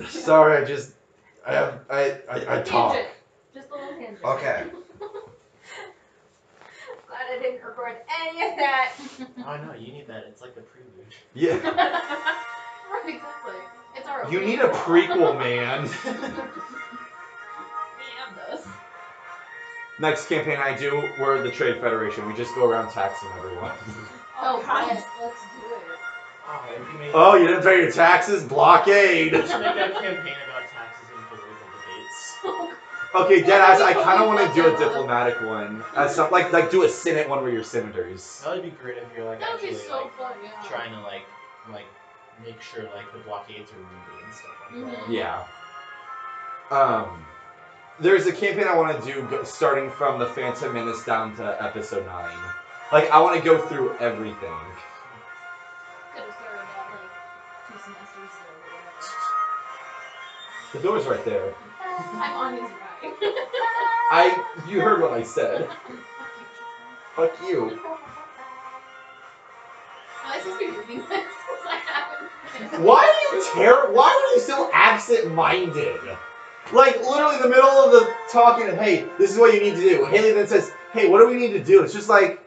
Sorry, I talk. Tangent. Just a little tangent. Okay. Glad I didn't record any of that. Oh no, you need that. It's like the prelude. Yeah. Right, exactly. It's our You need a prequel, man. We have those. Next campaign I do, we're the Trade Federation. We just go around taxing everyone. Oh, God. yes, let's do it. Oh, you didn't pay your taxes? Blockade! Let's make a campaign about taxes and political debates. Okay, deadass, I kind of want to do a diplomatic one. As some, like do a Senate one where you're senators. That would be great if you're like That would be actually so like fun, yeah. trying to like make sure like the blockades are removed and stuff like that. Yeah. There's a campaign I want to do starting from the Phantom Menace down to episode 9. Like, I want to go through everything. Could have started about like 2 semesters ago or whatever. The door's right there. I'm on his right. You heard what I said. Fuck you. Am I supposed to be reading this? Because I haven't. Why are you so absent-minded? Like, literally in the middle of the talking of, hey, this is what you need to do. Haley then says, hey, what do we need to do? It's just like...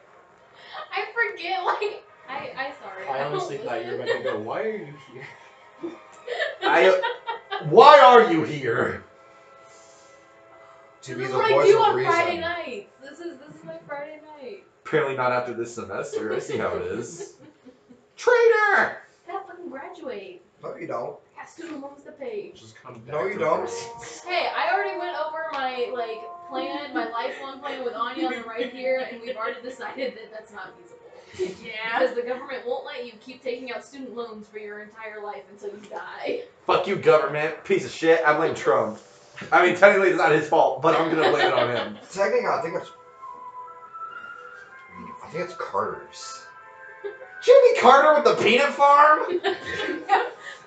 I forget, like, I sorry. I honestly thought you were about to go, why are you here? Why are you here? To This be is the what I voice do of on reason. Friday nights. This is my Friday night. Apparently not after this semester. I see how it is. Traitor! I gotta fucking graduate. No, you don't. I got student loans to pay. Just come back. No, you don't. Hey, I already went over my plan, my lifelong plan with Anya on the right here, and we've already decided that that's not feasible. Yeah. Because the government won't let you keep taking out student loans for your entire life until you die. Fuck you, government. Piece of shit. I blame Trump. I mean, technically it's not his fault, but I'm gonna blame it on him. Technically, I think it's Carter's. Jimmy Carter with the peanut farm?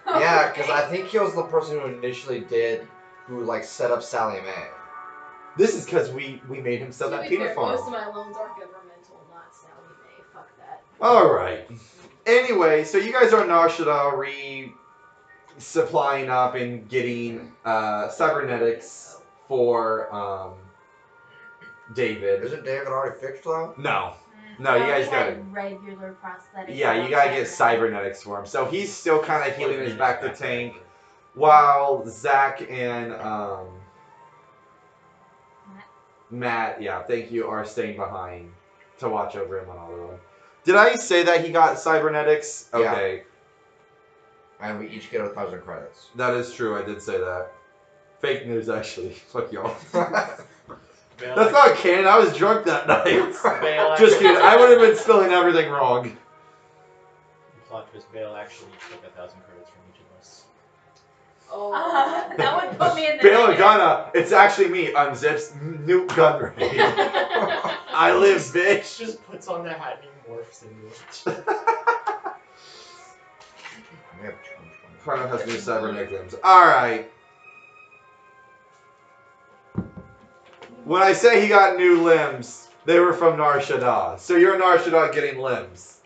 Yeah, because I think he was the person who initially set up Sally Mae. This is because we made him sell To that be peanut fair, farm. most of my loans are governmental, not Sally Mae. Fuck that. Alright. Anyway, so you guys are Nar Shaddaa supplying up and getting cybernetics for David. Isn't David already fixed though? No. No, you guys got it. Regular prosthetics. Yeah, you gotta get cybernetics for him. So he's still kind of healing his back to tank, while Zach and Matt, yeah, thank you, are staying behind to watch over him on all of them. Did I say that he got cybernetics? Okay. Yeah. And we each get 1,000 credits. That is true, I did say that. Fake news, actually. Fuck y'all. That's not canon, I was drunk that night. Just kidding, I would have been spilling everything wrong. Plot twist, Bale actually took 1,000 credits from each of us. Oh, that would put me in the Bail negative. Organa, it's actually me, unzips Newt Gunray. I live, bitch. Just puts on the hat and he morphs into it. We have 20. Prano has new cybernetic limbs. Alright. When I say he got new limbs, they were from Nar Shaddaa. So you're Nar Shaddaa getting limbs.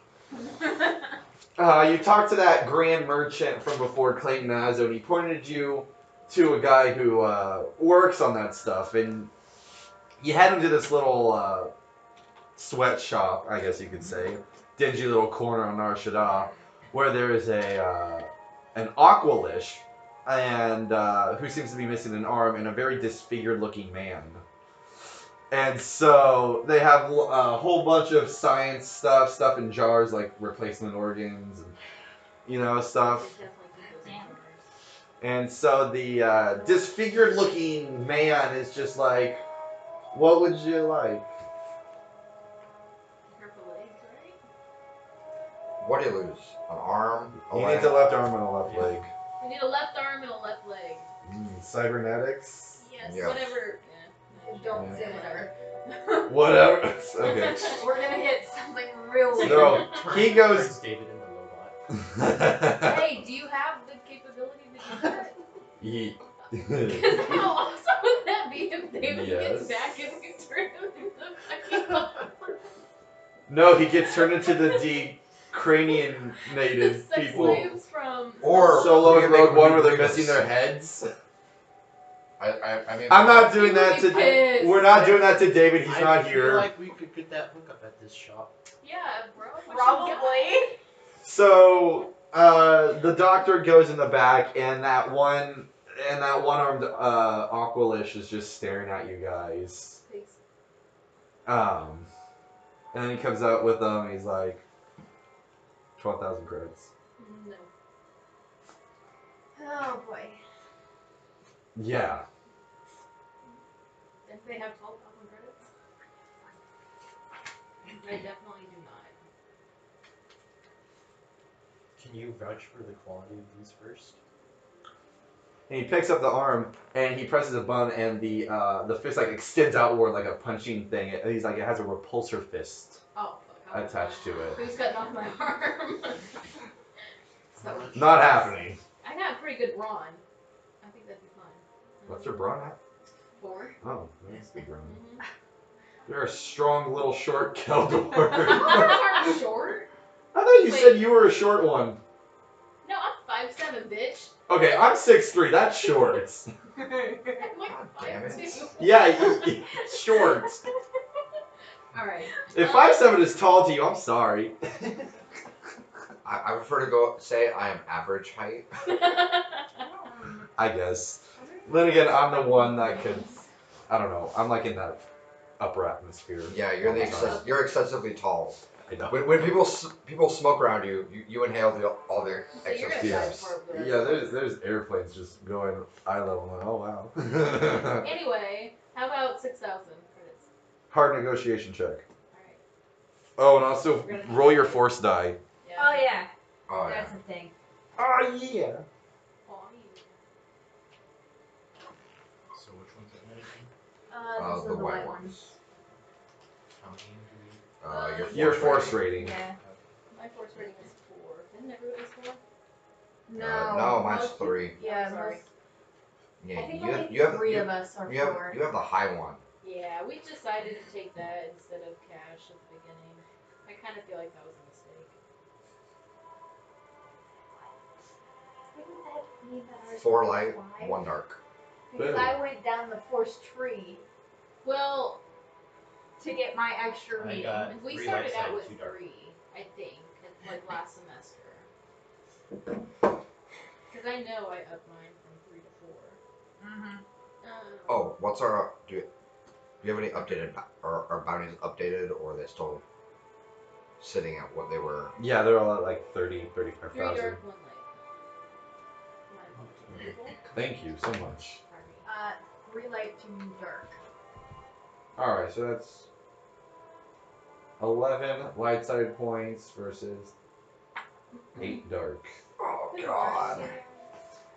You talked to that grand merchant from before, Clayton Nazo, and he pointed you to a guy who works on that stuff. And you head him to this little sweatshop, I guess you could say. Dingy little corner on Nar Shaddaa, where there is an Aqualish, and who seems to be missing an arm, and a very disfigured looking man. And so they have a whole bunch of science stuff in jars, like replacement organs and, stuff. And so the disfigured looking man is just like, what would you like? What do you lose? An arm? He needs a left arm and a left leg. We need a left arm and a left leg. Cybernetics? Yes, Yeah. whatever. Don't Yeah. say whatever. Whatever. Okay. We're gonna hit something real weird. No, he goes. Turns David into a robot. Hey, do you have the capability to do that? He. Because how awesome would that be if David Yes. gets back and we turn him into fucking No, he gets turned into the cranionated Sex people. slaves from Or- Solo and we Rogue make One where they're Grievous. missing their heads. I mean, I'm not doing You that would be to. pissed. We're not doing that to David. He's I not feel here. like we could get that hookup at this shop. Yeah, bro. what you Probably. So the doctor goes in the back, and that one-armed Aqualish is just staring at you guys. got? Thanks. And then he comes out with them. He's like, 12,000 credits. No. Oh boy. Yeah. If they have 12,000 credits? I definitely do not. Can you vouch for the quality of these first? And he picks up the arm and he presses a button, and the fist like extends outward like a punching thing. And he's like, it has a repulsor fist Oh, fuck. attached to it. Who's cutting off my arm? So, Not happening. I got a pretty good brawn. I think that'd be fun. What's your brawn at? 4. Oh, that's good brawn. Mm-hmm. You're a strong little short Keldor. I'm short. I thought you Wait. said you were a short one. No, I'm 5'7", bitch. Okay, I'm 6'3". That's short. I'm like God damn it. 5'2". Yeah, short. Alright. If 5'7" is tall to you, I'm sorry. I prefer to go say I am average height. I guess. Then again, I'm the one that could. I don't know. I'm like in that upper atmosphere. Yeah, you're all the time. you're excessively tall. I know. When people smoke around you, you inhale all the So you're excess gonna die fumes. before the rest Yeah, of us. there's airplanes just going eye level. I'm like, oh wow. Anyway, how about 6,000 credits? Hard negotiation check. Alright. Oh, and also roll your force die. Yeah. Oh yeah, Oh yeah. that's a thing. Oh yeah. Aw, you. So which one's it managing? Those are The white ones. How many do we? Your force rating. Yeah. My force rating is 4. Isn't everybody's 4? No. No, mine's most- 3. Yeah, Sorry. most, Yeah, I think you only have, you have 3 you, of us are you have 4. you have the high one. Yeah, we decided to take that instead of cash at the beginning. I kind of feel like that was a mistake. Wouldn't that mean that ours 4 was light, 5? 1 dark. Because Boom. I went down the force tree Well, to get my extra I meeting. got we 3 started light out side, with 2 dark. 3, I think, like last semester. Because I know I upped mine from 3 to 4. Mm-hmm. Oh, what's our do you have any updated are bounties updated, or are they still sitting at what they were? Yeah, they're all at like 30, 3 35,000. dark, 1 light. Thank you so much. Pardon 3 light, 2 dark. Alright, so that's 11 light side points versus 8 dark. Oh me. god. Alright,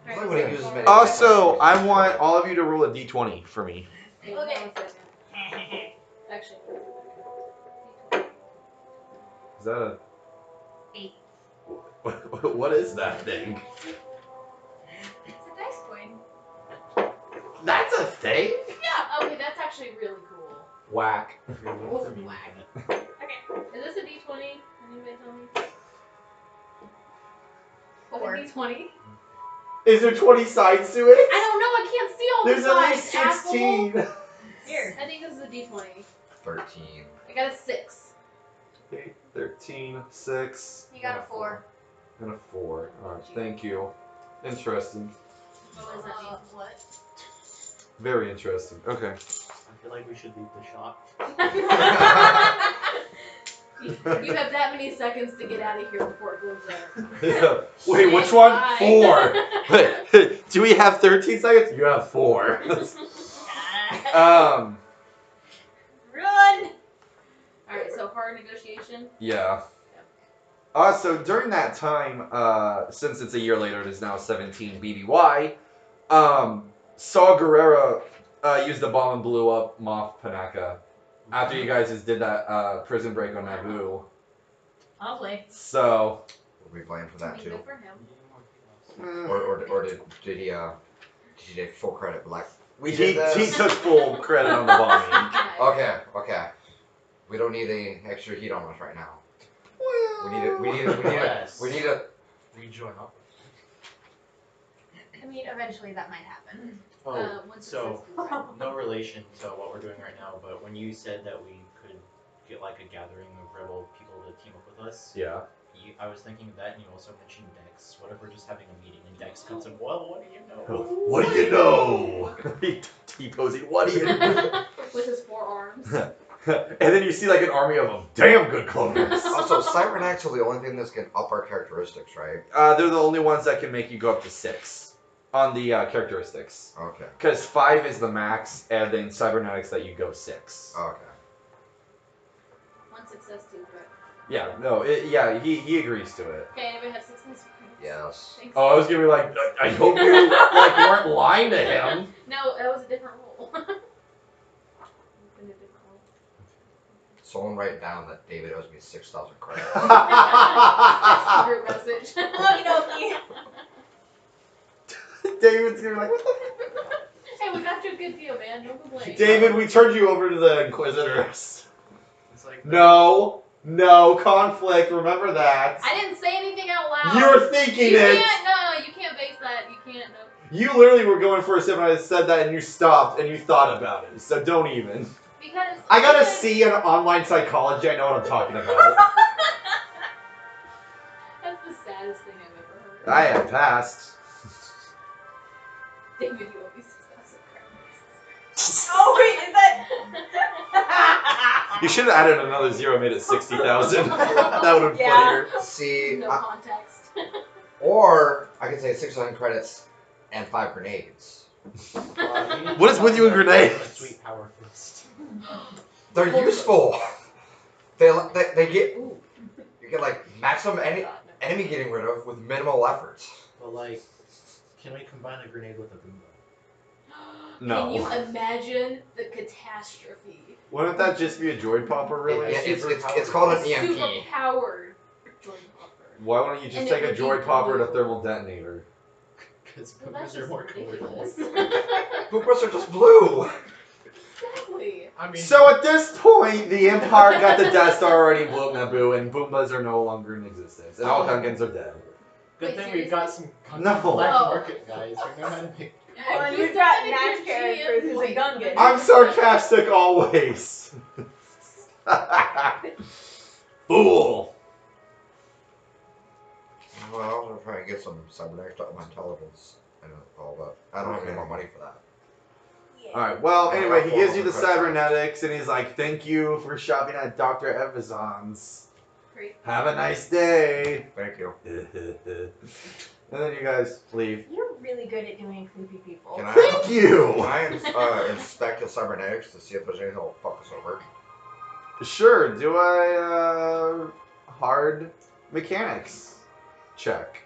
I like when he uses many- Also, I want all of you to roll a d20 for me. Hey, Okay. 1 second. Actually, Is that a 8. what is that thing? It's a dice coin. That's a thing? yeah, okay, that's actually really cool. Whack. If you're willing to mean Whack. it. Okay. Is this a d20? Anybody tell me? 4. A d20? Is there 20 sides to it? I don't know, I can't see all There's the at sides, least 16. Here. I think this is a d20. 13. I got a 6. 8, 13, 6, You got a 4. and a 4. Alright, thank you. Interesting. What does that mean? What? Very interesting. Okay. I feel like we should leave the shop. You have that many seconds to get out of here before it blows up. Wait, which one? Bye. 4. Do we have 13 seconds? You have 4. Run! Alright, so hard negotiation. Yeah. So during that time, since it's a year later, it is now 17 BBY. Saw Guerrero used the bomb and blew up Moff Panaka after you guys just did that prison break on Naboo. Lovely. So, Were we blamed for that too? Good for him. Or did he take full credit? Like we he did this. took full credit on the bombing. Okay. We don't need any extra heat on us right now. Well, Yes. We need a. Rejoin up. I mean, eventually that might happen. Oh, Once so it's successful. no relation to what we're doing right now, but when you said that we could get like a gathering of rebel people to team up with us, Yeah. I was thinking of that, and you also mentioned Dex. What if we're just having a meeting and Dex comes in? Well, what do you know? What do you know? T-posing. What do you know? With his forearms. And then you see like an army of them. Damn good clovers. Also, cybernetics are the only thing that's can up our characteristics, right? They're the only ones that can make you go up to 6 on the characteristics. Okay. Because 5 is the max, and then cybernetics that you go 6. Okay. One success, 2 threat. Yeah, no, he agrees to it. Okay, anybody have success? Yes. Thanks. Oh, I was gonna be like, I hope you like weren't lying to him. No, that was a different roll. It's been a different roll. Someone write down that David owes me 6,000 credits. Group message. Okie David's gonna be like, what the Hey, we got you a good deal, man. Don't complain. David, we turned you over to the Inquisitors. It's like No, conflict, remember that. I didn't say anything out loud. You're thinking You it. can't, no, you can't base that. You can't, no. You literally were going for a sip and I said that and you stopped and you thought about it, so don't even. Because I got a C in online psychology, I know what I'm talking about. That's the saddest thing I've ever heard. I have passed. David, you owe me 6,000 credits. Oh wait, is that? You should have added another 0, made it 60,000. That would have been Yeah. funnier. See, No context. or I could say 600 credits and 5 grenades. What is with you and grenades? A sweet power fist. They're useful. They get you get like maximum enemy getting rid of with minimal effort. But like, can we combine a grenade with a boomba? No. Can you imagine the catastrophe? Wouldn't that just be a droid popper, really? Yeah, it's called an EMP. Super powered Jordan Popper. Why won't you just And take it a would be droid popper and a blue. thermal detonator? Because Well, that's boomers are just more colorful. ridiculous. Poopers are just blue. Exactly. I mean, So at this point, the Empire got the Death Star already in Naboo, and Boombas are no longer in existence, and all Gungans are dead. good Wait, thing we've got some No. black Oh. market guys who know how to make. Well, and You we've got said Nat's your character GM who's a voice. Gungan. I'm sarcastic always. Fool. Well, I'm trying to get some cybernetics to up my intelligence and all that. I don't have any more money for that. Alright, well, anyway, he gives you the cybernetics, and he's like, thank you for shopping at Dr. Evazon's. Great. Have a nice day. Thank you. And then you guys leave. You're really good at doing creepy people. Can I, Thank you! can I inspect the cybernetics to see if there's anything that'll fuck us over? Sure, do a hard mechanics check.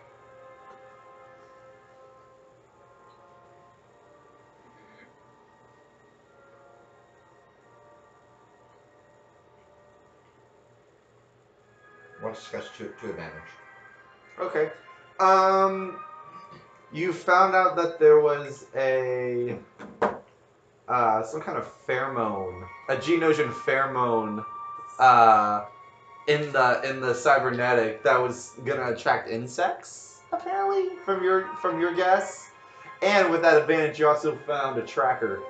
One success, two advantage. Okay. You found out that there was a some kind of pheromone, a Geonosian pheromone, in the cybernetic that was gonna attract insects, apparently, from your guess. And with that advantage, you also found a tracker.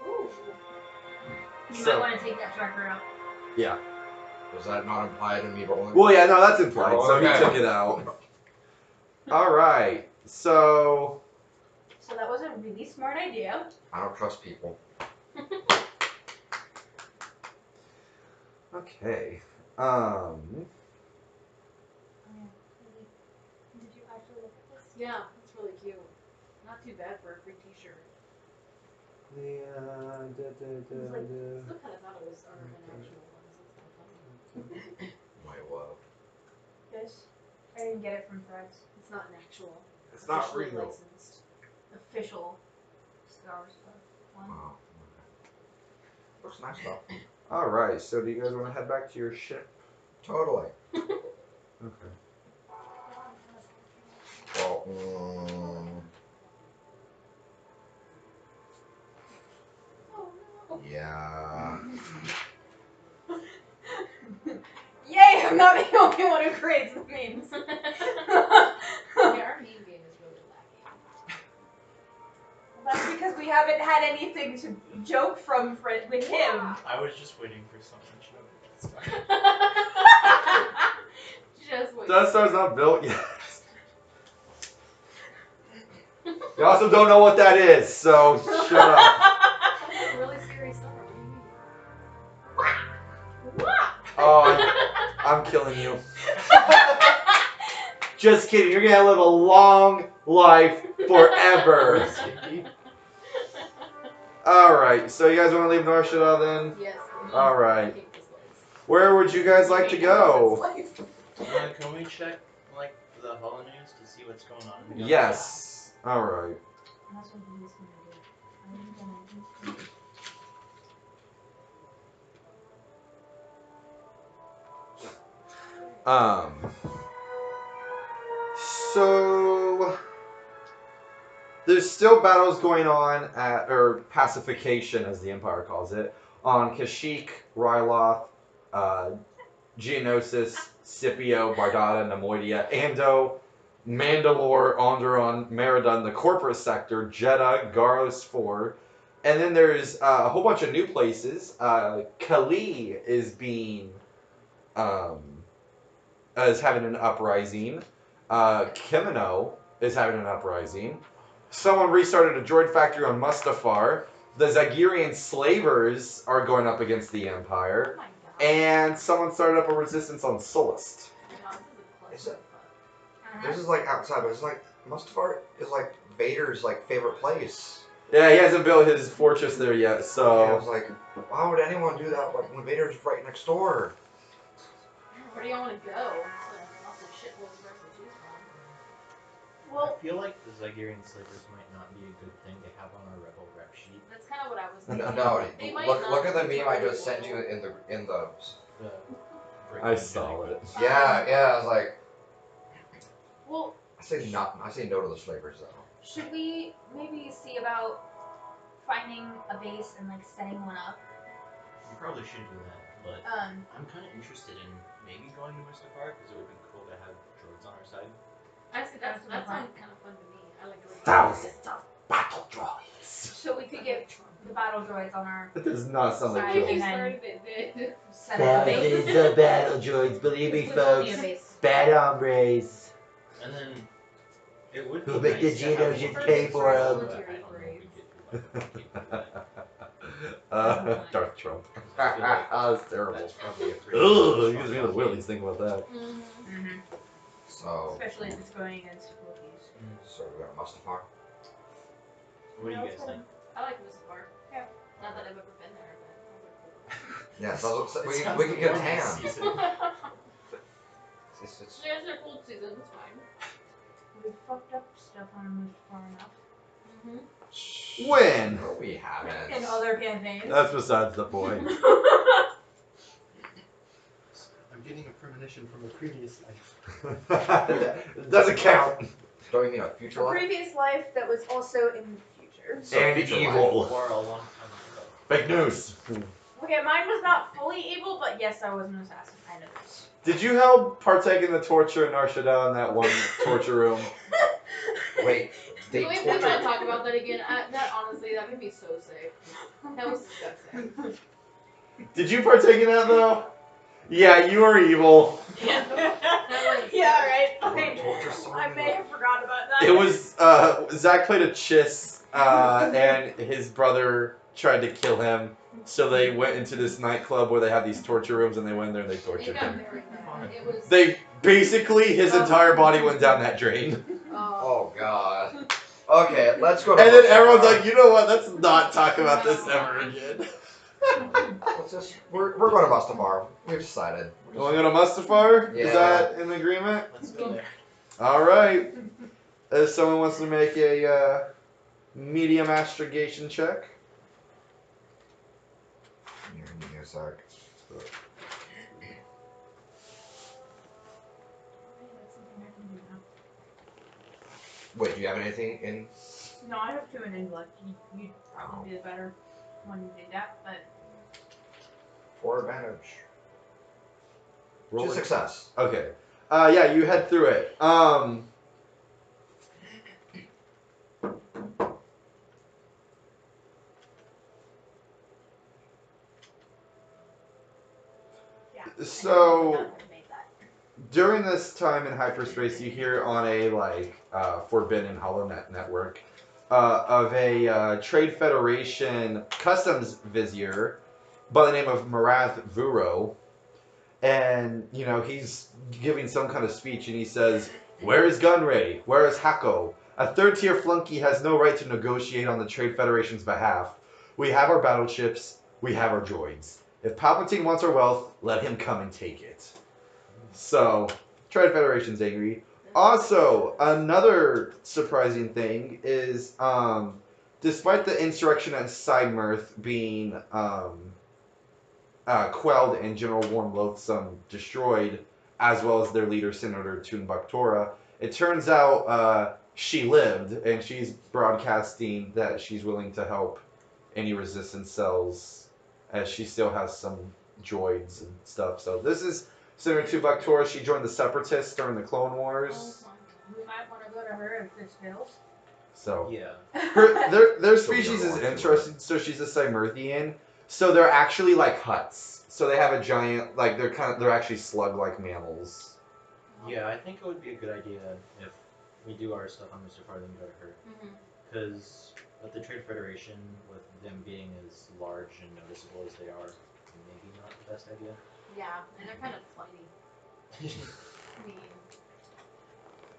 Ooh. You So- might want to take that tracker out. Yeah. Was that not implied in me rolling? Well, yeah, no, that's implied. So he Okay. took it out. All right. So. So that was a really smart idea. I don't trust people. Okay. Did you actually look at this? Yeah, that's really cute. Not too bad for a free t-shirt. The Still kind of thought it was an actual one. So it's kind of funny. My love. This? I didn't get it from Threads. It's not an actual. It's not officially real. licensed. Official Star Wars stuff. One. Wow. Okay. Looks nice though. All right. So do you guys want to head back to your ship? Totally. Okay. Well, Oh no. yeah. Yay! I'm not the only one who creates the memes. Yeah, our meme game is really lacking. That's because we haven't had anything to joke from with him. I was just waiting for someone to know. Just wait. Death Star's not built yet. You also don't know what that is, so shut up. That's a really scary summer. What do you mean? Oh, I'm killing you. Just kidding. You're gonna live a long life forever. Alright, so you guys want to leave Norshada then? Yes. Alright. I hate this place. Where would you guys like to go? Can we check like the Holo News to see what's going on? In the Yes. Alright. That's what he was gonna do. So there's still battles going on at, or pacification as the Empire calls it, on Kashyyyk, Ryloth, Geonosis, Scipio, Bardata, Nemoidia, Ando, Mandalore, Onderon, Meridun, the corporate sector, Jeddah, Garos 4, and then there's a whole bunch of new places. Kali is being is having an uprising. Kimino is having an uprising. Someone restarted a droid factory on Mustafar. The Zagirian slavers are going up against the Empire. Oh my god. And someone started up a resistance on Solist. God, this Is is a it- clusterfuck. This is like outside, but it's like Mustafar is like Vader's like favorite place. Yeah, he hasn't built his fortress there yet, I so... was like, why would anyone do that? Like when Vader's right next door. Where do y'all want to go? There's lots of shitholes for us to choose from. Well, I feel like the Zagirian slavers might not be a good thing to have on our rebel rep sheet. That's kind of what I was No, thinking. They no, might look not at the be meme I totally just sent you loyal. in the. The I freaking saw Jedi it. groups. Yeah, I was like, well, I say no to the slavers though. should we maybe see about finding a base and like setting one up? We probably should do that, but I'm kind of interested in maybe going to Mustafar because it would be cool to have droids on our side. Actually, that That's sounds kind of fun to me. I like droids. Thousands of battle droids. So we could get the battle droids on our That does not sound like Sorry, If droids. you then- started it, did. set up a base. Thousands of battle droids, believe me, This was only a folks. base. Bad hombres. And then it would be Who'll make nice the to have Geonos one pay of for those, 'em. but I don't know if we could do that. Darth Trump. I feel like That was terrible. That's probably a pretty Ugh, strong gives me the copy. willies thinking about that. Mm-hmm. So, Especially if it's going against Wookiees. so we got Mustafar. What do you guys think? I like Mustafar. Yeah. Not that I've ever been there, but Yeah, so It we sounds can get a like tan. this season. it sounds cool. It's Yeah, it's their cold season. It's fine. We fucked up stuff on Mustafar enough. When? No, we haven't. In other campaigns. That's besides the point. I'm getting a premonition from a previous life. It doesn't count. Don't you mean a future A life? previous life that was also in the future. So And future evil. life. Or a long time ago. Fake news. Okay, mine was not fully evil, but yes, I was an assassin. I know this. Did you help partake in the torture in Narshada in that one torture room? Wait, they Can we please not tortured. talk about that again? That honestly, that made me so sick. That was disgusting. Did you partake in that though? Yeah, you are evil. Yeah, right. Torture someone? I may have forgot about that. It was Zach played a chiss and his brother tried to kill him. So they went into this nightclub where they have these torture rooms and they went in there and they It tortured got him. very bad. It was. They basically his entire body went down that drain. Oh god. Okay, let's go to And then Mustafar. everyone's like, you know what, let's not talk about this ever again. Let's just, we're going to Mustafar. We've decided. You want to go to Mustafar? Yeah. Is that in agreement? Let's go there. Alright. If someone wants to make a medium astrogation check. Here, give me a sec. Wait, do you have anything in? No, I have 2 in intellect. You Oh. probably did better when you did that, but 4 advantage. Roll Just it. success. Okay. Yeah, you head through it. Yeah. So- I would not have made that. During this time in hyperspace, you hear on a Forbidden HoloNet network of a Trade Federation customs vizier by the name of Marath Vuro, and he's giving some kind of speech, and he says, "Where is Gunray? Where is Hako? A third-tier flunky has no right to negotiate on the Trade Federation's behalf. We have our battleships, we have our droids. If Palpatine wants our wealth, let him come and take it." So, Trade Federation's angry. Also, another surprising thing is, despite the insurrection at Sidemirth being quelled and General Warm Loathsome destroyed, as well as their leader, Senator Tun Baktora, it turns out she lived, and she's broadcasting that she's willing to help any resistance cells, as she still has some droids and stuff. So this is Senator Tun Baktora. She joined the Separatists during the Clone Wars. We might want to go to her if this fails. So Yeah. their She'll be species our is one, interesting. So she's a Cymerthian. So they're actually like huts. So they have a giant, like they're actually slug-like mammals. Yeah, I think it would be a good idea if we do our stuff on Mustafar, then go to her. Because with the Trade Federation, with them being as large and noticeable as they are, maybe not the best idea. Yeah, and they're kind of flighty. I mean,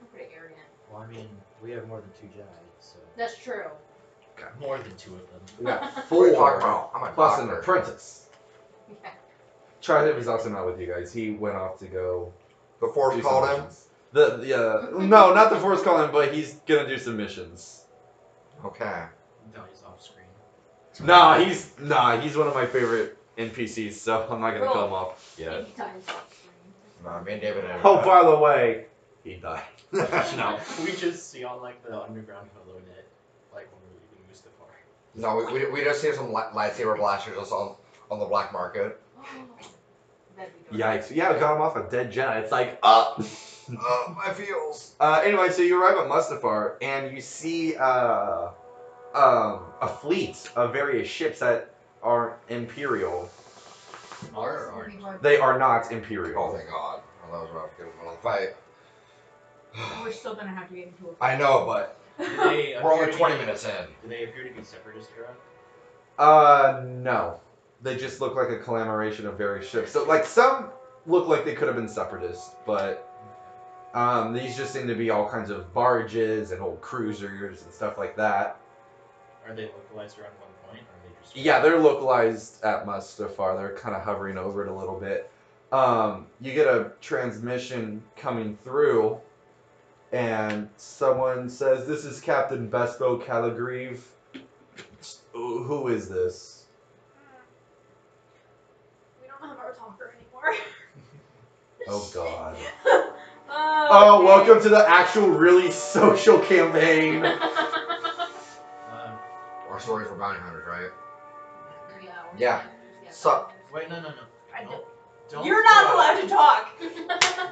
they're pretty arrogant. Well, I mean, we have more than 2 Jedi, so That's true. more than 2 of them. We got What are you 4 talking about? I'm a plus an doctor. apprentice. Yeah. Charlie was also not with you guys. He went off to go The Force do some called him. missions. No, not the Force called him, but he's gonna do some missions. Okay. Dies off screen. He's one of my favorite NPCs, so I'm not gonna kill him off yet. He dies off screen. No, me and David. Oh, by the way, he died. No, we just see on like the underground holo net, like when we're leaving Mustafar. No, we just see some lightsaber blasters just on the black market. That'd be dark. Yikes! Yeah, I got him off a dead Jedi. It's like Oh, my feels. Anyway, so you arrive at Mustafar and you see a fleet of various ships that are Imperial. Or aren't. They are not Oh, Imperial. thank God. Well, that was rough. Give him a little fight. We're still gonna have to get into a I know, but Do they we're only appear to 20 be- minutes in. Do they appear to be separatist era? No. They just look like a collaboration of various ships. So, like, some look like they could have been separatists, but these just seem to be all kinds of barges and old cruisers and stuff like that. Are they localized around one point, or are they just? Yeah, they're localized at Mustafar. They're kind of hovering over it a little bit. You get a transmission coming through, and someone says, "This is Captain Bespo Caligrieve." Who is this? We don't have our talker anymore. Oh, God. Oh, Oh, welcome to the actual really social campaign. Our stories for bounty hunters, right? Yeah. Yeah. So- Wait, no. Don't. You're not allowed to talk.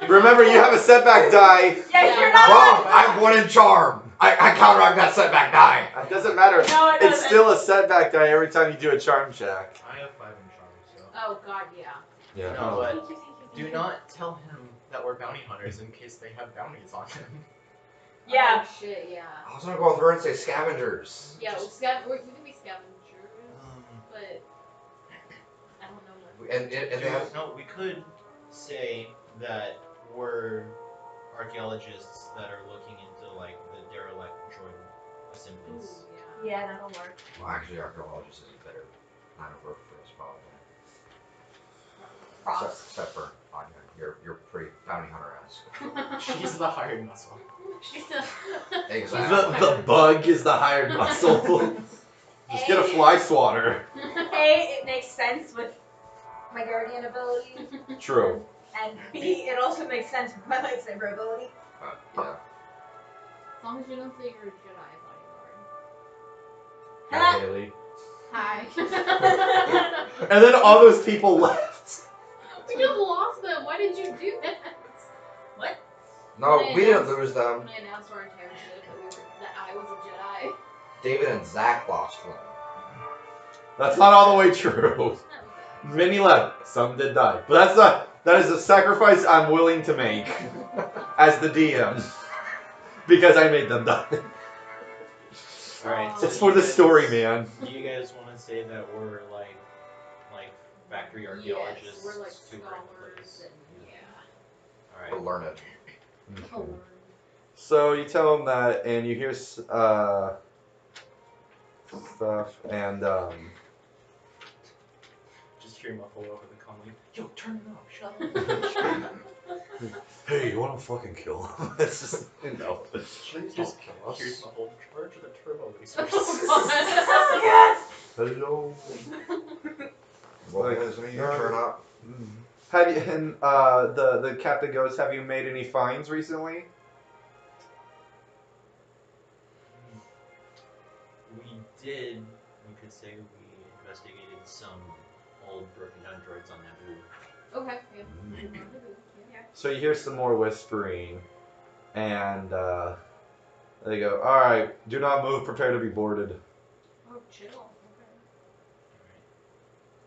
Remember, you have a setback die. Yeah, you're not Wrong! allowed to I have 1 in charm! I counteract that setback die! It doesn't matter. No, it It's doesn't. still a setback die every time you do a charm check. I have 5 in charm, so. Oh God, yeah. Yeah. No, but do not tell him that we're bounty hunters in case they have bounties on him. Yeah. Oh, shit, yeah. I was gonna go with her and say scavengers. Yeah, we can be scavengers, but I don't know what. And they have. No, we could say that we're archaeologists that are looking into like the derelict droid assemblies. Ooh, Yeah, that'll work. Well, actually, archaeologist is a better line of work for us, probably. Props. Except for Anya. You're pretty bounty hunter-esque. She's the hired muscle. She's a. Exactly. The bug is the hired muscle. Just get a fly swatter. A, it makes sense with my guardian ability, True. and B, it also makes sense with my lightsaber ability. Yeah. As long as you don't say you're a Jedi bodyguard. Hi, Haley. Hi. And then all those people left. We just lost them. Why did you No, When I we didn't announced- lose them. When I announced our entire ship that I was a Jedi. David and Zach lost them. That's not all the way true. That was bad. Many left. Some did die. But that's not. That is a sacrifice I'm willing to make as the DM because I made them die. Alright, It's for the story, man. Do you guys want to say that we're like factory archaeologists? Yes, we're like to work with? scholars and We're Alright. learned. Oh, So you tell him that, and you hear stuff, and Just hear muffle over the comm like, yo, turn it off, shut up. hey, you want to fucking kill him? It's just no. Please just kill us. Here's muffled, charge the turbo lasers. yes! Hello. Well, Like, isn't your turn up? Have you? And the captain goes. Have you made any finds recently? We did, we could say we investigated some old broken down droids on Naboo. Okay, yeah. Yeah. So you hear some more whispering, and they go. All right, do not move. Prepare to be boarded. Oh, chill. Okay.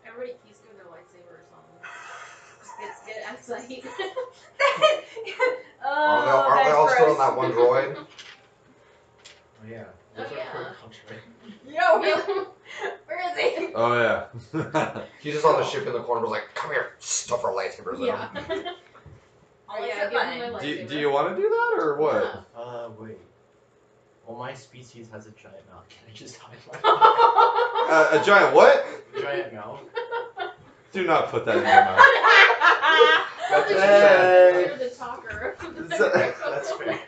Everybody keys through their lightsabers on. Get out of sight. Oh, Aren't they that's all still in gross. that one droid? Oh yeah. Oh, Those are yeah. protocols, right? Yo, where is he? Oh yeah. He just on the ship in the corner was like, come here, stuff our lightsabers in Yeah. him. Oh, yeah, yeah, give him fine. my do lightsaber. you want to do that or what? Yeah. Wait. Well, my species has a giant mouth. Can I just hide my A giant what? giant mouth? Do not put that in your mouth. That's what she Hey. You're the talker. That's fair.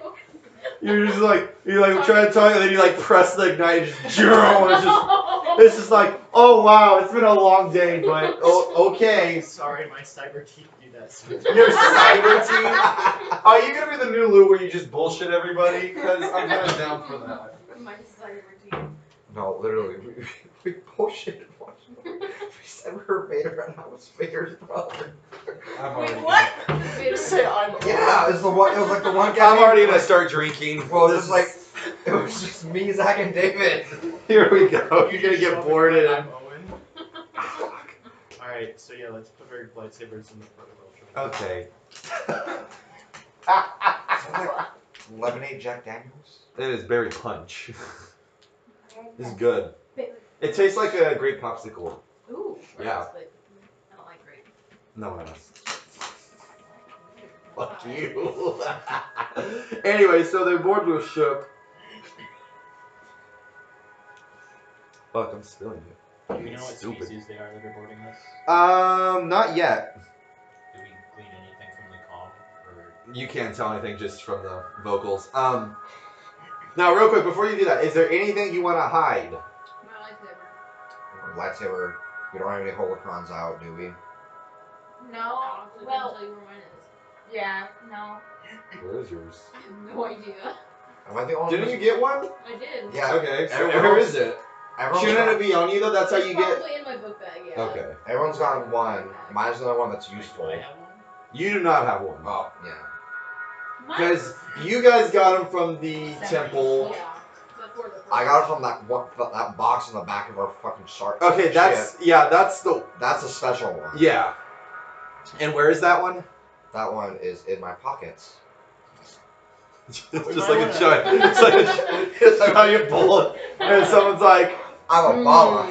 You're just like trying to talk, and then you like press the ignite, and just and it's just like, oh wow, it's been a long day, but okay. Sorry, my cyber teeth do that. Your cyber teeth? Are you gonna be the new Lou where you just bullshit everybody? Because I'm kind of down for that. My cyber teeth. No, literally, we bullshitted once more. We said we were Vader and I was Vader's brother. I'm Wait, already. what? Say I'm. Yeah, it was the one. It was like the one guy. I'm already gonna start drinking. Well, This it was like it was just me, Zach, and David. here we go. You're gonna get boarded. I'm Owen. Alright, so yeah, let's put our lightsabers in the protocol. Okay. Lemonade Jack Daniels. It is berry punch. This is good. It tastes like a grape popsicle. Ooh. Yeah. But I don't like grape. No, no. Fuck you. Anyway, so their board was shook. Fuck, I'm spilling it. Do we know what Stupid. species they are that are boarding us? Not yet. Do we glean anything from the comm? Or... You can't tell anything just from the vocals. Now, real quick, before you do that, is there anything you want to hide? My lightsaber. Lightsaber. We don't have any holocrons out, do we? No. I couldn't Well, tell you where mine is. yeah, no. Where is yours? I have no idea. Am I the only Didn't you one? get one? I did. Yeah. Okay, so Everyone where else- is it? Everyone's Shouldn't got, it be on you though? That's how It's you get. probably in my book bag, yeah. Okay. everyone's gotten one. Mine's the only one that's useful. Do I have one? You do not have one. Oh, yeah. Because you guys got them from the temple. Yeah. Before the I got it from that box in the back of our fucking shark. Okay, that's that's the That's a special one. yeah. And where is that one? That one is in my pockets. Just like a giant. It's like how you pull it, and someone's like, I'm a baller.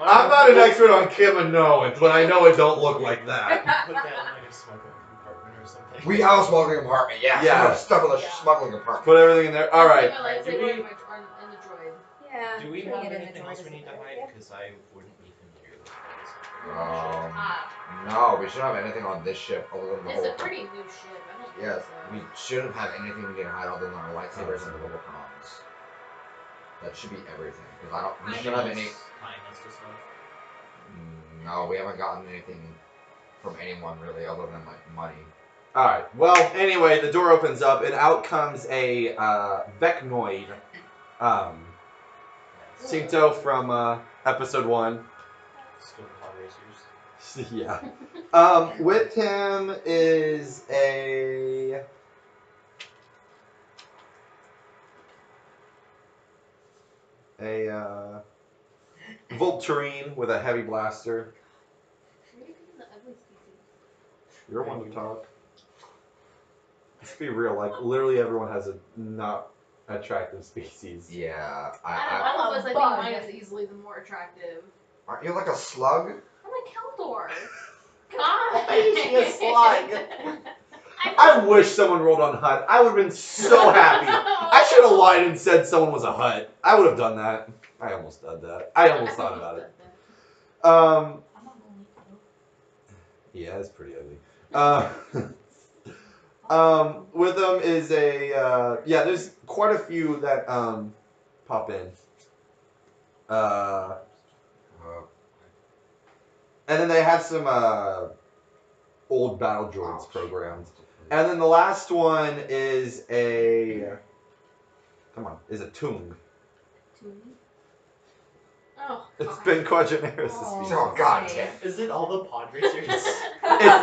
"I'm not an expert on Kimono, but I know it don't look like that." Put that in like a smuggling compartment or something. We have a smuggling compartment, yeah. Yeah. So stuff in the Yeah. smuggling compartment. Put everything in there. All right. My lightsaber in the droid. Yeah. Do we putting have it in the anything door else we doesn't need to work, hide? yeah. Because I wouldn't be familiar with No, we shouldn't have anything on this ship other than the It's a holocron. pretty new ship. I don't Yes, think so. we shouldn't have anything we can hide other than our lightsabers and holocrons. That should be everything. Because we shouldn't have any. Tying us to stuff. No, we haven't gotten anything from anyone really other than like money. All right. Well, anyway, the door opens up, and out comes a Vecnoid, Cinto from episode 1. Still pod racers. Yeah. With him is a a Volturine with a heavy blaster. Where are you picking the ugly species? You're one to talk. Let's be real. Like literally, everyone has a not attractive species. Yeah, Out of I all of us, I think bug. mine is easily the more attractive. aren't you like a slug? I'm a Keldor. God. Why is she a slug? I wish someone rolled on Hut. I would have been so happy. I should have lied and said someone was a Hut. I would have done that. I almost did that. I almost thought about it. I'm not going to. Yeah, it's pretty ugly. With them is a yeah. There's quite a few that pop in. And then they have some old battle droids programmed. And then the last one is a Tung. Oh, It's God. been quite generous. Oh, God damn. Is it all the pod racers? It's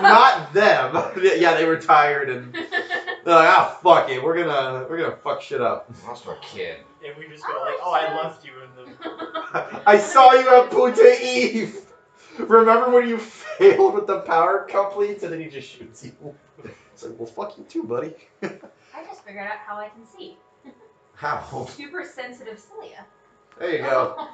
not them. Yeah, they retired and they're like, ah, fuck it, we're gonna fuck shit up. Lost our kid. And we just go like, oh, I left you in the. I saw you at Puta Eve. Remember when you failed with the power complete and then he just shoots you? It's like, well, fuck you too, buddy. I just figured out how I can see. How? Super sensitive cilia. There you go.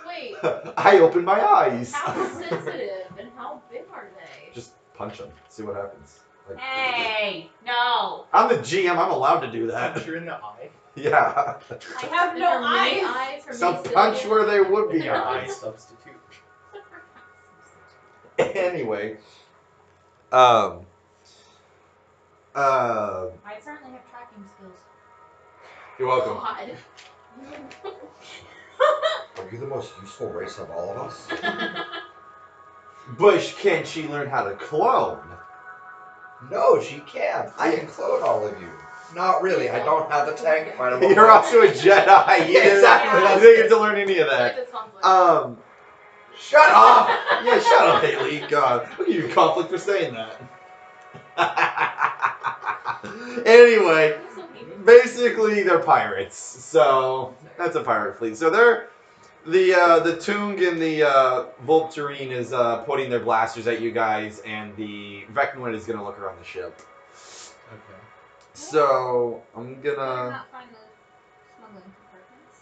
Wait, I opened my eyes. how sensitive and how big are they? Just punch them. See what happens. Like, Hey, no. I'm the GM. I'm allowed to do that. Punch her in the eye. Yeah. I have And no for me, eyes. for me, Some punch Sylvia- where there would be Yeah, eye eyes. substitute. Anyway. I certainly have tracking skills. You're welcome. God. Are you the most useful race of all of us? Bush, can she learn how to clone? No, she can't. I can clone all of you. Not really. I don't have the tank. You're also a Jedi. You didn't, Exactly. you didn't get to learn any of I like that. this conflict. Shut up! Yeah, shut up, Haley. God, I'll give you conflict for saying that. Anyway, I'm so hated. basically they're pirates, so that's a pirate fleet. So they're the Tung and the Volturine is pointing their blasters at you guys, and the Vecnoid is gonna look around the ship. Okay. So I'm Did I gonna. not find the smuggling compartments?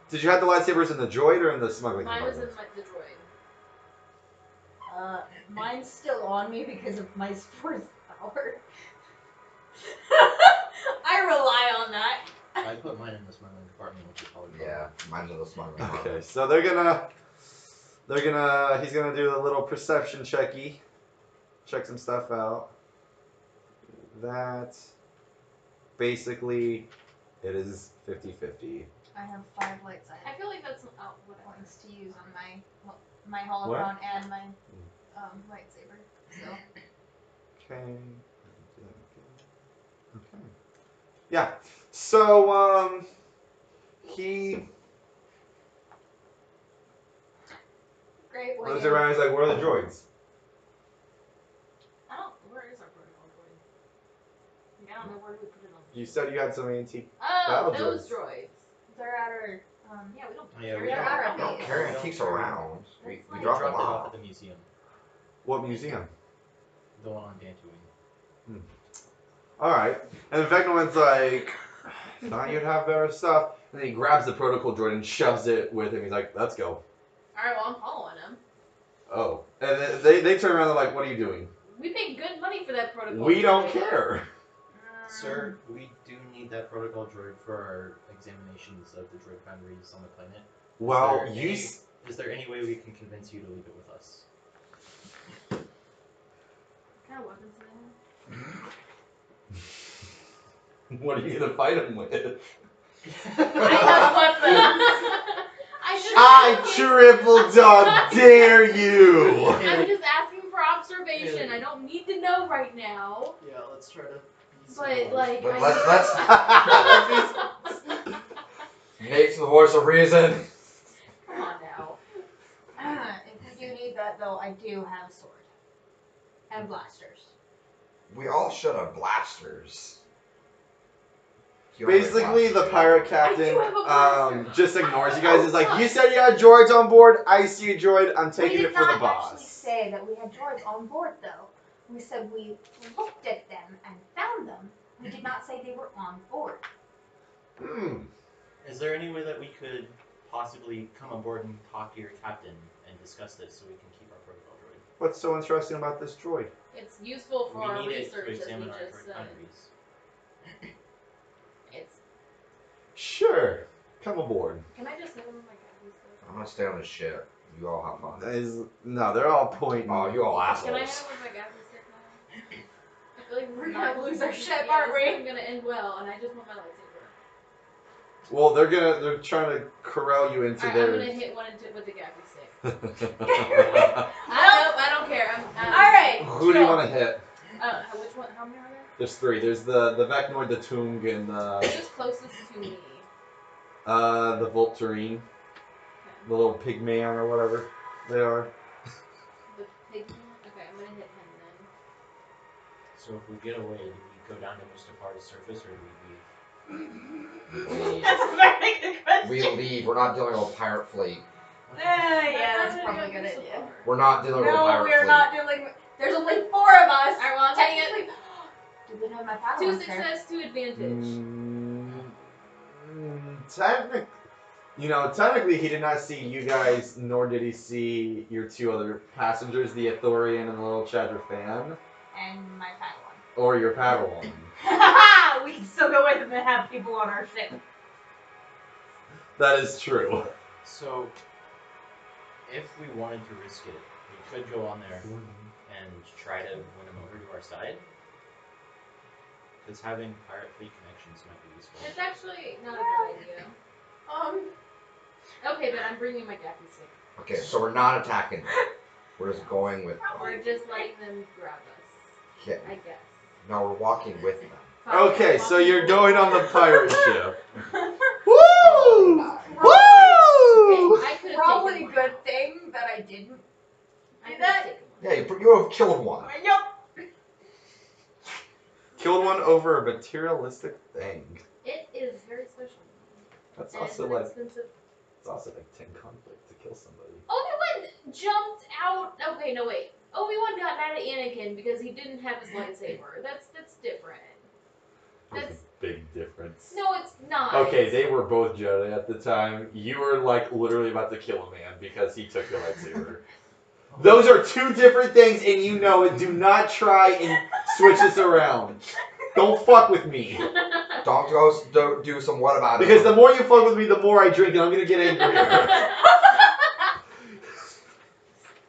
Did you have the lightsabers in the droid or in the smuggling Mine was in compartment? the droid. Mine's still on me because of my force power. I rely on that. I put mine in the smuggling compartment, which is probably Yeah, mine's in the smuggling. Okay, so he's gonna do a little perception checky, check some stuff out. That basically it is 50-50. I have 5 lights. I feel like that's whatever. points to use on my holocron and my lightsaber. So Okay. Okay. Yeah. So he Great. Well, looks yeah. around. He's like, "Where are the droids?" Where is our protocol droid? Like, I don't know where we put it on. You said you had some antique. Oh, battle those droids. droids. they're at our Yeah, we don't Yeah, carry we them don't- around. We don't here. carry antiques around. We That's We drop dropped them it off off. at the museum, What museum? the one on Dantooine. All right. And Vecnoid's like, "Thought you'd have better stuff." And then he grabs the protocol droid and shoves it with him. He's like, "Let's go." All right, well, I'm following them. Oh. And then they turn around. They're like, "What are you doing?" We paid good money for that protocol. We don't droid. care. Sir, we do need that protocol droid for our examinations of the droid foundries on the planet. Well, Is there you. any- Is there any way we can convince you to leave it with us? What kind of weapons do they have? What are you gonna fight him with? I have weapons. I triple dog dare you! I'm just asking for observation. I don't need to know right now. Yeah, let's try to. But like, Let's Nate's the voice of reason. come on now. if you do need that, though, I do have a sword and blasters. We all should have blasters. Basically, the pirate captain I do have a blaster. just ignores you guys. He's like, you said you had droids on board. I see a droid. I'm taking we it did for the not actually boss. say that we had droids on board, though. We said we looked at them and found them. We did not say they were on board. Is there any way that we could possibly come on board and talk to your captain and discuss this so we can keep our protocol droid? What's so interesting about this droid? It's useful for our We need it research, to as we examine our just droid said. boundaries. It's. Sure. Come aboard. Can I just hit him with my gaffy stick? I'm gonna stay on this ship. You all have fun. No, they're all pointing. Oh, you all Can I hit assholes. him with my gaffy stick now? I feel like We're not- gonna lose our ship, yeah, aren't this we? isn't gonna end well, and I just want my lightsaber. Well, they're trying to corral you into Alright, their. I'm gonna hit one with the gaffy stick. Who I don't care. Alright. do you want to hit? Which one? How many are there? There's three. There's the Vecnoid, the Tung, and Who's closest to me? the Volturine, the little pig man or whatever they are. The pig man? Okay, I'm gonna hit him then. So if we get away, do we go down to Mustafar's surface or do we leave? We leave. That's a very good question. We leave. We're not dealing with a pirate fleet. Yeah, that's probably a good idea. We're not dealing with a No, pirate we're fleet. not doing. There's only 4 of us. Alright, well, I'm taking it. Technically. Did have my paddle 2 on there? success, 2 advantage. Technically, he did not see you guys, nor did he see your 2 other passengers, the Ithorian and the little Chadra fan, And my Padawan. or your Padawan. We can still go with them and have people on our ship. That is true. So, if we wanted to risk it, we could go on there and try to win them over to our side. Because having pirate fleet connections might be useful. It's actually not a good idea. Okay, but I'm bringing my gaffy stick. Okay, so we're not attacking them. We're just going with them. We're just letting them grab us, Yeah. I guess. No, we're walking with them. Fine, Okay, I'm so walking you're over. going on the pirate ship. Oh, Woo! nice. Woo! Okay, I could have Probably taken a one. good thing that I didn't. I do could have that. taken one. Yeah, you have killed one. Yup. Killed one over a materialistic thing. It is very special. That's And it's also an like expensive. it's also like 10 conflict to kill somebody. Obi-Wan jumped out. Okay, no wait. Obi-Wan got mad at Anakin because he didn't have his lightsaber. That's different. There's That's a big difference. no, it's not. Okay, they were both Jedi at the time. You were like literally about to kill a man because he took your lightsaber. Those are 2 different things, and you know it. Do not try and switch this around. Don't fuck with me. Don't go do some what about Because the more you fuck with me, the more I drink, and I'm gonna get angrier.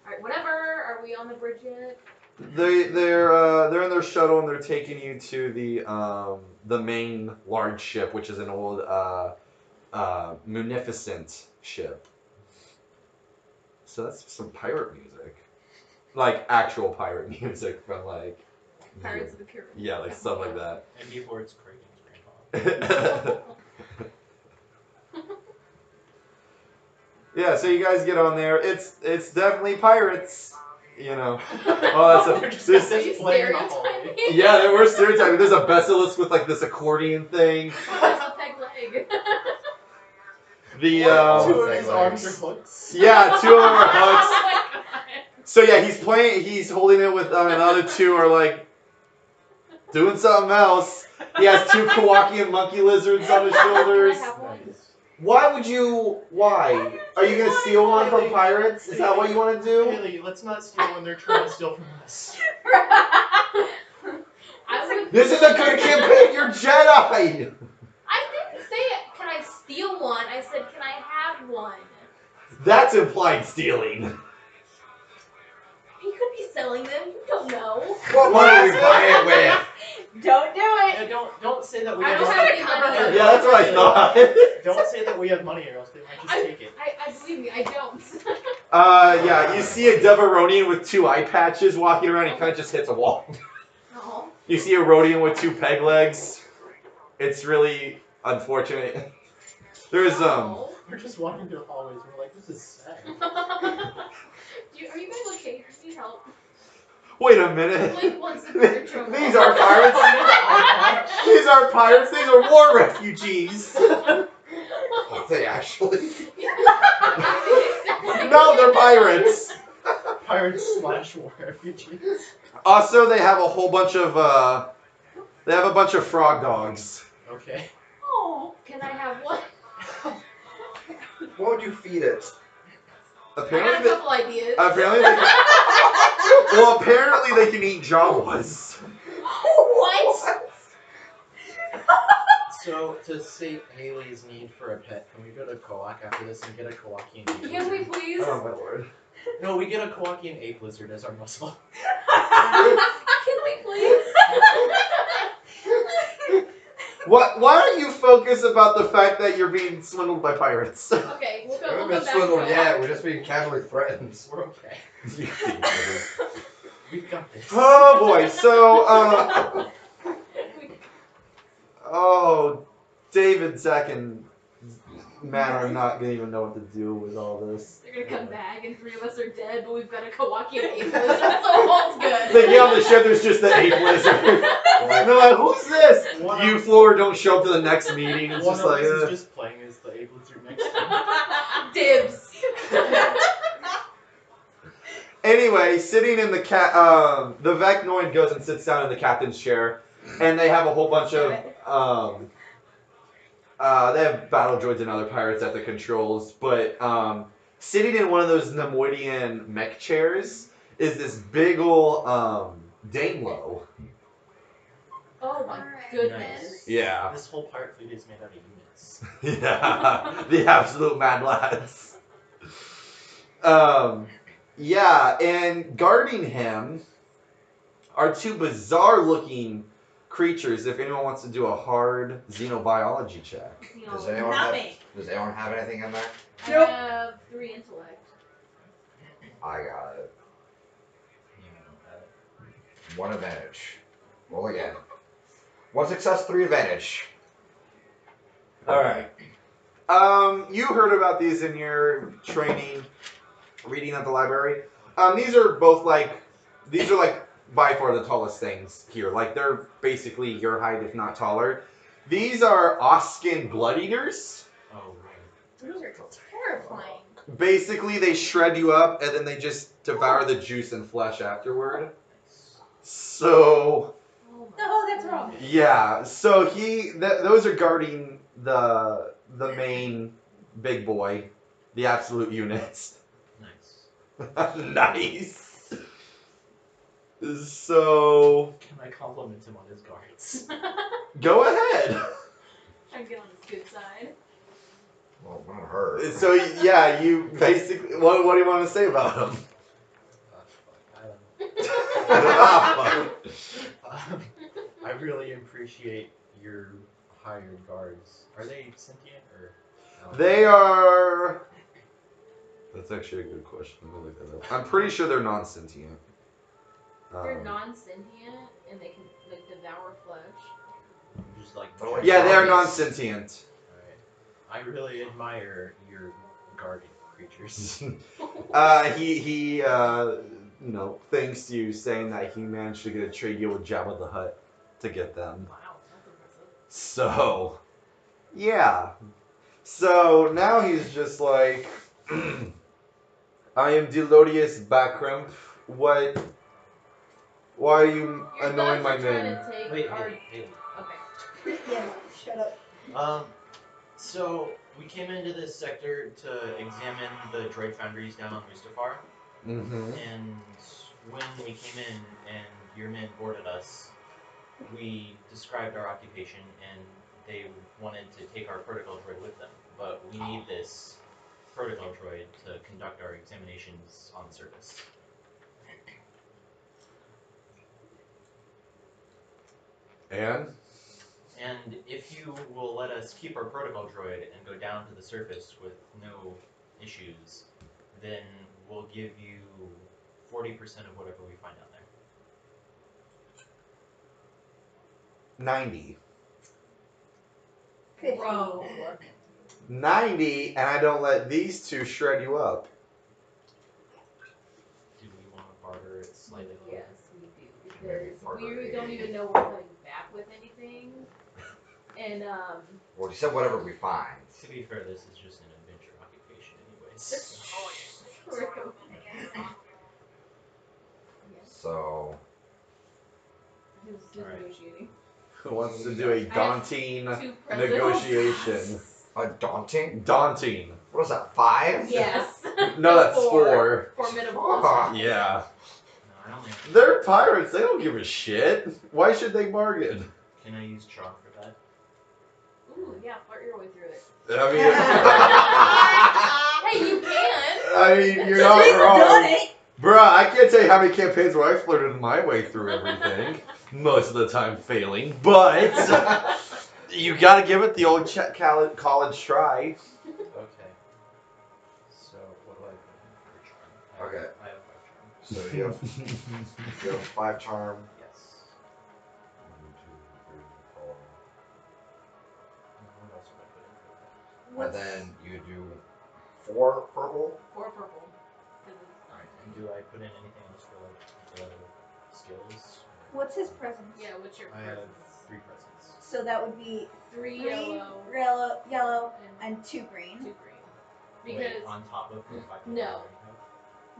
Alright, whatever. Are we on the bridge yet? They're in their shuttle, and they're taking you to the main large ship, which is an old munificent ship. So that's some pirate music, like actual pirate music from like Pirates of the Caribbean. yeah, like stuff like that. And before it's Kragan's grandpa. Yeah, so you guys get on there. It's definitely pirates, you know. Oh, that's Just Are you playing in the stereotyping? yeah, there were stereotyping. There's a basilisk with like this accordion thing. There's a peg leg. The Oh, 2 of his arms are hooks. yeah, 2 of them are Oh hooks. my god. So yeah, he's holding it with and the other 2 are like doing something else. He has 2 Kowakian monkey lizards on his shoulders. Can I have one? Nice. Why would you? Why? Are you gonna steal one from pirates? Is that what you want to do? Haley, let's not steal when they're trying to steal from us. I would. This is a good campaign. You're Jedi. I didn't say can I steal one. I said can I have one. That's implied stealing. He could be selling them. You don't know. What money are we buying it with? Don't do it. Yeah, don't say that we I have don't money. have any money. Yeah, that's what I thought. Don't say that we have money or else they might just take it. I believe me. I don't. Yeah, you see a Devaronian with 2 eye patches walking around. He kind of just hits a wall. No. You see a Rhodian with 2 peg legs. It's really unfortunate. There's No. We're just walking through the hallways. We're like, this is sad. Are you guys okay? Do you need help? Wait a minute. Blink wants the card trouble. These are pirates. These are pirates. These are war refugees. Are they actually? No, they're pirates. Pirates / war refugees. Also, they have a whole bunch of frog dogs. Okay. Oh, can I have one? What would you feed it? I got a Apparently, couple ideas. apparently they can eat Jawas. What? So, to sate Haley's need for a pet, can we go to Kawak after this and get a Kawakian ape Can we lizard? please? Oh my lord. No, we get a Kawakian ape lizard as our muscle. Can we please? What? Why don't you focus about the fact that you're being swindled by pirates? Okay, we'll We go haven't back been to swindled that. yet. We're just being casually threatened. We're okay. You We've got this. Oh boy. So oh, David, Zach, and Matt are not gonna even know what to do with all this. They're gonna come back and 3 of us are dead, but we've got a Kawakian ape lizard, so all's good. They get on the ship. There's just the ape lizard. And they're like, "Who's this?" You four don't show up to the next meeting. It's One just of like, us is just playing as the ape lizard next to him. Dibs. Anyway, sitting in the the Vecnoid goes and sits down in the captain's chair, and they have a whole bunch of they have battle droids and other pirates at the controls, but sitting in one of those Nemoidian mech chairs is this big ol' Daimlo. Oh my goodness. Yeah. This whole pirate fleet is made out of units. Yeah, the absolute mad lads. Yeah, and guarding him are 2 bizarre-looking creatures. If anyone wants to do a hard xenobiology check. You know, Does anyone have anything in there? I have 3 intellect. I got it. 1 advantage. Roll again. 1 success, 3 advantage. All right. You heard about these in your training, reading at the library. These are by far the tallest things here. Like, they're basically your height, if not taller. These are Oskin blood eaters. Oh, right. Those are terrifying. Basically, they shred you up and then they just devour the juice and flesh afterward. So, Oh, that's wrong. yeah. So those are guarding the main big boy, the absolute units. Nice. Nice. So, Can I compliment him on his guards? go ahead. Trying to get on his good side. Well, not her. So, yeah, you basically, what do you want to say about them? I really appreciate your hired guards. Are they sentient or? They are. That's actually a good question. Let me look that up. I'm pretty sure they're non-sentient. They're non-sentient and they can like devour flesh. Just like Yeah, they are zombies. non-sentient. Alright. I really admire your guarding creatures. He thanks to you, saying that he managed to get a trade deal with Jabba the Hutt to get them. Wow, that's impressive. So, yeah. So now he's just like, I am Delodius Backrimp. Why are you Your annoying my thugs are trying men? to take Wait, our... Haley. Okay. Yeah, shut up. So we came into this sector to examine the droid foundries down on Mustafar, Mm-hmm. and when we came in and your men boarded us, we described our occupation, and they wanted to take our protocol droid with them, but we need this protocol droid to conduct our examinations on the surface. And if you will let us keep our protocol droid and go down to the surface with no issues, then we'll give you 40% of whatever we find down there. 90. Bro. 90, and I don't let these 2 shred you up. Do we want to barter it slightly lower? Yes, community because partner. we don't even know we're coming back with anything. And Well, you said whatever we find. To be fair, this is just an adventure occupation, anyways. true. So, Who's Alright. negotiating? Who wants to do a daunting Two presidents. negotiation? a daunting? Daunting. What is that, 5? Yes. No, that's 4. Formidable. Fuck. Yeah. No, I only have They're pirates. They don't give a shit. Why should they bargain? Can I use chalk for that? Ooh, yeah, fart your way through it. I Hey, you can. I mean, you're not He's wrong. done it. Bruh, I can't tell you how many campaigns where I flirted my way through everything. Most of the time failing. But you gotta give it the old college try. Okay. So, what do I put in for charm? Okay. I have 5 charm. So you have 5 charm. Yes. 1, 2, 3, 4. What else would I put in for that? What's, And then you do 4 purple. 4 purple. 'Cause it's Alright, and do I put in anything else for like the skills? Or- what's his presence? Yeah, what's your I have presence? 3 presents. So that would be 3 3 yellow yellow, and and 2 green. 2 green. Wait, Because on top of the 5 No. I already have?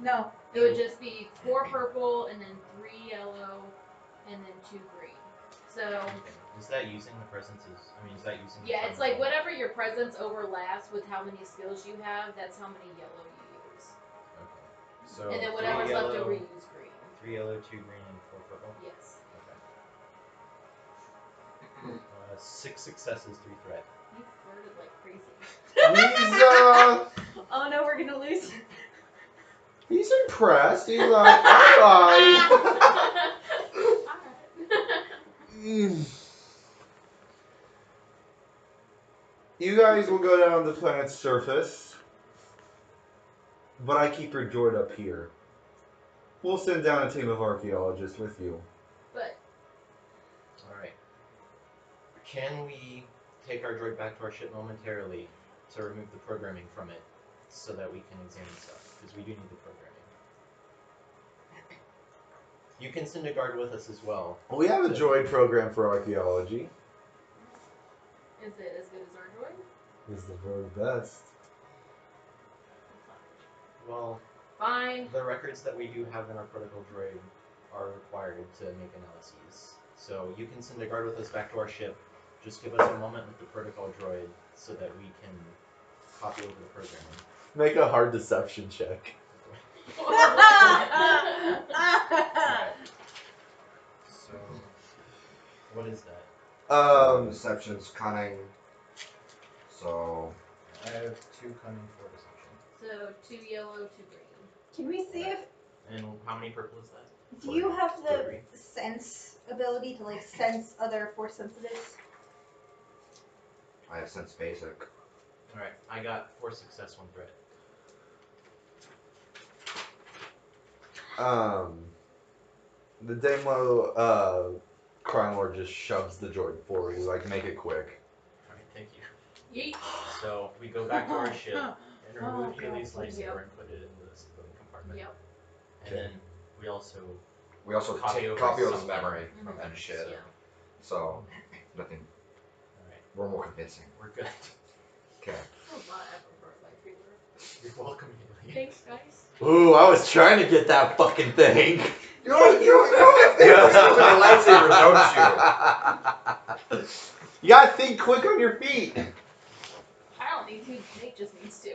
No. it would just be 4 purple and then 3 yellow and then 2 green. So Okay. Is that using the presents? Is that using? the yeah, charm it's as like well? whatever your presence overlaps with how many skills you have, that's how many yellow you use. Okay. So And then 3 whatever's yellow, left over you use green. 3 yellow, 2 green, and 4 purple. Yes. Okay. 6 successes, 3 threat. You flirted like crazy. Oh no, we're gonna lose. He's impressed. He's like, alright. You guys will go down the planet's surface, but I keep your droid up here. We'll send down a team of archaeologists with you. But Alright. Can we take our droid back to our ship momentarily to remove the programming from it so that we can examine stuff? Because we do need the programming. You can send a guard with us as well. We have a droid program for archaeology. is it as good as our droid? Is the very best. Well, Fine. the records that we do have in our protocol droid are required to make analyses. So you can send a guard with us back to our ship. Just give us a moment with the protocol droid so that we can copy over the programming. Make a hard deception check. Alright. So, what is that? Deception's cunning. So, I have 2 cunning, 4 deception. So 2 yellow, 2 green. Can we see if And how many purple is that? do you have the 3. sense ability to like sense other force sensitives? I have sense basic. Alright, I got 4 success, 1 threat. The Daimlo Crime Lord just shoves the droid forward. He's like, make it quick. Alright, thank you. Yeet. So, we go back to our ship and remove Oh, Haley's God. lightsaber Yep. and put it in the civilian compartment. Yep. And then we also We also Copy take over copy of his something. memory Mhm. and shit. Yeah. So, nothing. Alright, We're more convincing. we're good. Okay. Oh, wow, I prefer lightsaber. You're welcome, Haley. Thanks, guys. Ooh, I was trying to get that fucking thing. You have a lightsaber, don't You gotta think quick on your feet. I don't need to. Nate just needs to.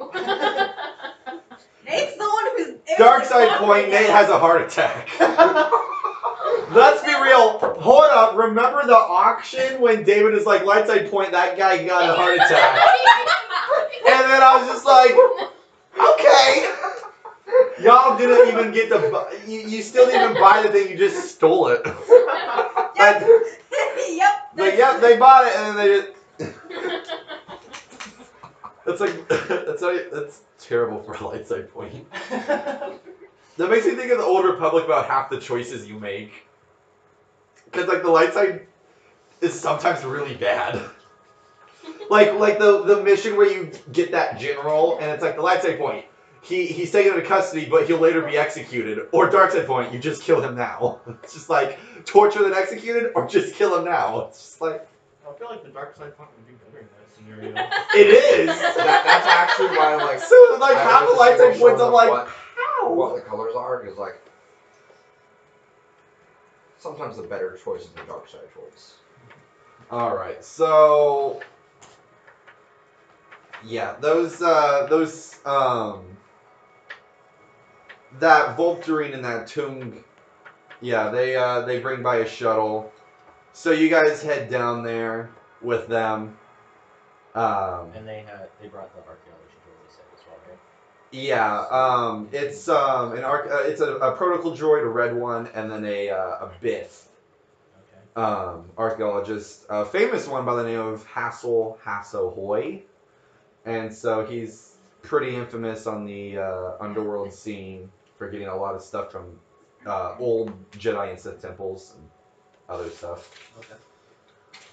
Nate's the one who's Dark side point, Nate has a heart attack. Let's be real. Hold up. Remember the auction when David is like, light side point, that guy got a heart attack. And then I was just like, okay. Y'all didn't even get to buy, you still didn't even buy the thing, you just stole it. Like, Yep. they bought it and then they just... It's like, that's terrible for a light side point. That makes me think of the Old Republic about half the choices you make. Because like the light side is sometimes really bad. Like the mission where you get that general and it's like the light side point. he's taken into custody, but he'll later be executed. Or dark side point, you just kill him now. It's just like torture then executed, or just kill him now. It's just like I feel like the dark side point would be better in that scenario. it is. That's actually why I'm like. So like I half the was lights just on points. I'm like, what how? the colors are, because like sometimes the better choice is the dark side choice. All right, so yeah, those that Volturine and that Tung, yeah, they bring by a shuttle. So you guys head down there with them. And they brought the archaeology droid they said as well, right? Yeah, it's it's a protocol droid, a red one, and then a Biff. Okay. Archaeologist, a famous one by the name of Hassel Hoy, and so he's pretty infamous on the underworld scene for getting a lot of stuff from old Jedi and Sith temples and other stuff. Okay.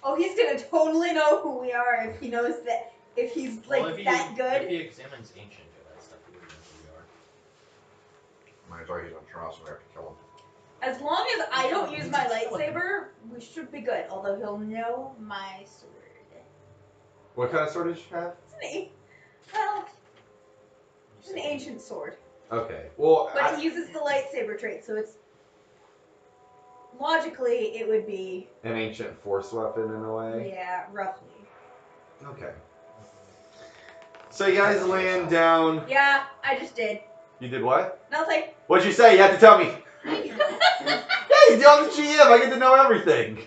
Oh, he's gonna totally know who we are if he knows that. If he's like Well, if that good. If he examines ancient Jedi stuff, he would know who we are. Mine's already on trial, so we have to kill him. As long as I don't use my lightsaber, we should be good. Although he'll know my sword. What kind of sword did you have? It's an ancient sword. Okay, well, But he uses the lightsaber trait, so it's logically it would be an ancient force weapon in a way. yeah, roughly. Okay. So you guys land down. Yeah, I just did. You did what? Nothing. What'd you say? You have to tell me. Yeah, you tell the GM. I get to know everything.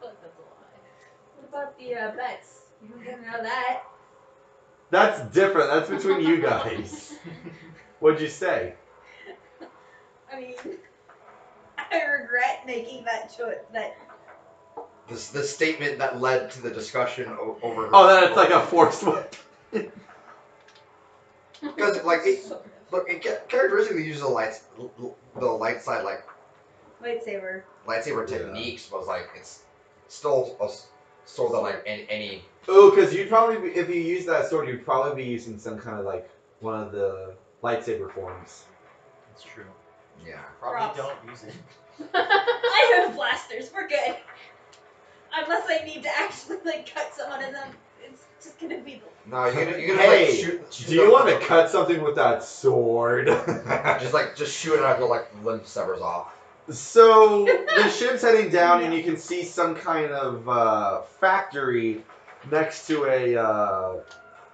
But that's a lie. What about the bets? You don't get to know that. That's different. That's between you guys. What'd you say? I mean, I regret making that choice. That The statement that led to the discussion over. Oh, then it's like a force weapon. Because like it characteristically uses the light side like lightsaber. lightsaber techniques, but like it's still a sword that like any. Oh, because you'd probably be, if you use that sword, you'd probably be using some kind of like one of the lightsaber forms. It's true. Yeah. Probably Props. don't use it. I have blasters. We're good. Unless I need to actually like cut someone, and then it's just gonna be the. No, you're gonna Hey, like shoot do you want to cut something with that sword? just shoot it until like the limb severs off. So the ship's heading down, and you can see some kind of factory next to a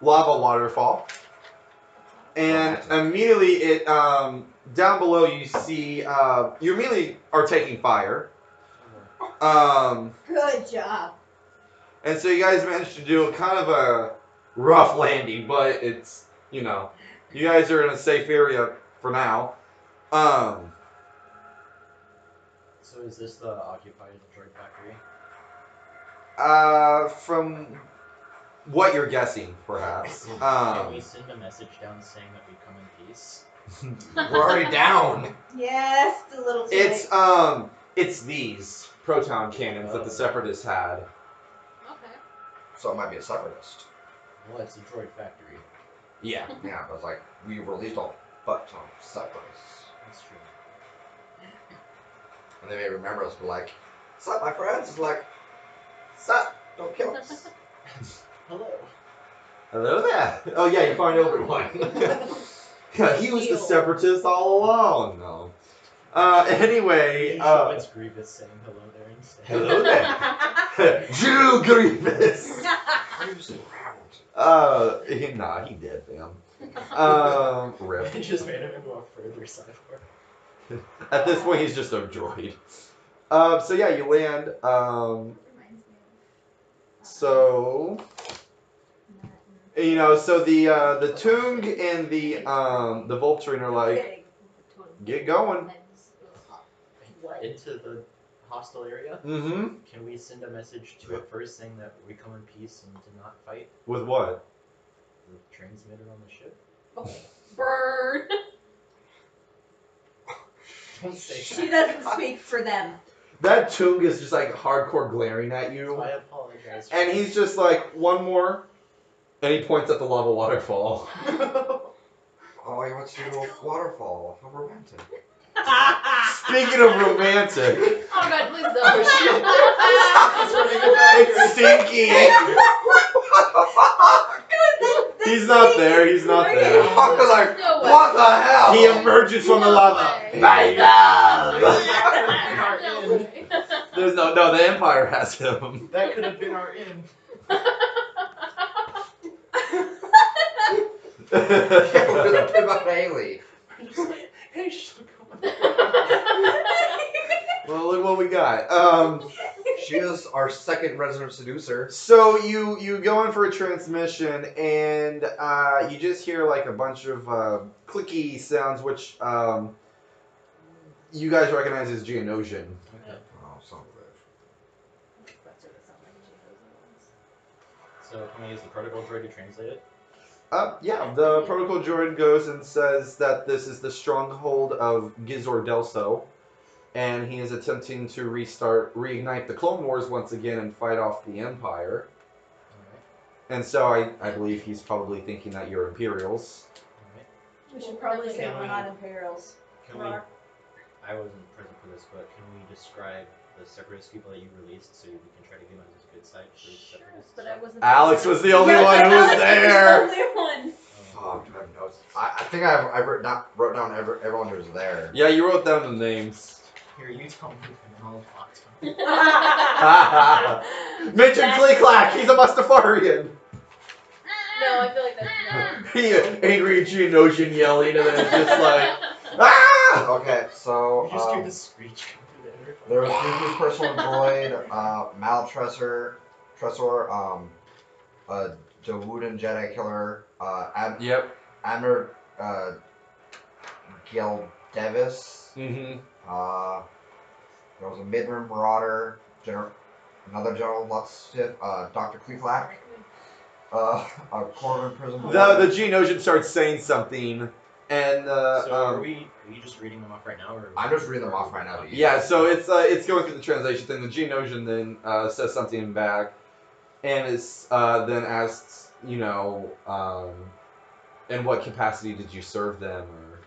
lava waterfall. And immediately, it down below you see you immediately are taking fire. Good job. And so you guys managed to do kind of a rough landing, but it's you guys are in a safe area for now. So is this the occupied droid factory? From what you're guessing, perhaps. Can we send a message down saying that we come in peace? We're already down. Yes, the little. It's these proton cannons that the Separatists had. Okay. So it might be a separatist. Well, it's a droid factory. Yeah. Yeah, but it's like we released a butt ton of separatists, That's true. and they may remember us. But like, "Sup, my friends?" It's like, "Sup, don't kill us." Hello. Hello there. Oh yeah, you find Obi-Wan. Yeah, he was the Separatist all along. No. Anyway. It's Grievous saying hello there instead. Hello there. Jew Grievous. Nah, he did, fam. Rip. It just made him into a further cyborg. At this point, he's just a droid. So yeah, you land. So so the Tung and the Volturine are like, get going. Into the hostile area? Mm-hmm. Can we send a message to it first saying that we come in peace and to not fight? With what? The transmitter on the ship? Burn. Don't say She that. doesn't speak for them. That Tung is just like hardcore glaring at you. So I apologize. And he's just like, one more. And he points at the lava waterfall. Oh, he wants to do a waterfall. How romantic. Speaking of romantic, Oh god, please don't. it's Stinky. He's not there. He's not there. I was like, No way. what the hell? He emerges from the No lava. way. My love. No way. There's no. The Empire has him. That could have been our end. Yeah, what about Haley? Hey, sugar. Well, look what we got. She is our second resident seducer. So you go in for a transmission, and you just hear like a bunch of clicky sounds, which you guys recognize as Geonosian. Okay. Oh, son of a bitch. So can we use the protocol droid to translate it? Yeah, the protocol droid goes and says that this is the stronghold of Gizor Delso, and he is attempting to reignite the Clone Wars once again and fight off the Empire. Alright. And so I believe he's probably thinking that you're Imperials. Alright. We should probably say Can we're we- not Imperials. Can we? I wasn't present for this, but can we describe the separatist people that you released so we can try to get on his good side for these separatists? But I wasn't. Alex was the only one who was there. The only one. Oh, do I have notes? I think I wrote down everyone who was there. Yeah, you wrote down the names. Here, you tell me, and then I'll talk to him. Mention Click-Clack, he's a Mustafarian. No, I feel like that's no. He angry Geonosian yelling, and then it's just like, ah! Okay, so You just hear the screech come through the air. there was Dooku's personal droid, Maltresor, a Dawoodan Jedi killer, Yep. Admiral Gil Davis. Mm-hmm. There was a Midrim Marauder, another General Lutz, Dr. Cleeflack, a Corvin Prison Boy. The Geonosian starts saying something, and So are you just reading them off right now, or? I'm just reading them off right now to you. yeah, so it's going through the translation thing. The Geonosian then says something back, and is then asks, in what capacity did you serve them, or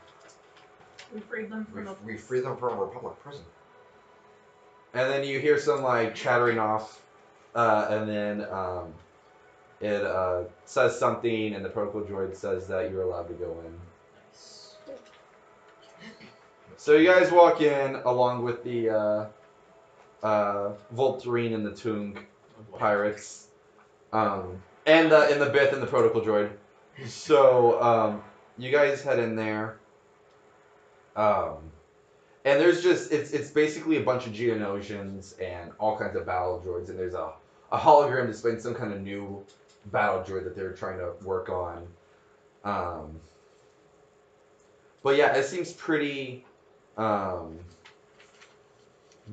We freed them from We freed them from a Republic prison. and then you hear some like chattering off, and then it says something, and the protocol droid says that you're allowed to go in. Nice. So you guys walk in along with the Volturine and the Tung pirates, and the Bith and the protocol droid. So you guys head in there, and there's just it's basically a bunch of Geonosians and all kinds of battle droids, and there's a hologram displaying some kind of new battle droid that they're trying to work on. But yeah, it seems pretty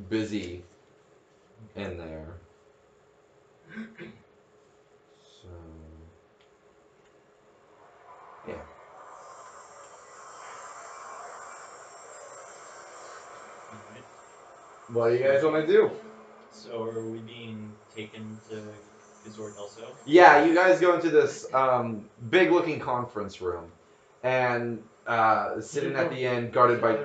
busy in there. So yeah. Alright. What do you guys want to do? So are we being taken to Gizord also? Yeah, you guys go into this big-looking conference room, and sitting at the end, guarded by.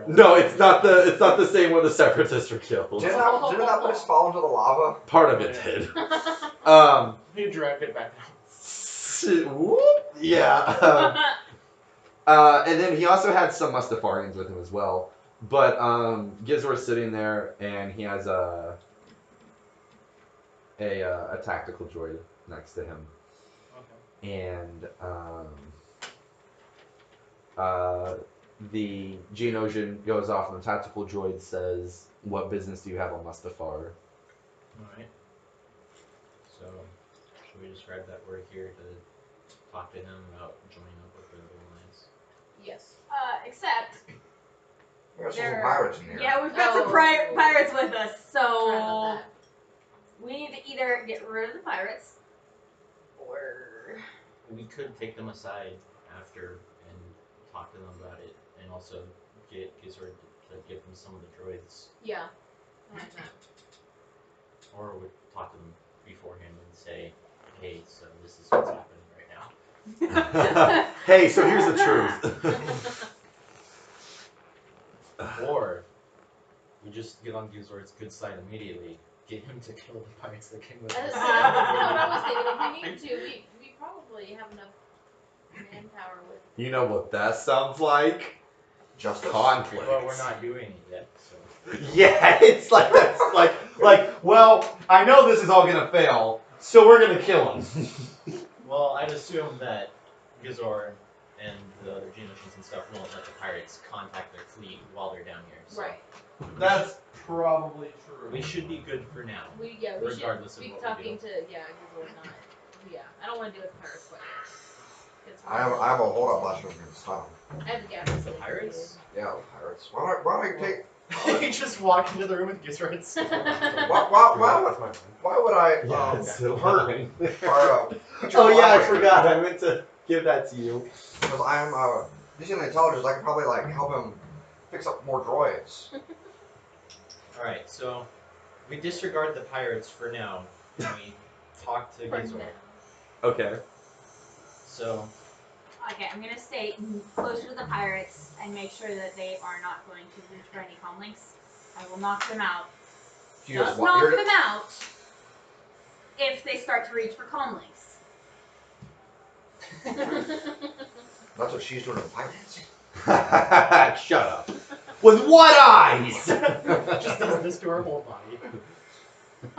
No, it's not the same where the separatists were killed. Didn't that place fall into the lava? Part of it did. You dragged it back down. Whoop, yeah. And then he also had some Mustafarians with him as well. But Gizor's sitting there, and he has a tactical droid next to him. Okay. And the Geonosian goes off, and the tactical droid says, "What business do you have on Mustafar?" Alright. So, should we describe that we're here to talk to him about joining up with the Alliance? Yes. Except We got some There- pirates in here. yeah, we've got some Oh. pirates with us, Sorry so about that. we need to either get rid of the pirates or We could take them aside after and talk to them about it, and also get Gizord to give them some of the droids, Yeah. I like that. or we talk to them beforehand and say, "Hey, so this is what's happening right now." Hey, so here's the truth. Or we just get on Gizor's good side immediately. Get him to kill the pirates that came with That's us. what I was thinking. If we need to, we probably have enough manpower with. You know what that sounds like? Justice. Conflict. Well, we're not doing it yet, so. Yeah, it's like that's like. Well, I know this is all gonna fail, so we're gonna kill him. Well, I'd assume that Gizor and the other Geonosians and stuff won't let the pirates contact their fleet while they're down here. So Right. That's probably true. we should be good for now. We Regardless should of be what talking we do. to Gizor not. Yeah, I don't want to deal with pirates quite yet. It's I have a hold up blaster from the stop. I have the gas. The pirates? Yeah, the pirates. Why don't I take? He just walked into the room with Gizor and stuff. Why would I hurt? Or, Oh yeah, I forgot. I meant to give that to you. Because I'm using the intelligence, I can probably like help him fix up more droids. Alright, so we disregard the pirates for now, and we talk to For Gizor. now. Okay. So, Okay, I'm gonna stay closer to the pirates and make sure that they are not going to reach for any comlinks. I will knock them out. You Just wa- knock you're- them out if they start to reach for comlinks. That's what she's doing to the pirates. Shut up. With what eyes? just does this to her whole body.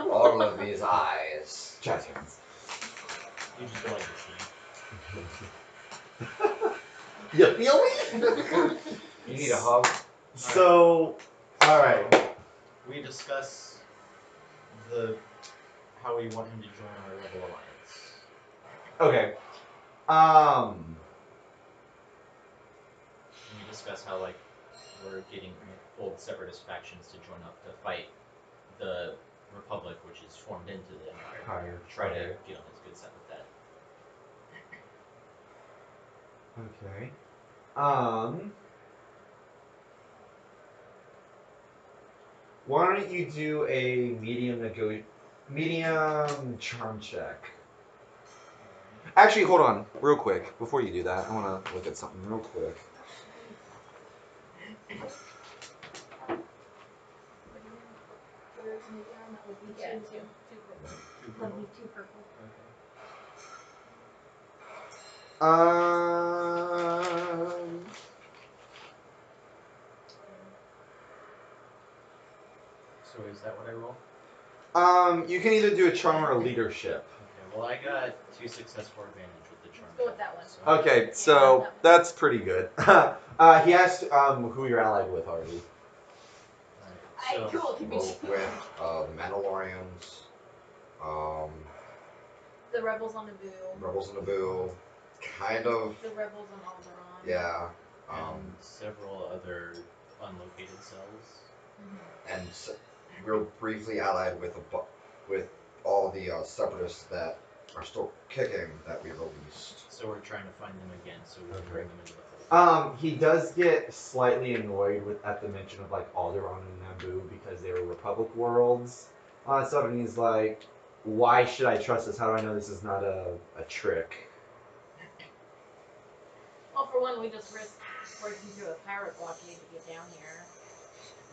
All of these eyes. Jazz hands. You just go like this. You feel me? You need a hug. So, all right. We discuss how we want him to join our Rebel Alliance. Okay. And we discuss how we're getting old separatist factions to join up to fight the Republic, which is formed into the Empire. Try to get on his good side with that. Okay. Why don't you do a medium charm check? Actually, hold on, real quick. Before you do that, I want to look at something real quick. Yeah, two purple. Let me two purple. So is that what I roll? You can either do a charm or a leadership. Okay, well I got 2 success for advantage with the charm. Let's go with that one. So- Okay, so that's pretty good. He asked who you're allied with already. Alright, so, Cool, can be With the Mandalorians, The rebels on Naboo. Rebels in Naboo, kind of, The rebels on Alderaan. yeah. and several other unlocated cells. And we're briefly allied with with all the separatists that are still kicking that we released. So we're trying to find them again, so we can bring them into the fold. He does get slightly annoyed at the mention of Alderaan and Naboo because they were Republic worlds. So he's like, why should I trust this? How do I know this is not a trick? Well, for one, we just risked breaking through a pirate blockade to get down here.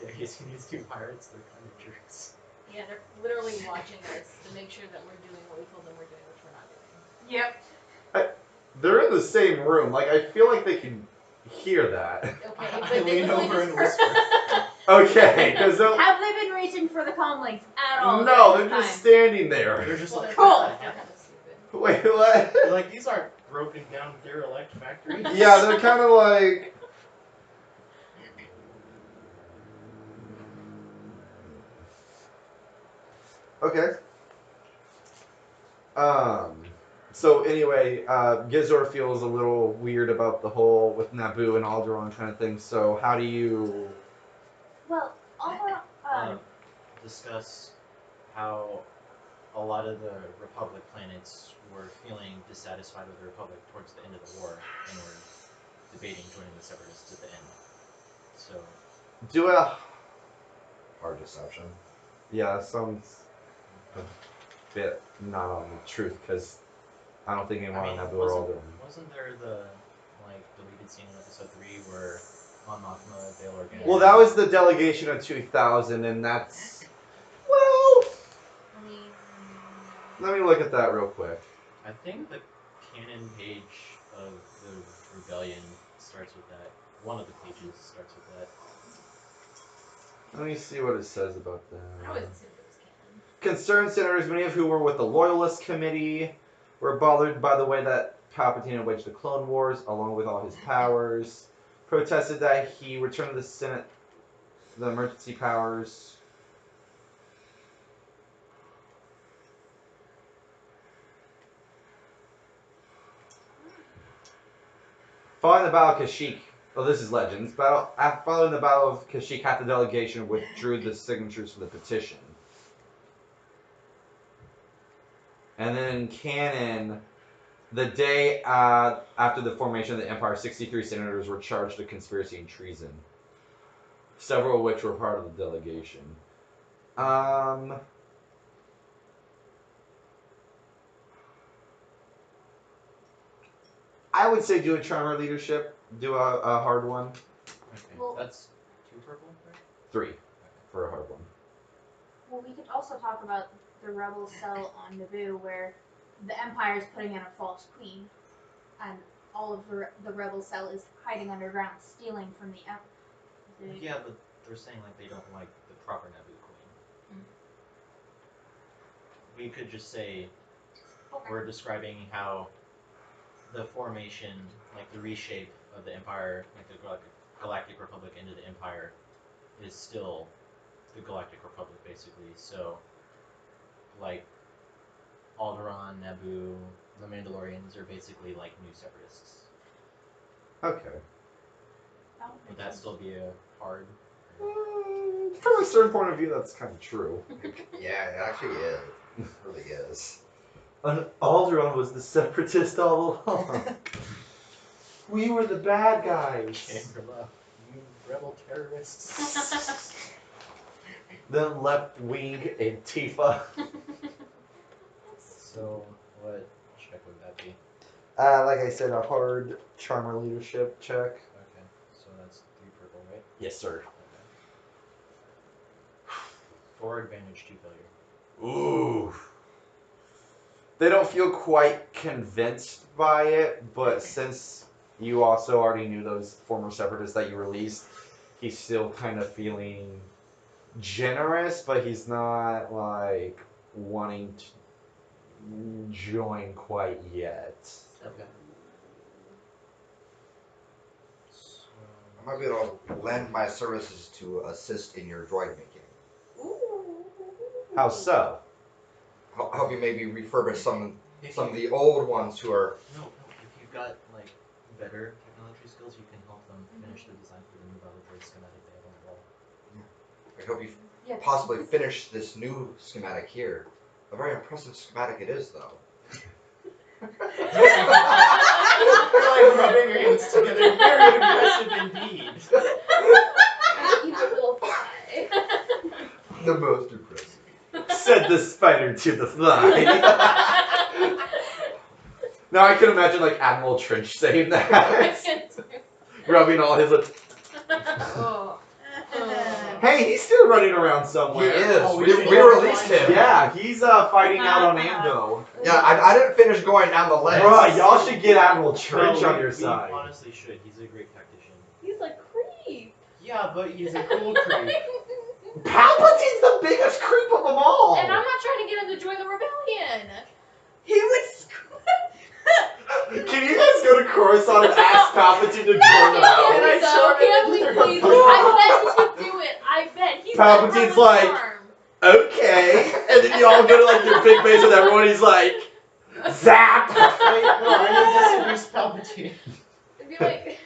Yeah, he's these 2 pirates, they're kind of jerks. Yeah, they're literally watching us to make sure that we're doing what we told them we're doing, which we're not doing. Yep. They're in the same room. I feel like they can hear that. Okay, I but they lean literally over just and whisper. Okay, because Have they been reaching for the comlinks at all? no, during they're this just time? standing there. They're just Well, like, they're Cool. kind of stupid. Wait, what? they're like, these aren't broken down derelict factories. Yeah, they're kind of like. Okay. So anyway, Gizor feels a little weird about the whole with Naboo and Alderaan kind of thing. So how do you? Well, Alderaan. Discuss how a lot of the Republic planets were feeling dissatisfied with the Republic towards the end of the war and were debating joining the Separatists at the end. So, Do a. Hard deception. Yeah, sounds a bit not on the truth because I don't think anyone on Naboo or wasn't, Alderaan. Wasn't there the deleted scene in episode 3 where Mon Mothma, Bail Organa? Well, that was the delegation of 2000, and that's well. I mean, Let me look at that real quick. I think the canon page of the rebellion starts with that. One of the pages starts with that. Let me see what it says about I that. always assumed it was canon. Concerned senators, many of who were with the Loyalist Committee, were bothered by the way that Palpatine had waged the Clone Wars, along with all his powers. Protested that he returned to the Senate the emergency powers. Following the Battle of Kashyyyk, well, this is Legends. Following the Battle of Kashyyyk, half the delegation withdrew the signatures for the petition. And then in canon, the day after the formation of the Empire, 63 senators were charged with conspiracy and treason. Several of which were part of the delegation. I would say do a charmer leadership. Do a hard one. Okay, Well- that's 2 purple, right? 3 for a hard one. Well, we could also talk about the rebel cell on Naboo, where the Empire is putting in a false queen, and all of the rebel cell is hiding underground, stealing from the Empire. Yeah, but they're saying they don't like the proper Naboo queen. We could just say we're describing how the formation, the reshape of the Empire, the Galactic Republic into the Empire, is still the Galactic Republic, basically. So, Alderaan, Naboo, the Mandalorians are basically new separatists. Okay. Would that still be a hard? From a certain point of view, that's kind of true. Yeah, it actually is. It really is. And Alderaan was the separatist all along. We were the bad guys. Shangri-La, you rebel terrorists. Then left wing Antifa. So, what check would that be? Like I said, a hard charmer leadership check. Okay, so that's 3 purple, right? Yes, sir. Okay. 4 advantage, 2 failure. Ooh. They don't feel quite convinced by it, but since you also already knew those former separatists that you released, he's still kind of feeling generous, but he's not wanting to join quite yet. Okay. I might be able to lend my services to assist in your droid making. How so? I'll help you maybe refurbish some of the old ones who are. No. If you've got better technology skills, you can help them finish the design for the new battle droid schematic they have on the wall. I hope you possibly finish this new schematic here. A very impressive schematic it is, though. You're rubbing your hands together. Very impressive indeed. Even a little fly. The most impressive. Said the spider to the fly. Now I can imagine Admiral Trench saying that. Rubbing all his Oh. Hey, he's still running around somewhere. He is. Oh, we we released him. Yeah, he's fighting out on Ando. Yeah, I didn't finish going down the list. Bruh, y'all should get Admiral Trench No, on your we side. honestly should. He's a great tactician. He's like creep. Yeah, but he's a cool creep. Palpatine's the biggest creep of them all. And I'm not trying to get him to join the rebellion. He would. Can you guys go to Coruscant and ask Palpatine to join them? Can I show him Can in we the please? rebellion? I bet he could do it. I bet. He's Palpatine's got like- charm. Okay. And then you all go to your big base with everyone. He's like, zap. Wait, no, I need to seduce Palpatine. It'd be like.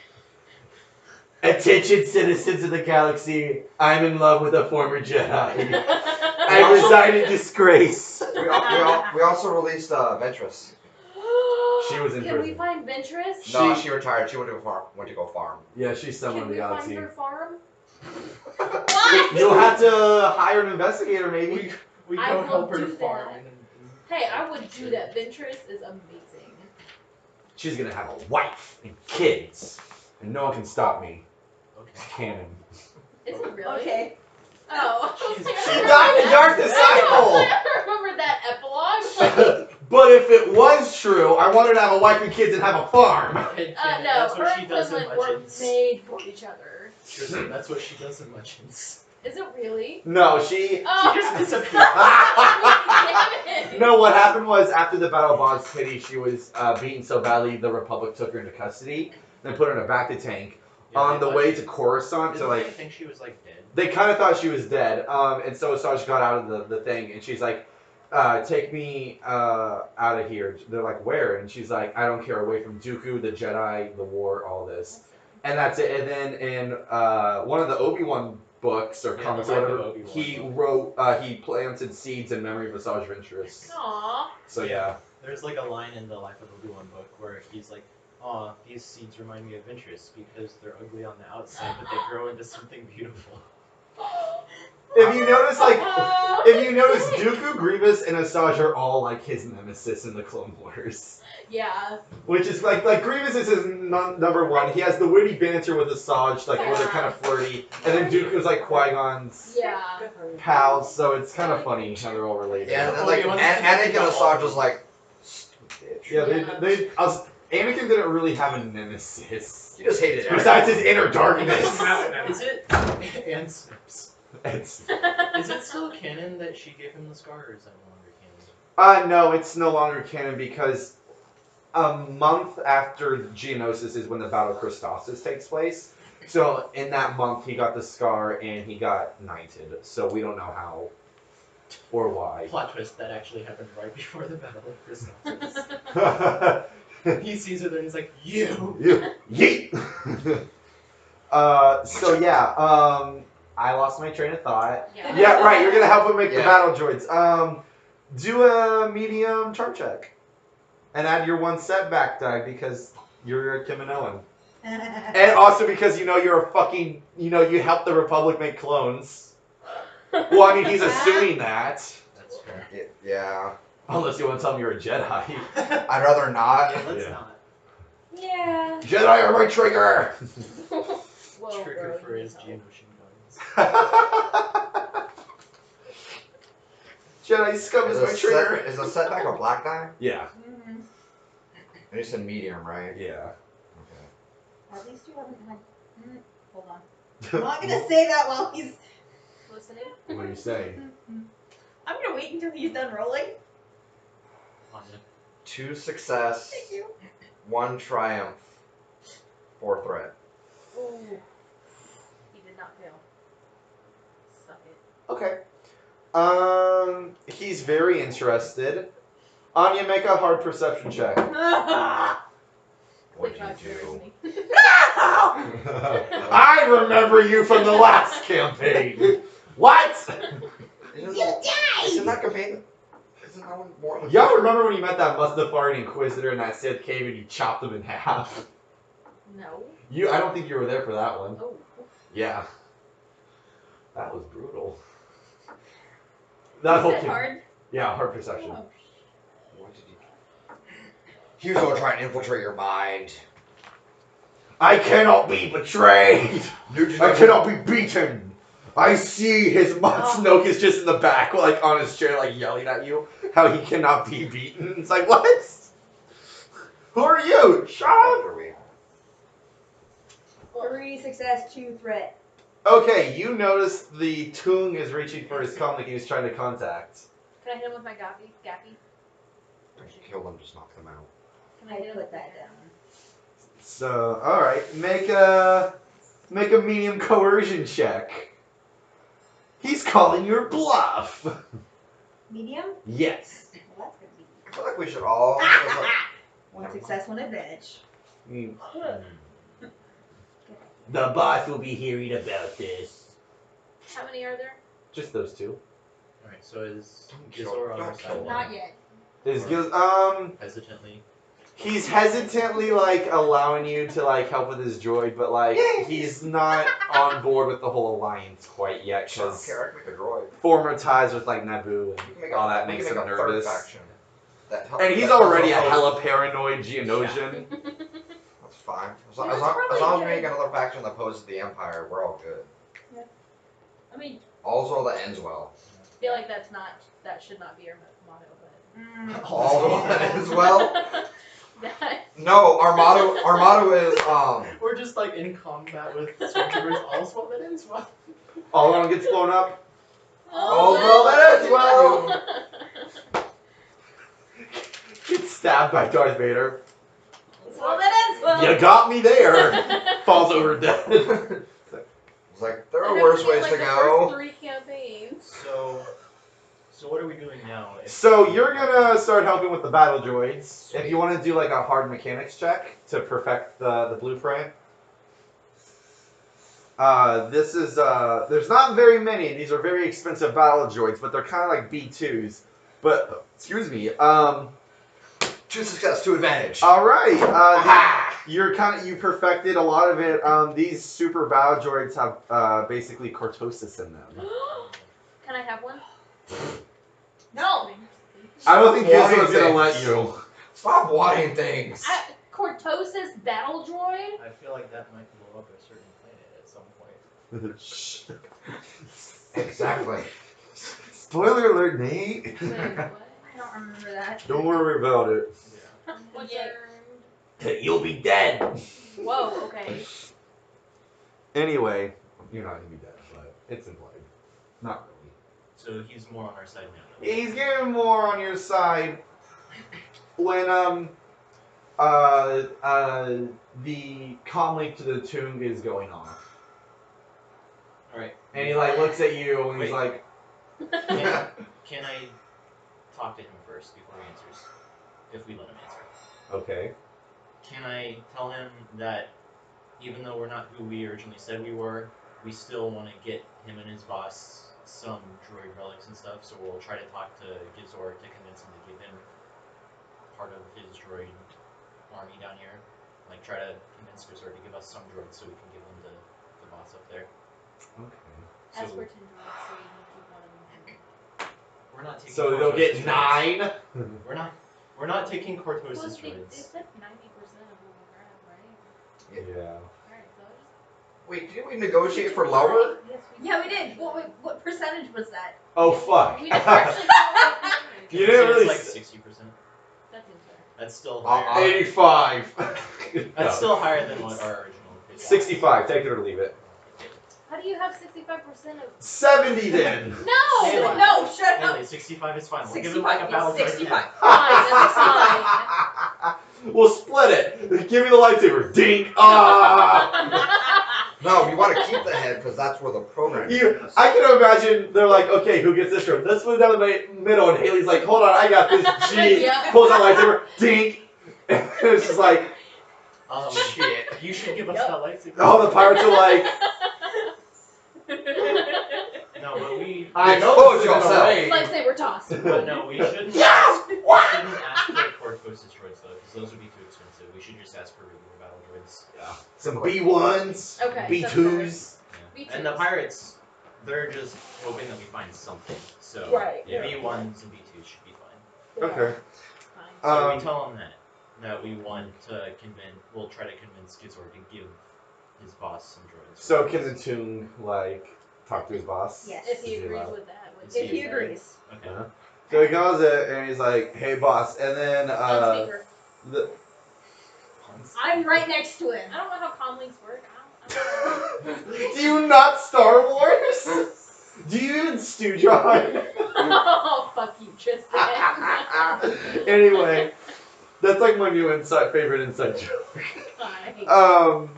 Attention, citizens of the galaxy. I'm in love with a former Jedi. I resign in disgrace. We also released Ventress. She was in Can we prison. find Ventress? No, she retired. She went to go farm. Yeah, she's someone Can in the we find galaxy. her farm? You'll have to hire an investigator, maybe. We I go will help her do farm. that. Hey, I would do that. Ventress is amazing. she's gonna have a wife and kids, and no one can stop me. Okay. It's canon. Is it really? Okay. Oh. She died in Dark Disciple! I remember that epilogue. Like, But if it was true, I wanted to have a wife and kids and have a farm. Headcanon, no, that's her what she and does in Quinlan were Legends. made for each other. Tristan, that's what she does in Legends. Is it really? No, she. Oh. She just disappeared. Damn it. No, what happened was after the Battle of Bog's Pity, she was beaten so badly the Republic took her into custody, then put her in a bacta tank Yeah, on they the thought way she- to Coruscant. Didn't So they like, think she was like dead? they kind of thought she was dead, and so Asajj got out of the thing, and she's like, take me out of here. They're like, where? And she's like, I don't care, away from Dooku, the Jedi, the war, all this. And that's it. And then in one of the Obi-Wan books or Yeah, comics the or Life of whatever, Obi-Wan he book. wrote, he planted seeds in memory of Asajj Ventress. Aww. So yeah. There's like a line in the Life of Obi-Wan book where he's like, "Aw, these seeds remind me of interest because they're ugly on the outside, but they grow into something beautiful." If you notice, like, if you notice, Dooku, Grievous, and Asajj are all like his nemesis in the Clone Wars. Yeah. Which is like Grievous is his number one. He has the witty banter with Asajj, like where they're kind of flirty, and then Dooku's like Qui-Gon's Yeah. pals, so it's kind of funny how they're all related. Yeah, and then like Anakin and Asajj was like, stupid bitch. Yeah, Anakin didn't really have a nemesis He just hated besides his everyone. inner darkness. Is it and Snips? It's, Is it still canon that she gave him the scar, or is that no longer canon? no, it's no longer canon because a month after Geonosis is when the Battle of Christophsis takes place. So in that month, he got the scar and he got knighted. So we don't know how or why. Plot twist, that actually happened right before the Battle of Christophsis. He sees her there and he's like, "You!" Yeet! So yeah, I lost my train of thought. Yeah. Yeah, right, you're gonna help him make the Yeah. battle droids. Do a medium charm check. And add your one setback die because you're a Kaminoan. And also because you're a fucking, you helped the Republic make clones. Well, I mean, he's assuming that. That's fair. Yeah, Unless you want to tell him you're a Jedi. I'd rather not. Yeah, let's Yeah. not. Yeah. Jedi are my trigger! Whoa, Trigger bro, for you his know. Geonosian guns. Jedi scum is my trigger. Is a setback a black die? Yeah. Mm-hmm. And you said medium, right? Yeah. Okay. At least you haven't had. Hold on. I'm not gonna say that while he's. Listening? What are you saying? I'm gonna wait until he's done rolling. Anya. 2 success, Thank you. 1 triumph, 4 threat. Ooh. He did not fail. Suck it. Okay. He's very interested. Anya, make a hard perception check. What'd Quick rock, you paper, do? scissors. I remember you from the last campaign. What? Isn't You that campaign? Isn't that one more? Y'all remember when you met that Mustafarian Inquisitor in that Sith cave and you chopped him in half? No. I don't think you were there for that one. Oh. Yeah. That was brutal. That whole Is it thing. hard? Yeah, hard perception. Oh. What did he was gonna try and infiltrate your mind. I cannot be betrayed. I cannot be beaten. I see his Snoke is just in the back, like on his chair, like yelling at you how he cannot be beaten. It's like, what? Who are you? Shut up. 3 success, 2 threat. Okay, you notice the Toong is reaching for his comm that he was trying to contact. Can I hit him with my gappy? Gappy? Kill them, just knock them out. Can I hit him put with that my down. So, all right, make a medium coercion check. He's calling your bluff. Medium? Yes. Well, that's gonna be. I feel like we should all. 1 success, 1 advantage. Mm. The boss will be hearing about this. How many are there? Just those two. Alright, so is Don't kill- Gizor on don't our kill side? him. Not yet. Hesitantly. He's hesitantly like allowing you to like help with his droid, but like he's not on board with the whole alliance quite yet I don't because care, I can make a droid. former ties with like Naboo We can and make all a, that we makes can him make a third nervous. faction. And he's already a hella paranoid Geonosian. That's fine. As Yeah, long that's as probably long as we good. ain't got another faction that opposes the Empire, we're all good. I mean, Also, that ends well. I feel like that should not be your motto, but. Also, that ends well. That. No, our motto is We're just like in combat with stormtroopers. All's well that ends well. All on gets blown up. All's well that ends well. Gets stabbed by Darth Vader. well, that ends well. You got me there. Falls over dead. It's like there are worse ways to The go. first 3 campaigns. So what are we doing now? So you're gonna start helping with the battle droids. If you want to do like a hard mechanics check to perfect the blueprint. This is there's not very many. These are very expensive battle droids, but they're kind of like B2s. But excuse me. 2 success, 2 advantage. All right. You perfected a lot of it. These super battle droids have basically cortosis in them. Can I have one? No. I don't think Why Gizmo's gonna things? let you. Stop wanting things. Cortosis battle droid? I feel like that might blow up a certain planet at some point. Exactly. Spoiler alert, Nate. Wait, what? I don't remember that. Don't worry about it. Yeah. I'm concerned. You'll be dead. Whoa, okay. Anyway, you're not gonna be dead, but it's implied. Not really. So he's more on our side now. He's getting more on your side when the comm link to the tomb is going off. Alright. And he like looks at you and he's Wait. like Can I talk to him first before he answers? If we let him answer. okay. Can I tell him that even though we're not who we originally said we were, we still want to get him and his boss some droid relics and stuff, so we'll try to talk to Gizor to convince him to give him part of his droid army down here. Like, try to convince Gizor to give us some droids so we can give them to the boss up there. Okay. As So for 10 droids, so you can keep one of them. we're not taking So they'll get Cortosis droids. 9. We're not taking Well, Cortosis they droids. said 90% of what we grab, right? Yeah. Alright, so I just. Wait, didn't we negotiate for lower? Yes, Yeah, we did. What percentage was that? Oh fuck. We never actually know. You didn't It's really like s- 60%. That seems fair. That's still higher. 85. That's No. still higher than what our original is. 65. Take it or leave it. How do you have 65% of. 70 then. No! Haley. No, shut up. Haley, 65 is fine. We'll give him like a 65. battle It's droid. 65. Fine, that's fine. We'll split it. Give me the lightsaber. Ding. Ah. No, you want to keep the head because that's where the program is. I can imagine they're like, okay, who gets this droid? Let's move down the middle, and Haley's like, hold on, I got this. Jeez. Yeah. Pulls out lightsaber. Ding. And it's just like, Shit. You should give us Yep. that lightsaber. all the pirates are like, No, but we. I know Expose this isn't a yourself. raid. Lightsaber toss. But no, we shouldn't. Yes! We What? shouldn't ask for Cortosis droids though, because those would be too expensive. We should just ask for regular battle droids. Some B1s, Okay, that's B2s. Yeah. B2s. And the pirates, they're just hoping that we find something. So Right, yeah, yeah. B1s and B2s should be fine. Okay. Fine. So Um, we tell them that we want to convince. We'll try to convince Gizor to give his boss some droids. So can the Toon, like, talk to his boss? Yes. If he Is he agrees allowed? with that. What If he said. agrees. Okay. Uh-huh. So he goes in and he's like, hey boss, and then On speaker. the I'm right next to him. I don't know how comlinks work. I don't know. Do you not Star Wars? Do you even stew John? Oh, fuck you, Tristan. Anyway, that's like my new favorite inside joke. Fine.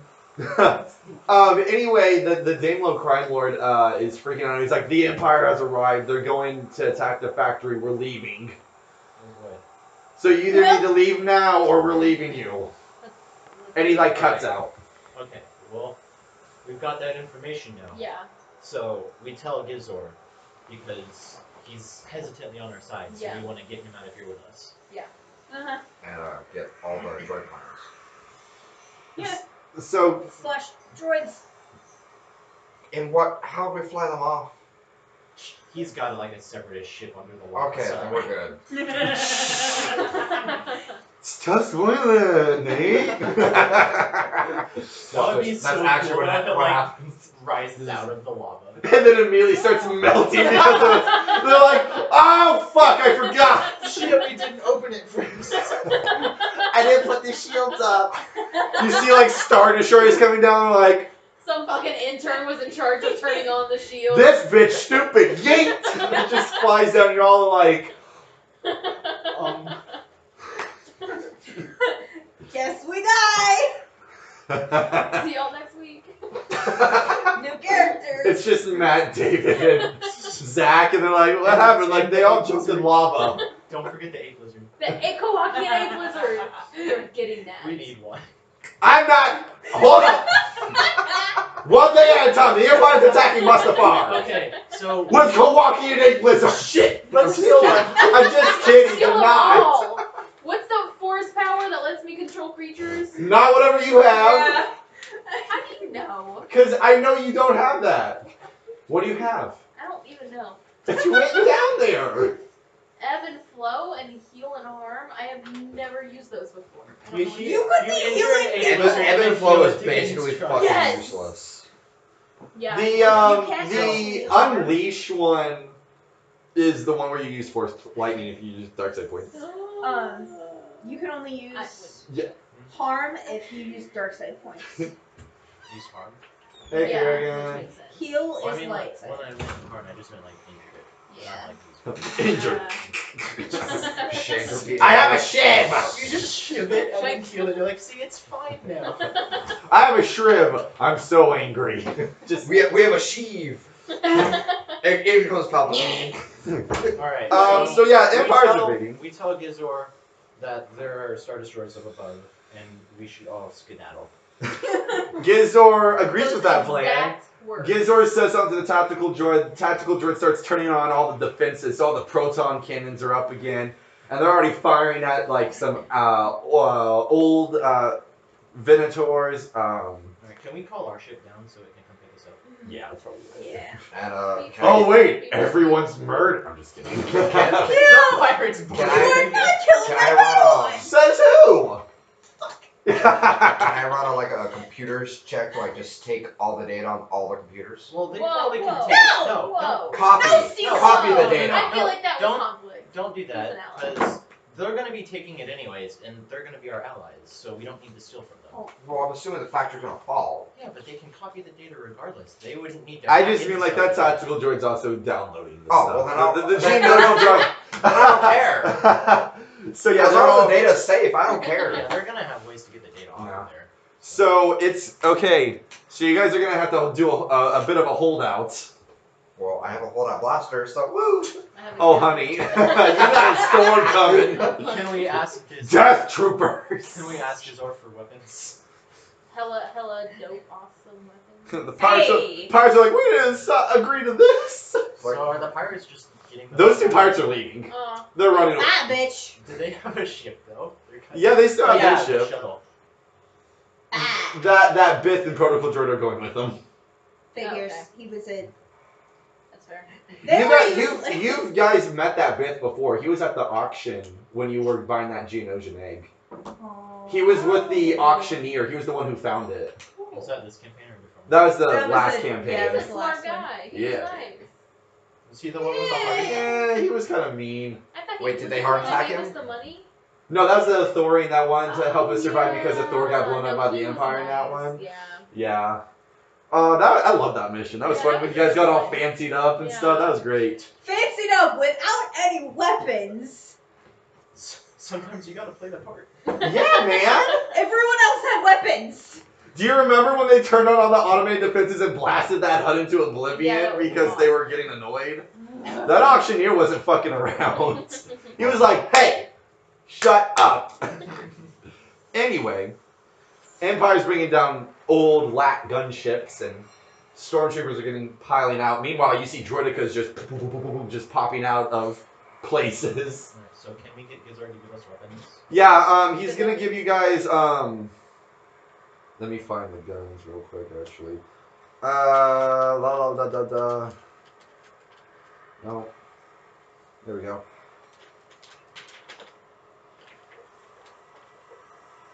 Anyway, the Daimlo Crime Lord is freaking out. He's like, the Empire has arrived. They're going to attack the factory. We're leaving. Oh boy. So you either need to leave now or we're leaving you. And he like cuts out. Okay. Well, we've got that information now. Yeah. So we tell Gizor because he's hesitantly on our side, so Yeah. we want to get him out of here with us. Uh-huh. And get all the droid plans. Yeah. So Slash droids. In what? How do we fly them off? He's got like a separatist ship under the water. Okay, then we're good. It's just women, Nate. That would be That's so actually cool. what It, what like, happens. rises out of the lava. And then immediately starts melting because of it. They're like, oh fuck, I forgot. Shit, we didn't open it first. I didn't put the shields up. You see like Star Destroyers coming down like, Some fucking intern was in charge of turning on the shield. this bitch stupid, yeet! It just flies down, you're all like, Guess we die. See y'all next week. New characters. it's just Matt, David, and Zach, and they're like, what happened? Like, they all jumped in lava. Don't forget the 8 lizard. The Ikowakian Ape Lizard. They're getting that. We need one. I'm not, hold up! One thing at a time, the Empire's attacking Mustafar. Okay, so With Milwaukee and Ape Lizard. Shit! Let's I'm kill just kidding. I'm just kidding, Kill you're them not. all. What's the force power that lets me control creatures? Not whatever you have. Yeah. How do you know? Because I know you don't have that. What do you have? I don't even know. But you went down there. Ebb and flow and heal and harm. I have never used those before. I don't know what You could be healing Ebb people. and flow is basically fucking Yes. useless. Yeah. The You can't the actually- unleash one is the one where you use force lightning if you use dark side points. You can only use Yeah. harm if you use dark side points. use harm. Hey, yeah, Kerrigan. which makes sense. Heal Well, I is mean, light like, side. when I meant harm, I just meant like injured it. Yeah. Not, like, use Injured. Shit. I have a shib. You just shiv it and then heal it. You're like, see, it's fine now. I have a shrib. I'm so angry. Just We have a sheave. Here comes Palpatine. Alright. so yeah, we Empire's tell- invading. We tell Gizor that there are Star Destroyers up above, and we should all skedaddle. Gizor agrees with that Those plan. exact words. Gizor says something to the tactical droid. The tactical droid starts turning on all the defenses. So all the proton cannons are up again, and they're already firing at like some old Venators. Alright, can we call our ship down so it can come pick us up? Yeah, that's probably good. Yeah. And can Oh I, wait, everyone's murdered. I'm just kidding. Can- The pirates Can You I- are not killing can my I little run one. Says who? can I run like a computers check to like just take all the data on all the computers? Well, they Whoa, probably whoa. can take No! Whoa. Copy. No, Steve, Copy the Whoa. data. I feel like that was Don't- conflict. Don't do He's that, an ally. because they're going to be taking it anyways, and they're going to be our allies, so we don't need to steal from them. Well, I'm assuming the factory's gonna fall. Yeah, but they can copy the data regardless. They wouldn't need to. I hack just mean into like that stuff. tactical droid's also downloading this Oh, stuff. well, then I'll- the then Geonosian droid. I don't So yeah, as they're long all. as the data's safe, I don't Yeah, care. they're going to have ways to get the data off Yeah. of there. So it's okay. So you guys are gonna have to do a bit of a holdout. Well, I have a holdout blaster, so woo! I have a Oh, gun. honey, you got a storm coming. Can we ask his... Death troopers. Can we ask Gizor for weapons? Hella dope, awesome weapons. The pirates, Hey. pirates are like, we didn't agree to this. Like- So are the pirates just getting... Those two pirates are leaving. They're running away. Ah, bitch. Do they have a ship, though? They're kind Yeah, they still Oh, have yeah, their the ship. shuttle. Ah. That Bith and Protocol Droid are going with them. Figures. Okay. He was a. That's fair. You guys met that Bith before. He was at the auction when you were buying that Geonosian egg. He was with the auctioneer. He was the one who found it. Was that this campaign or before? That was the That was last the- campaign. yeah, it He's was a the last smart one. guy. He's Yeah. nice. Was he the one with the heart? Yeah, he was kind of mean. I thought he Wait, was did the they one hard that attack gave him? us the money? No, that was the Thorian that one to help us survive because the yeah. Thor got blown up by the he was Empire in that nice. one. Yeah. Yeah. I love that mission. That was Yeah, fun that when was you guys got all fun. fancied up and Yeah. stuff. That was great. Fancied up without any weapons. Sometimes you gotta play the part. Yeah, man. Everyone else had weapons. Do you remember when they turned on all the automated defenses and blasted that HUD into oblivion Yeah, that was because awesome. they were getting annoyed? That auctioneer wasn't fucking around. He was like, hey, shut up. Anyway, Empire's bringing down old LAT gunships and stormtroopers are getting piling out. Meanwhile, you see droidicas just popping out of places. Alright, so can we get Gizor to give us weapons? Yeah, he's gonna give you guys, let me find the guns real quick, actually. No. There we go.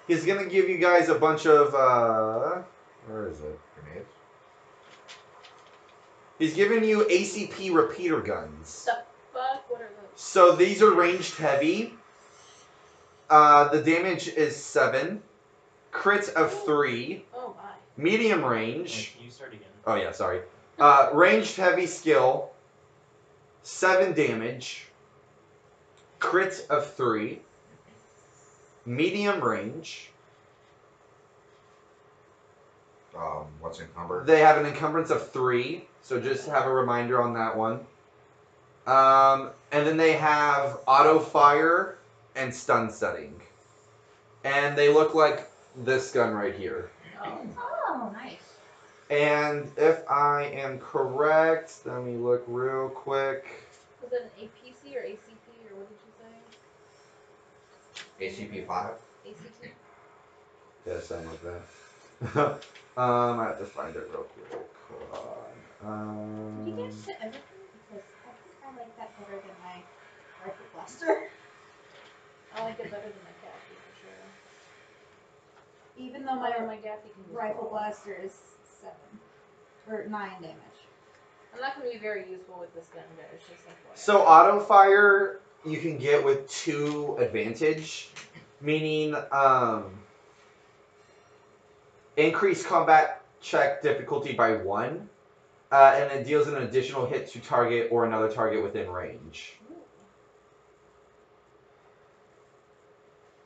He's gonna give you guys a bunch of where is it? Grenades. He's giving you ACP repeater guns. The fuck? What are those? So these are ranged heavy. The damage is 7. Crit of 3. Oh my. Medium Wait, range. can you start again? Oh yeah, sorry. Ranged heavy skill. 7 damage. Crit of 3. Medium range. What's encumbered? They have an encumbrance of 3, so just have a reminder on that one. And then they have auto fire and stun setting. And they look like this gun right here. Oh. Oh, nice. And if I am correct, let me look real quick. Was it an APC or ACP or what did you say? ACP 5. ACP? Yeah, something like that. I have to find it real quick. Hold on. Did you get to everything? Because I think I like that better than my rifle blaster. I like it better than my Gaffy for sure. Even though My my Gaffy can just rifle roll. blaster is 7 or 9 damage. I'm not going to be very useful with this gun, guys. Just like So auto fire you can get with 2 advantage, meaning increase combat check difficulty by 1, and it deals an additional hit to target or another target within range.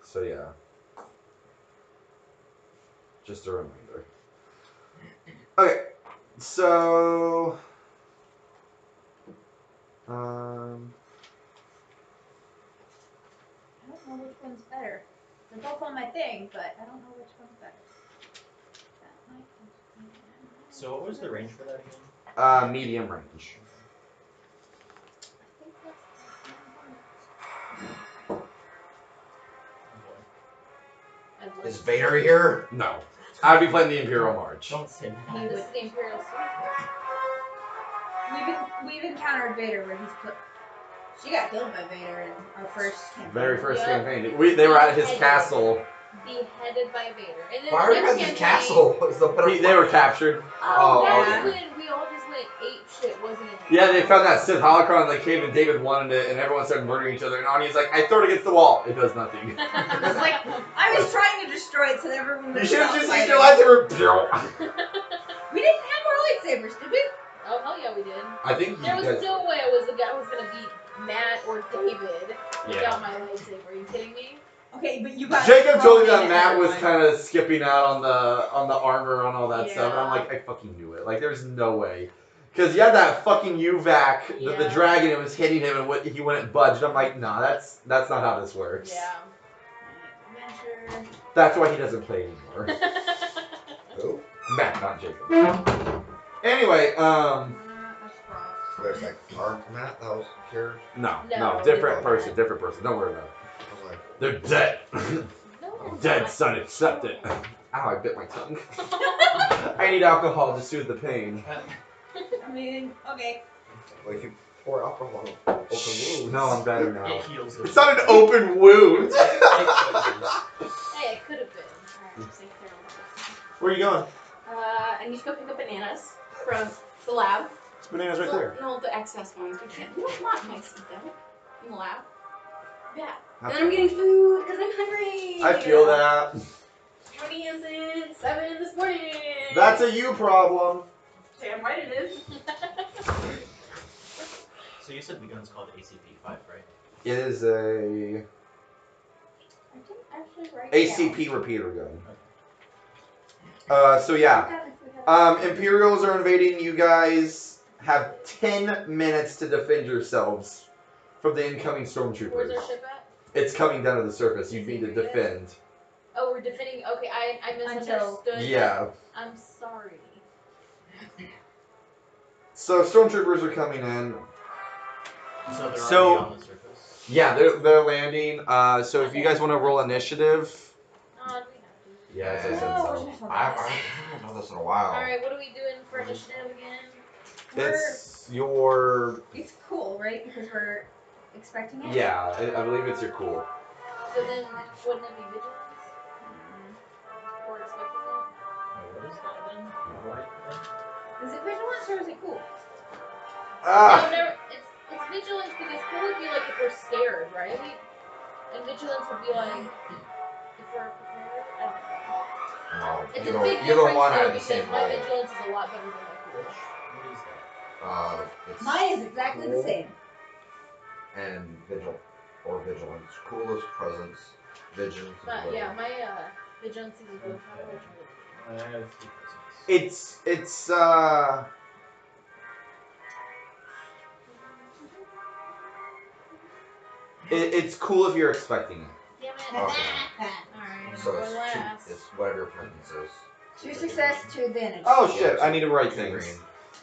So yeah, just a reminder. Okay, so I don't know which one's better. They're both on my thing, but I don't know which one's better. That might So what was the range for that again? medium range. I think Oh boy. Is Vader here? No, I'd be playing the Imperial March. Don't say He that. was the Imperial Soldier. we've encountered Vader where he's put. She got killed by Vader in our first campaign. Very first Yep. campaign. They were at his castle. Beheaded by Vader. And then Why the are you next at this campaign, castle? Is the better They were captured. Oh, that yeah. was when we all just went ape shit, wasn't it? Yeah, they found that Sith holocron in the cave, and David wanted it, and everyone started murdering each other. And Anya's like, "I throw it against the wall. It does nothing." I was like, I was trying to destroy it so that everyone would You should have stop just used fighting. your lightsaber. We didn't have our lightsabers, did we? Oh, hell yeah, we did. I think you There was guys. no way I was the guy who was going to beat Matt or David Yeah. without my lightsaber. Are you kidding me? Okay, but you guys. Jacob told me that probably Matt had was one. kind of skipping out on the armor and all that stuff, and I'm Yeah. like, I fucking knew it. Like, there's no way. Because you had that fucking UVAC, the Yeah. dragon, it was hitting him, and he wouldn't budge. I'm like, nah, that's not how this works. Yeah. Adventure. That's why he doesn't play anymore. Who? Matt, not Jacob. Anyway, That's rough. There's like our Matt that was here. no, No, different different person. Don't worry about it. I was like, They're dead. No, Dead, not. son, accept it. Ow, I bit my tongue. I need alcohol to soothe the pain. I mean, okay. well, if you pour alcohol on open wounds. No, I'm better now. It heals it. It's not an open wound. Hey, it could have been. Alright, I'm just gonna clear all this. Where are you going? I need to go pick up bananas from the lab. Bananas right there. No, the excess ones. We can't. We don't want mice eat them in the lab. Yeah. How- And then I'm getting food because I'm hungry. I feel that. What is it? 7 this morning. That's a you problem. Damn right it is. So you said the gun's called ACP-5, right? It is a I didn't actually write ACP repeater gun. So yeah. Imperials are invading. You guys have 10 minutes to defend yourselves from the incoming Where's stormtroopers. our ship at? It's coming down to the surface. You need to defend. Oh, we're defending. Okay, I misunderstood. Yeah. I'm sorry. So stormtroopers are coming in. So they're So- already on the surface. Yeah, they're landing. So if you guys want to roll initiative. Oh, do we have to? Yes, I said Oh, so. we're just I haven't done this in a while. Alright, what are we doing for initiative again? It's your... It's cool, right? Because we're expecting it. Yeah, I believe it's your cool. So then, wouldn't it be vigilance? Or expecting it? Wait, what is that again? What? Is it vigilance or is it cool? Ah! No, never. It's vigilance because cool would be like if we're scared, right? And vigilance would be like if we're prepared. I don't know. No, It's you a big don't. You don't difference want to though have the because same my roll. vigilance is a lot better than my cool. What is that? It's Mine is exactly the cool same. And vigilance. Cool is presence. Vigilance is But will. yeah, my vigilance is willpower, which I have 3 presents. It's it's cool if you're expecting it. Damn it. Okay. Alright. So Or it's last. it's whatever your presence is. 2 success, 2 advantage. Oh Yeah, shit! I two- need to write two things.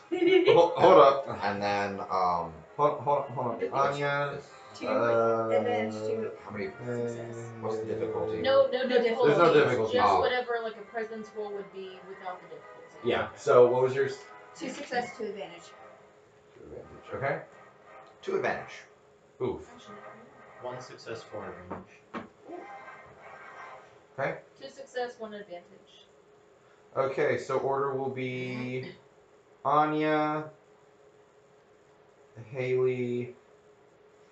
green. Hold up. And then Hold on. Anya. it's- 2 advantage, 2 how many? success. What's the difficulty? No difficulty. difficulty. There's no It's difficulty. just Oh. whatever like a presence roll would be without the difficulty. Yeah. So what was yours? 2 success, 2 advantage. Okay. 2 advantage. Oof. Actually, 1 success, 4 advantage. Okay. 2 success, 1 advantage. Okay. So order will be Anya, Haley,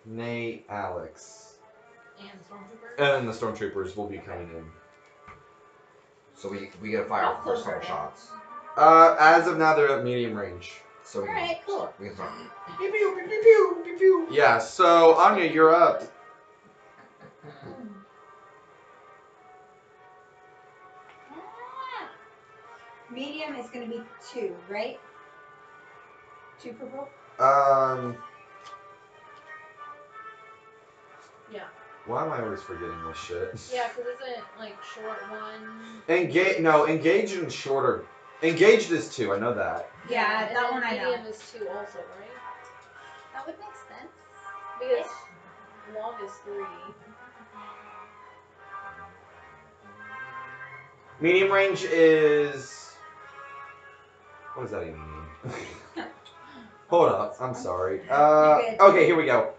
Nate, Alex, And stormtrooper. and then the stormtroopers will be coming in. So we get a fire How for close first are couple they? shots. As of now, they're at medium range. So we Alright, cool. we can start. Pew pew pew pew pew pew pew. Yeah. So Anya, you're up. Medium is going to be 2, right? 2 purple? Yeah. Why am I always forgetting this shit? Yeah, because isn't like short 1. Engaged and shorter. Engaged is 2. I know that. Yeah, and that then one I know. medium is 2 also, right? That would make sense. Because long is 3. Medium range is. What does that even mean? Hold up. I'm sorry. good. Okay, here we go.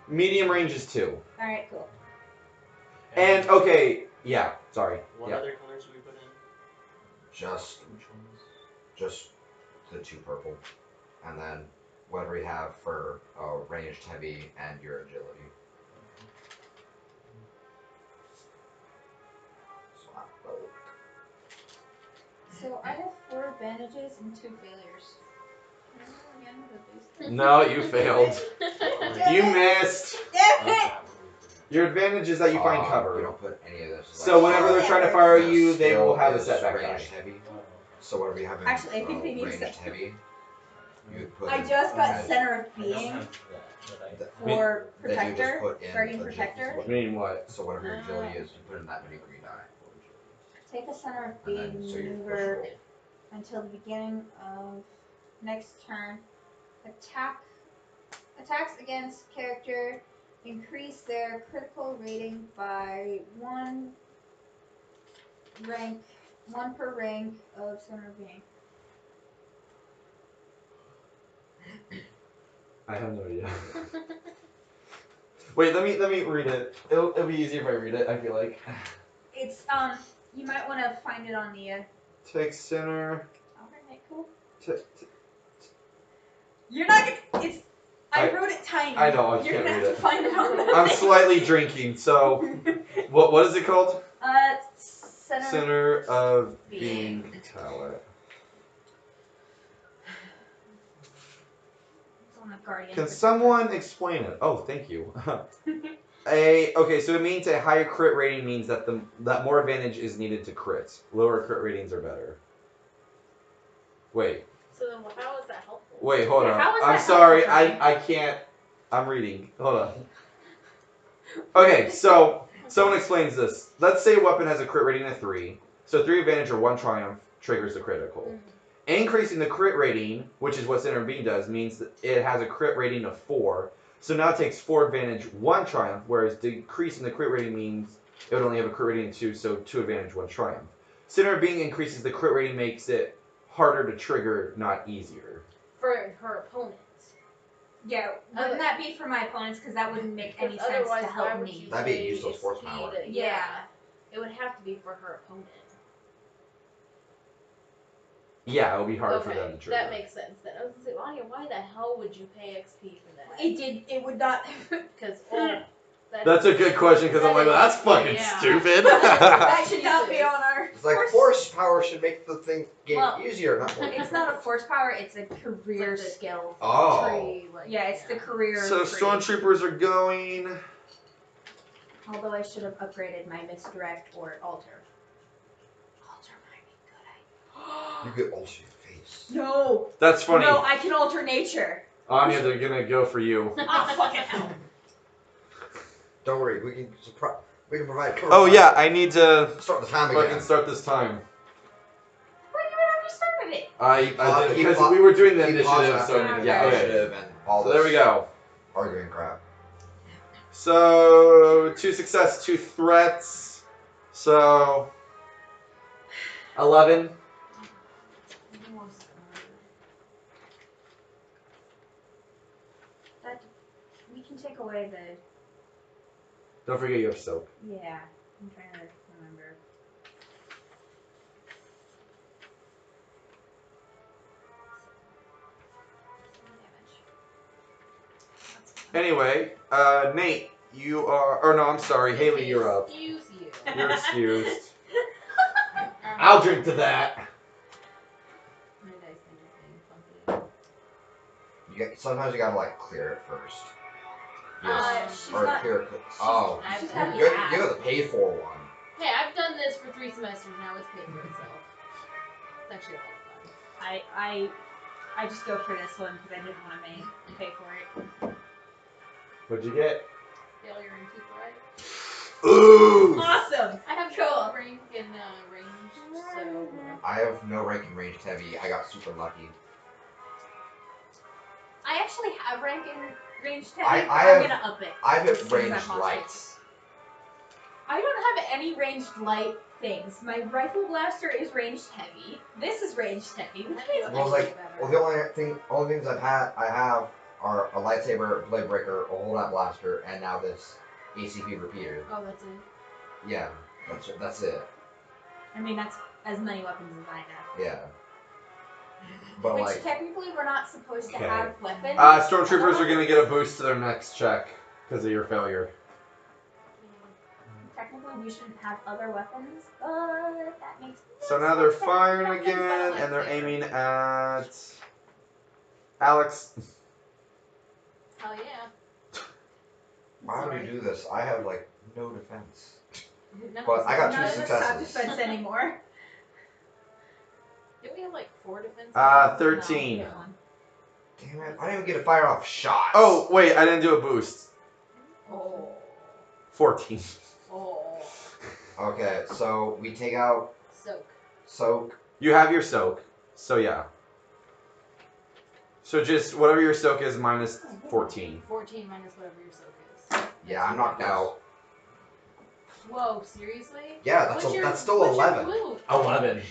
Medium range is 2. Alright, cool. And okay, yeah. Sorry. What Yeah. other colors do we put in? Just Which ones? just the 2 purple, and then whatever you have for ranged heavy and your agility. So I have 4 advantages and 2 failures. Can I roll again with a boost? No, you failed. You missed. Damn it! That one we put in. Your advantage is that you find You cover. don't put any of this. So whenever they're trying to fire The you, they will skill have a is setback ranged die. heavy. Oh, okay. So whatever you have in Actually, I think they need ranged some- heavy, you would put. I in just got as- center of I don't being have that, but I. that- for that you just protector, put in guardian agility. protector. Meaning what? So whatever your agility is, you put in that many green die. Take a center of And being then so you push maneuver roll. until the beginning of next turn. Attacks against character increase their critical rating by 1 per rank of center of being. I have no idea. Wait, let me read it. It'll be easier if I read it. I feel like. It's you might want to find it on the. Take center. Alright, cool. You're not gonna. It's. I I- wrote it tiny. I know, I You're can't gonna read have it. to find it on the. I'm slightly drinking, so what is it called? Center. Center of being talent. It's on the guardian. Can someone explain it? Oh, thank you. Okay, so it means a higher crit rating means that that more advantage is needed to crit. Lower crit ratings are better. Wait, So then, how is that helpful? wait, hold Yeah, on. how is I'm that sorry, helpful, I can't. I'm reading. Hold on. Okay, so someone explains this. Let's say a weapon has a crit rating of 3, so 3 advantage or 1 triumph triggers the critical. Increasing the crit rating, which is what Center of Being does, means that it has a crit rating of 4. So now it takes 4 advantage, 1 triumph, whereas decreasing the crit rating means it would only have a crit rating of 2, so 2 advantage, 1 triumph. Center of Being increases the crit rating, makes it harder to trigger, not easier. For her opponent. Yeah, wouldn't that be for my opponents? Because that wouldn't make any Because sense otherwise, to why help would me. you That'd be a pay useless force XP power. to- Yeah. It would have to be for her opponent. Yeah, it would be harder Okay, for them to trigger. that makes sense then. I was gonna say, Anya, why the hell would you pay XP for that? It would not. Because That's a good question because I'm like, well, that's fucking yeah. stupid. That should not be on our. It's like force power should make the thing game Well, easier, not more. It's not a force power. It's a career It's like the skill. Oh. Tree, like, Yeah, it's the career. So tree. stormtroopers are going. Although I should have upgraded my misdirect or alter. Alter might be You good. could alter your face. No. That's funny. No, I can alter nature. Anya, they're gonna go for you. Oh fucking hell. Don't worry, we can provide cover. Oh yeah, I need to Start the time fucking again. start this time. Well, you already started it. I did Keep because pause- we were doing the keep pausing initiative, so after yeah, okay. initiative and all So this there we go. arguing crap. So 2 success, 2 threats. So 11. That we can take away the. Don't forget you have soap. Yeah, I'm trying to remember. Anyway, Nate, you are. Or no, I'm sorry, Haley, you're up. Excuse you. You're excused. I'll drink to that. My dice thing is being funky. Sometimes you gotta like clear it first. She's Or not. clear. Oh, I've She's done not you it. have the pay for one. Hey, I've done this for 3 semesters now. It's paid for itself. It's actually a lot of fun. I just go for this one because I didn't want to pay for it. What'd you get? Failure in 2 right? Ooh! Awesome. I have Cool. rank and range, so I have no rank in ranged heavy. I got super lucky. I actually have rank in ranged heavy. I but have- I'm gonna up it. I have As soon as ranged I'm possible. lights. I don't have any ranged light things. My rifle blaster is ranged heavy. This is ranged heavy. Which means Well, like, well, the only things I have are a lightsaber, blade breaker, a holdout blaster, and now this ACP repeater. oh, that's it. Yeah, that's it. I mean, that's as many weapons as I have. Yeah. But Which like, technically we're not supposed to Okay. have weapons. Stormtroopers are gonna get a boost to their next check because of your failure. Technically, we shouldn't have other weapons, but that makes. So now they're firing again, and they're aiming at Alex. Hell yeah. why would you do this? I have like no defense. None But of I got us two have- successes. defense anymore. Did we have like 4 defense? 13. No. Damn it! I didn't even get to fire off shots. Oh wait, I didn't do a boost. Oh. 14. Oh. Okay, so we take out Soak. You have your soak, so yeah. So just whatever your soak is minus 14. 14 minus whatever your soak is. Yeah, I'm knocked out. Whoa, seriously? Yeah, What's your- that's still what's your 11. wound? 11.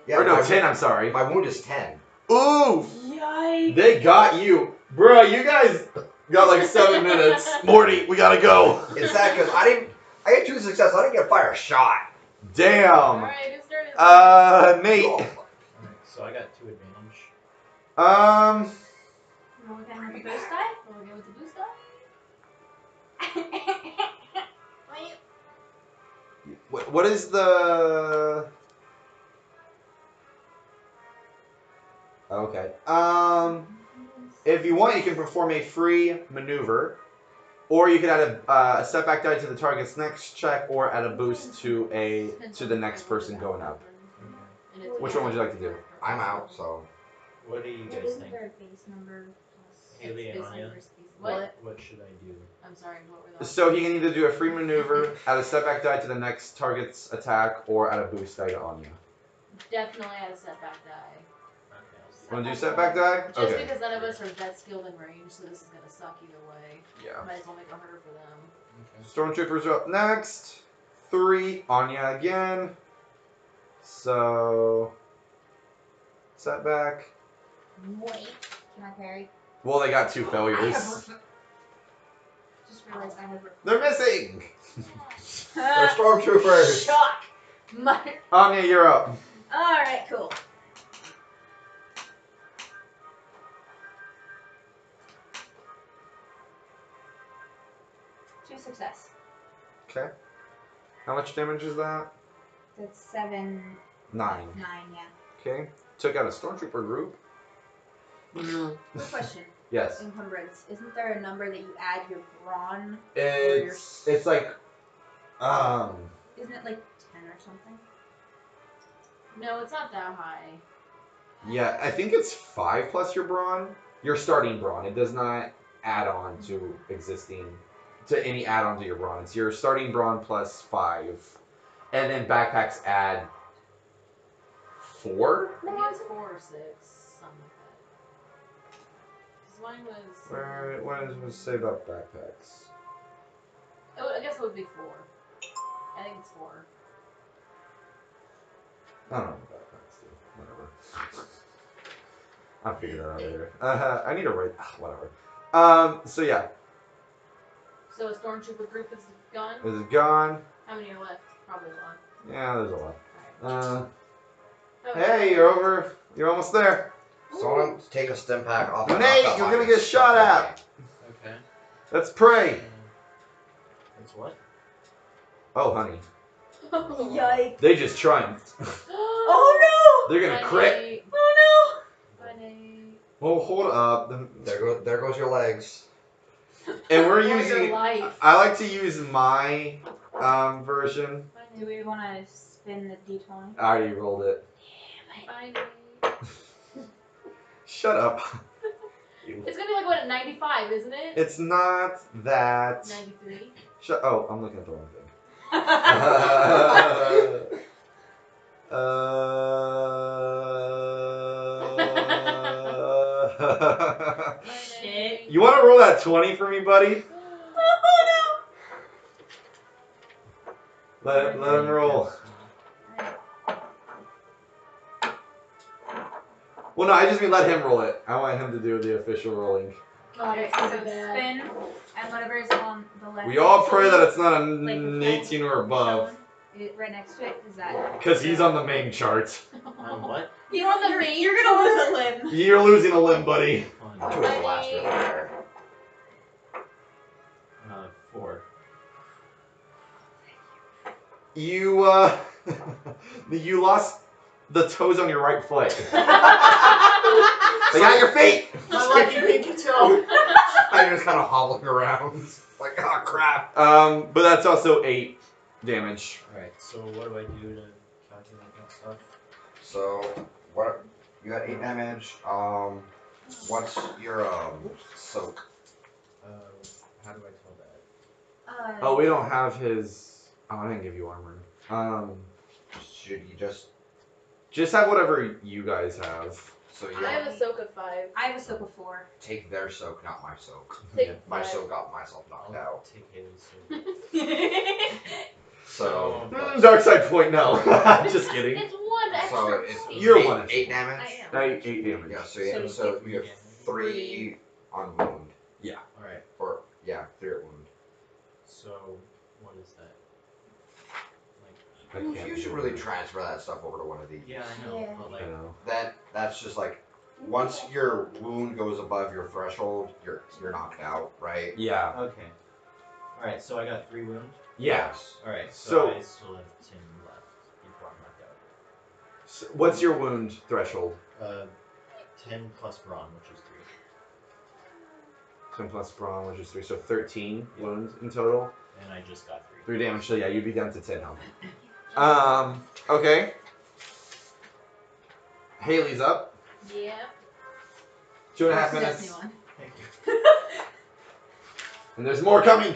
Yeah, Or no, my 10. I'm sorry. My wound is 10. Ooh, Yikes! they got you, bro. You guys got like 7 minutes. Morty, we gotta go. It's sad because I had 2 successes. I didn't get to fire a shot. Damn. Alright, whose turn is it? Nate. Oh, Alright, so I got 2 advantage. Roll again with the boost die. Roll again with the boost die? What is the? Okay. If you want, you can perform a free maneuver, or you can add a setback die to the target's next check, or add a boost to the next person going up. And it's Which one would you like to do? I'm out, so. What do you What guys is think? their base number? Haley and It's Anya? like what? What should I do? I'm sorry, what were those? So he can either do a free maneuver, add a setback die to the next target's attack, or add a boost die to Anya. Definitely add a setback die. Okay, I'll see. Want to do setback die? Just Okay. because none of us are that skilled in range, so this is gonna suck either way. Yeah. Might as well make it harder for them. Okay. Stormtroopers are up next. 3. Anya again. So setback. Wait, can I parry? Well, they got 2 I failures. have just realized I have. They're missing. They're stormtroopers. Shock. Anya, you're up. All right, cool. Two success. Okay. How much damage is that? That's 7, 9. 9, yeah. Okay. Took out a stormtrooper group. Quick question. Yes. In Hundreds, isn't there a number that you add your brawn? It's like Isn't it like 10 or something? No, it's not that high. yeah, I think it's 5 plus your brawn. Your starting brawn. It does not add on to any add-on to your brawn. It's your starting brawn plus 5. And then backpacks add 4? I think it's 4 or 6, something like that. 'Cause mine was. What does it say about backpacks? I guess it would be 4. I think it's 4. I don't know what backpacks do. Whatever. I'll figure that out later. I need to write. Whatever. So yeah, So a stormtrooper group is gone. this is gone. How many are left? Probably a lot. Yeah, there's a lot. Alright. How many? Hey, you're over. You're almost there. Someone take a stim pack off. that Nate, knockout you're gonna line. get shot at. Okay. Let's pray. It's what? Oh, honey, Yikes. they just triumphed. Oh They're gonna crit. Nate. no! Oh Bye, Nate. Well, hold up. There goes your legs. And we're Or your using. life. I like to use my version. Bye, Do Nate. we want to spin the d20? I already rolled it. Bye, Nate. Shut up. It's gonna be like what, a 95, isn't it? It's not that. 93. Oh, I'm looking at the wrong thing. Bye, Shit. Nate. You want to roll that 20 for me, buddy? Let him roll. Well, no, I just mean let him roll it. I want him to do the official rolling. Okay, Oh, so so bad. spin, and whatever is on the left. We all pray that it's not Like an the 18 or above. right next to it, is that? Because he's on the main chart. On what? You're on the You're, main you're gonna lose a limb. You're losing a limb, buddy. On To his last year there. 4. You, you lost the toes on your right foot. They got your feet! My lucky pinky toe. I just kind of hobbling around. Like, oh crap. But that's also 8 damage. Alright, so what do I do to calculate that stuff? So, what? You got 8 damage. What's your soak? How do I tell that? Oh, we don't have his. Oh, I didn't give you armor. Should you just Just have whatever you guys have. so you I have a soak of 5. I have a soak of 4. take their soak, not my soak. Take Yeah. My 5. soak got myself knocked I'll out. take Haley's soak. So Dark side point, no. Just kidding. It's 1 extra. so it's point. You're 8, one. 8 damage. I am. 8 damage. Yeah, so, So so you have 3 on wound. Alright, Or yeah, 3 at wound. so what is that? I can't You do should it. really transfer that stuff over to one of these. Yeah, I know, Yeah. but I like, know. That's just like once your wound goes above your threshold, you're knocked out, right? Yeah. okay. Alright, so I got 3 wounds. Yeah. Alright, So- so I still have 10 left before I'm knocked out. So what's your wound threshold? 10 plus brawn, which is 10 plus brawn, which is 3. So 13 wounds in total. 3. And I just got 3. 3 damage. So yeah, you'd be down to 10 health. Okay. Haley's up. Yeah. 2.5 That's minutes. the one. Thank you. And there's more coming.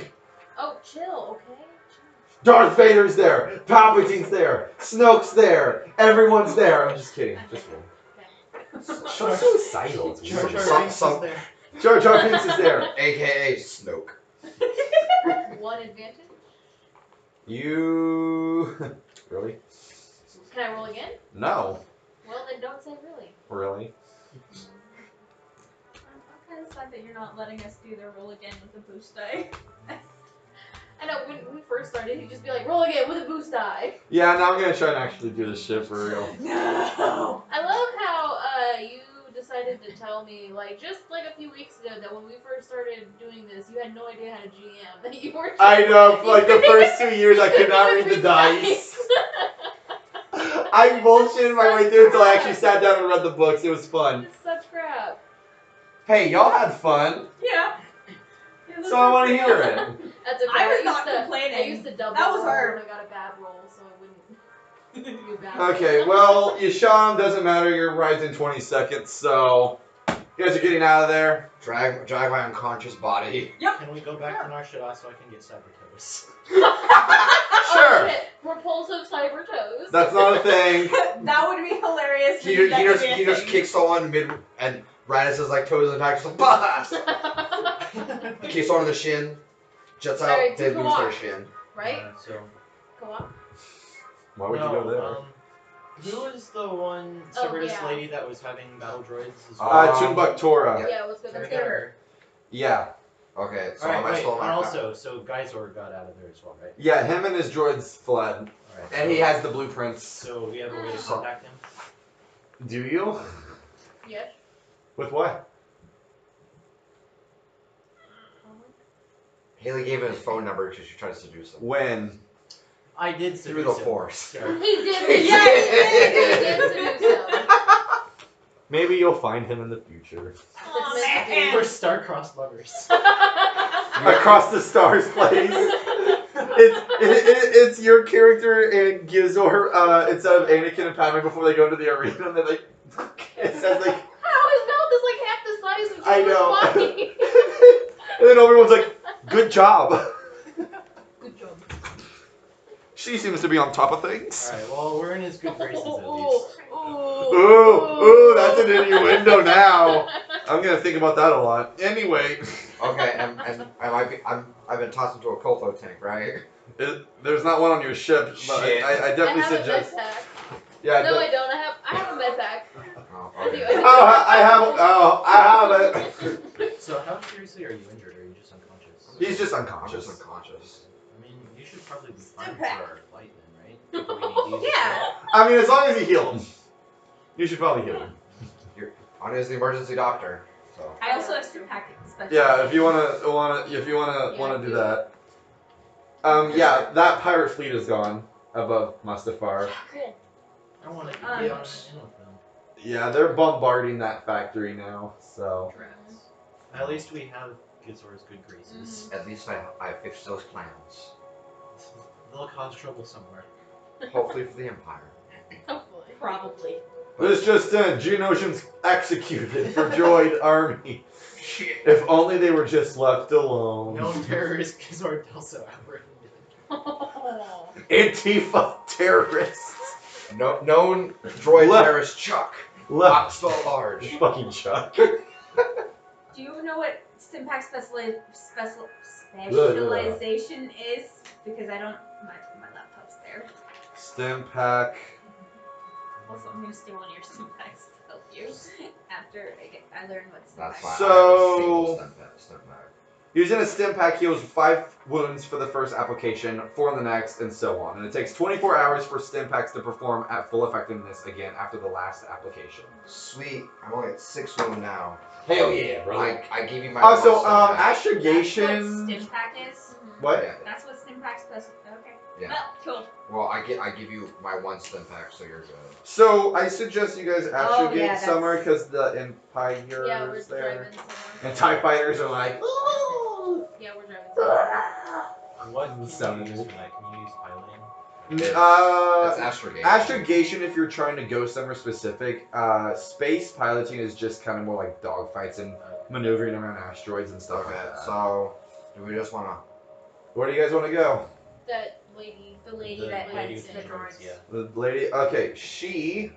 Oh, chill, okay? Darth Vader's there. Palpatine's there. Snoke's there. Everyone's there. I'm just kidding. Just kidding. Okay. I'm so suicidal. It's Jar weird. Jar Some- Binks some- is there. Jar Jar Binks is there. AKA Snoke. 1 advantage. You really? Can I roll again? No. Well, then don't say really. Really? I'm kind of sad that you're not letting us do the roll again with the boost die. I know, when we first started, he'd just be like, roll again with a boost die. Yeah, now I'm gonna try and actually do this shit for real. No! I love how you decided to tell me, like, just like a few weeks ago, that when we first started doing this, you had no idea how to GM. That you were just, I know, for like the first 2 years I could not read the dice. I bullshitted my way through until I actually sat down and read the books. It was fun. It's such crap. Hey, y'all had fun, Yeah. so I want to hear it. That's okay. I was used not to, complaining. I used to double That was roll hard. when I got a bad roll, so I wouldn't do bad rolls. Okay, well, Yasham, doesn't matter. You're right in 20 seconds, so you guys are getting out of there. Drag my unconscious body. Can we go back to Narshada so I can get cyber toes? Sure. Oh, shit. Repulsive cyber toes. That's not a thing. That would be hilarious. He, That could be a he just thing. kicks someone mid and Radis is like toes in the back, just blast. Kicks someone in the shin, jets out, Alright, they so lose their walk. shin. Right? So. Go on. Why would you go there? Who was the one Oh, Cerberus yeah. lady that was having battle droids as well? Tumbuktora. Yeah. Yeah, let's go. Can we Let's get go. her? Yeah. Okay, so Alright, am I wait, still and on also, so Geisor got out of there as well, right? Yeah, him and his droids fled. Alright. And he has the blueprints. So we have a way to contact him? Do you? Yes. With what? Haley gave him his phone number because she tried to seduce him. When? I did Through seduce the him, Force. so- He did. Yeah, he did seduce him. Maybe you'll find him in the future. Aw, It's meant to man. We're star-crossed lovers. Across the stars, place. It's your character and Gizor instead of Anakin and Padme before they go into the arena, and then like it says like How his mouth is like half the size of I Jordan's know. body. And then everyone's like, "Good job." Good job. She seems to be on top of things. Alright, well, we're in his good graces at Ooh, least. Ooh, that's an innuendo now. I'm gonna think about that a lot. Anyway, Okay, and I've been tossed into a Koltho tank, right? there's not one on your ship, but Shit. I I definitely have suggest. a med pack. Yeah. No, I don't. I have a med pack. Oh, I do. okay. I have it. So how seriously are you injured, or are you just unconscious? He's just I'm unconscious. just unconscious. I mean, you should probably be fine for Stimpack. our flight then, right? If we need to use it. Yeah. I mean, as long as you heal him, you should probably heal him. Anya's the emergency doctor, so. I also have some packet special. Yeah, if you wanna do that. Yeah, that pirate fleet is gone above Mustafar. Cool. I want to get Um, on in with them. Yeah, they're bombarding that factory now. So Rats. At least we have Gizor's good graces. At least I fixed those plans. They'll cause trouble somewhere. Hopefully for the Empire. Hopefully. Probably. this just in: Geonosians executed for droid army. Shit. If only they were just left alone. No terrorist Gizor Delso apprehended. Antifa terrorists. No, known droid Left. terrorist Chuck. Left. Not so large. Fucking Chuck. Do you know what Stimpack specialization is? Because I don't. My laptop's there. Stim pack. Also, I'm gonna steal one of your Stimpacks to help you after I learn what That's Stimpack why So- I have a single stem pack. Using a stim pack heals 5 wounds for the first application, 4 in the next, and so on. And it takes 24 hours for stim packs to perform at full effectiveness again after the last application. Sweet. I'm only at 6 wound now. Hell yeah, I gave you my Also, one stem pack. That's what astrogation. Stimpack is? What? Yeah. That's what Stimpack special. Okay. Yeah. Well, cool. Well, I give you my 1 stem pack, so you're good. So I suggest you guys astrogate yeah, that's- somewhere because the Empire Yeah, we're is there. driving somewhere. And TIE fighters are like, ooh. Yeah, we're driving somewhere. What can Sound you use good. for that? Can you use piloting? It's astrogation. Astrogation if you're trying to go somewhere specific. Space piloting is just kind of more like dogfights and maneuvering around asteroids and stuff Okay, like that. so do we just wanna? Where do you guys want to go? That lady. The lady The that lady heads with the androids, droids. yeah. The lady. Okay, she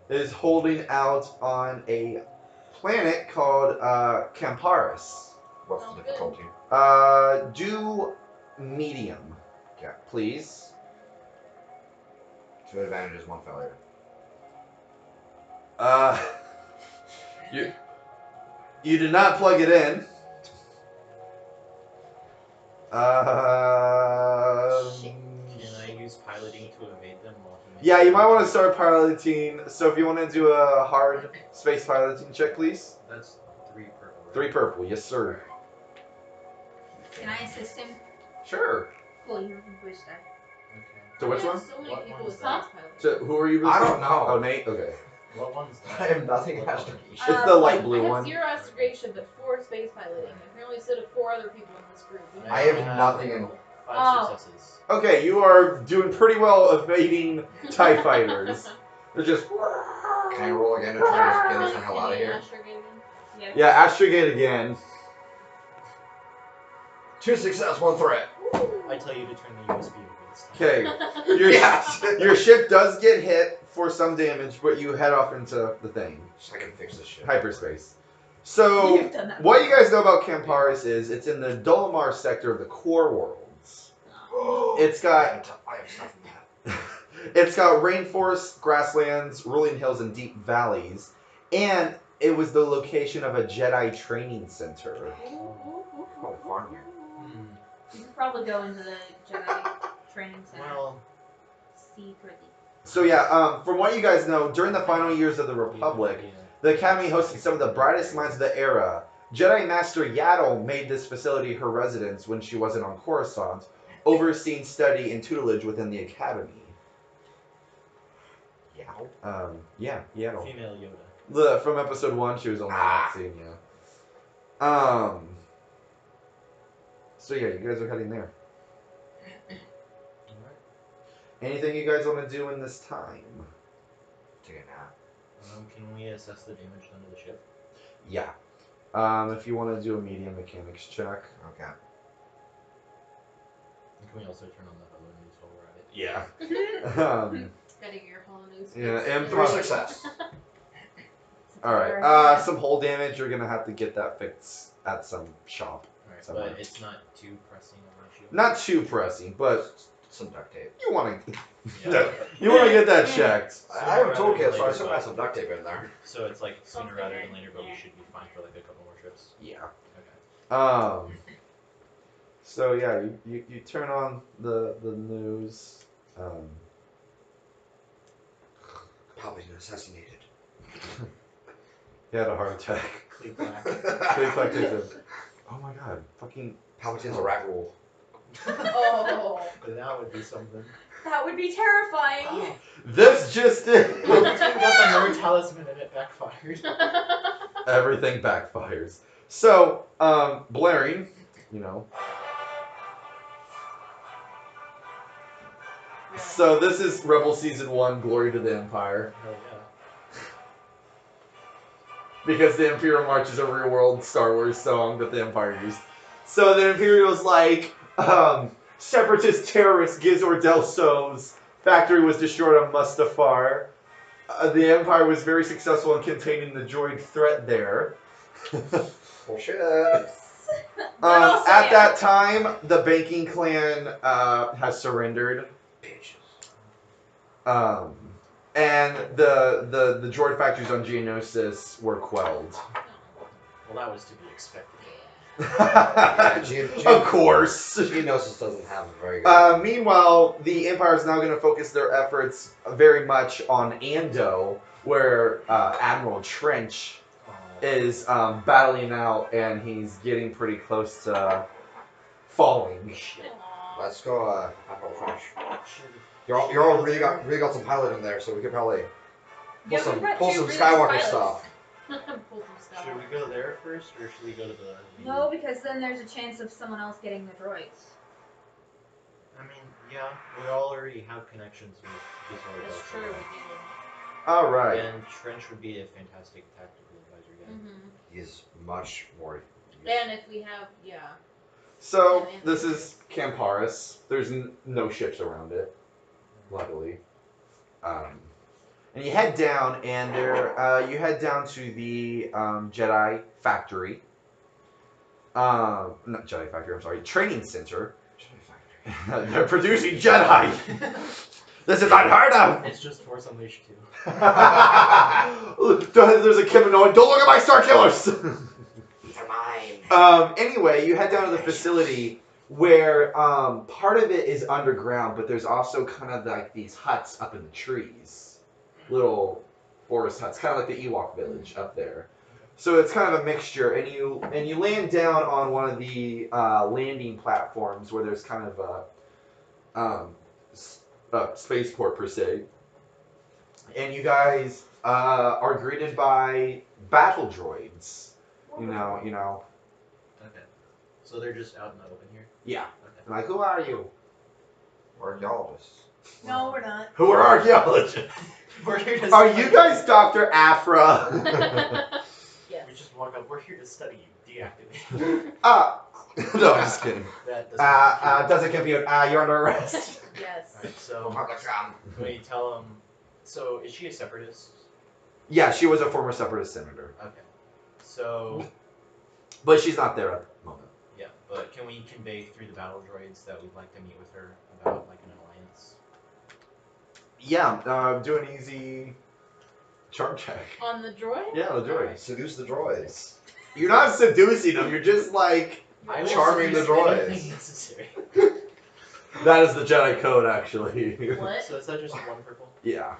is holding out on a planet called Camparis. What's Sounds the good. difficulty? Do medium. Yeah. Please. 2 advantages, 1 failure. You did not plug it in. Shit. Can I use piloting to evade them while he makes Yeah, you the might want to check? start piloting. So if you want to do a hard space piloting check, please. That's 3 purple. Right? 3 purple, yes sir. Can I assist him? Sure. Cool, you can boost that. Okay. So which We have one? so many What people one with is that? space piloting. So who are you? I boosting? don't know. Oh, Nate. Okay. What one's that? I have nothing What attached to color? me. It's the light I blue have one. 0 astrogation, but 4 space piloting. I can only sit of 4 other people in this group. We I need have to nothing in- roll. 5 Oh. successes. Okay, you are doing pretty well evading TIE fighters. They're just. Can I roll again to try to get us the hell out of Any here? astrogation? Yeah. Yeah, astrogate again. 2 success, 1 threat. I tell you to turn the USB over this time. Okay, your Yes. your ship does get hit for some damage, but you head off into the thing, So I can fix this shit. hyperspace. So You've done that. what you guys know about Camparis is it's in the Dolomar sector of the core worlds. It's got I have stuff in that. it's got rainforests, grasslands, rolling hills, and deep valleys, and it was the location of a Jedi training center. Oh, farm here. Hmm. You could probably go into the Jedi training center. Well, Secretly. So yeah, from what you guys know, during the final years of the Republic, the Academy hosted some of the brightest minds of the era. Jedi Master Yaddle made this facility her residence when she wasn't on Coruscant, overseeing study and tutelage within the Academy. Yeah. Yeah, Yaddle. female Yoda. From episode 1, she was only on that scene, yeah. So yeah, you guys are heading there. Alright. Anything you guys want to do in this time? Take a nap. Can we assess the damage done to the ship? Yeah. If you want to do a medium mechanics check. Okay. And can we also turn on the holo news while we're at it? Yeah. Getting your holidays. Yeah, and 3 success. Alright, some hull damage, you're gonna have to get that fixed at some shop. Alright, Somewhere. but it's not too pressing on my shield. Not too pressing, but Some duct tape. you wanna Yeah. you wanna get that checked. I have a toolkit, so I still got some duct tape in there. So it's like sooner Something rather right than later, but we there. should be fine for like a couple more trips. Yeah. Okay. So yeah, you turn on the news. Palpatine assassinated. He had a heart attack. Clean black. Big fuck takes it. Oh my god, fucking Palpatine's a rat rule. Oh. That would be something. That would be terrifying. this just in. Palpatine got the nerd talisman and it backfired. Everything backfires. So, blaring, you know. So this is Rebel Season 1, Glory to the Empire. Hell yeah. Because the Imperial March is a real world Star Wars song that the Empire used. So the Imperial's like, separatist terrorist Gizor Delso's factory was destroyed on Mustafar. The Empire was very successful in containing the droid threat there. Bullshit. But also, At yeah. that time, the banking clan has surrendered. Bitches. And the droid factories on Geonosis were quelled. Well, that was to be expected. Of course. Geonosis doesn't have a very good. Meanwhile, the Empire is now going to focus their efforts very much on Ando, where Admiral Trench is battling out, and he's getting pretty close to falling. Let's go, Apple Flash. You're all really got some pilot in there, so we could probably Yeah, we brought pull two some really Skywalker pilots. stuff. Should we go there first, or should we go to the... No, because then there's a chance of someone else getting the droids. I mean, yeah, we already have connections with Gizor That's Delso. true. We do. Alright. And Trench would be a fantastic tactical advisor, yeah. Mm-hmm. He's much more. And if we have, yeah. So, this is Camparis. There's no ships around it, luckily. And you head down, and you head down to the Jedi factory. Not Jedi factory, I'm sorry, training center. They're producing Jedi! This is unheard of! It's just Force Unleashed 2. There's a kid knowing. Don't look at my Star Killers. They're mine. Anyway, you head down to the facility where part of it is underground, but there's also kind of like these huts up in the trees, little forest huts, kind of like the Ewok village up there. So it's kind of a mixture, and you land down on one of the landing platforms where there's kind of a spaceport per se, and you guys are greeted by battle droids. You know. Okay. So they're just out in the open here? Yeah. Okay. Like, who are you? Archaeologists. No, we're not. Who are archaeologists? We're here to Are study you guys Dr. Afra? Yes. We just walk up. We're here to study you. Deactivate. No, I'm just kidding. That doesn't Doesn't compute. You're under arrest. Yes. Alright, so Republican. when you tell them, so is she a separatist? Yeah, she was a former separatist senator. Okay. So But she's not there at the moment. yeah, but can we convey through the battle droids that we'd like to meet with her about like an alliance? Yeah, do an easy charm check. On the droid? Yeah, the droid. Seduce the droids. You're not seducing them, you're just like... I will Charming the seduce droids. anything necessary. That is the Jedi code, actually. What? So is that just one purple? Yeah.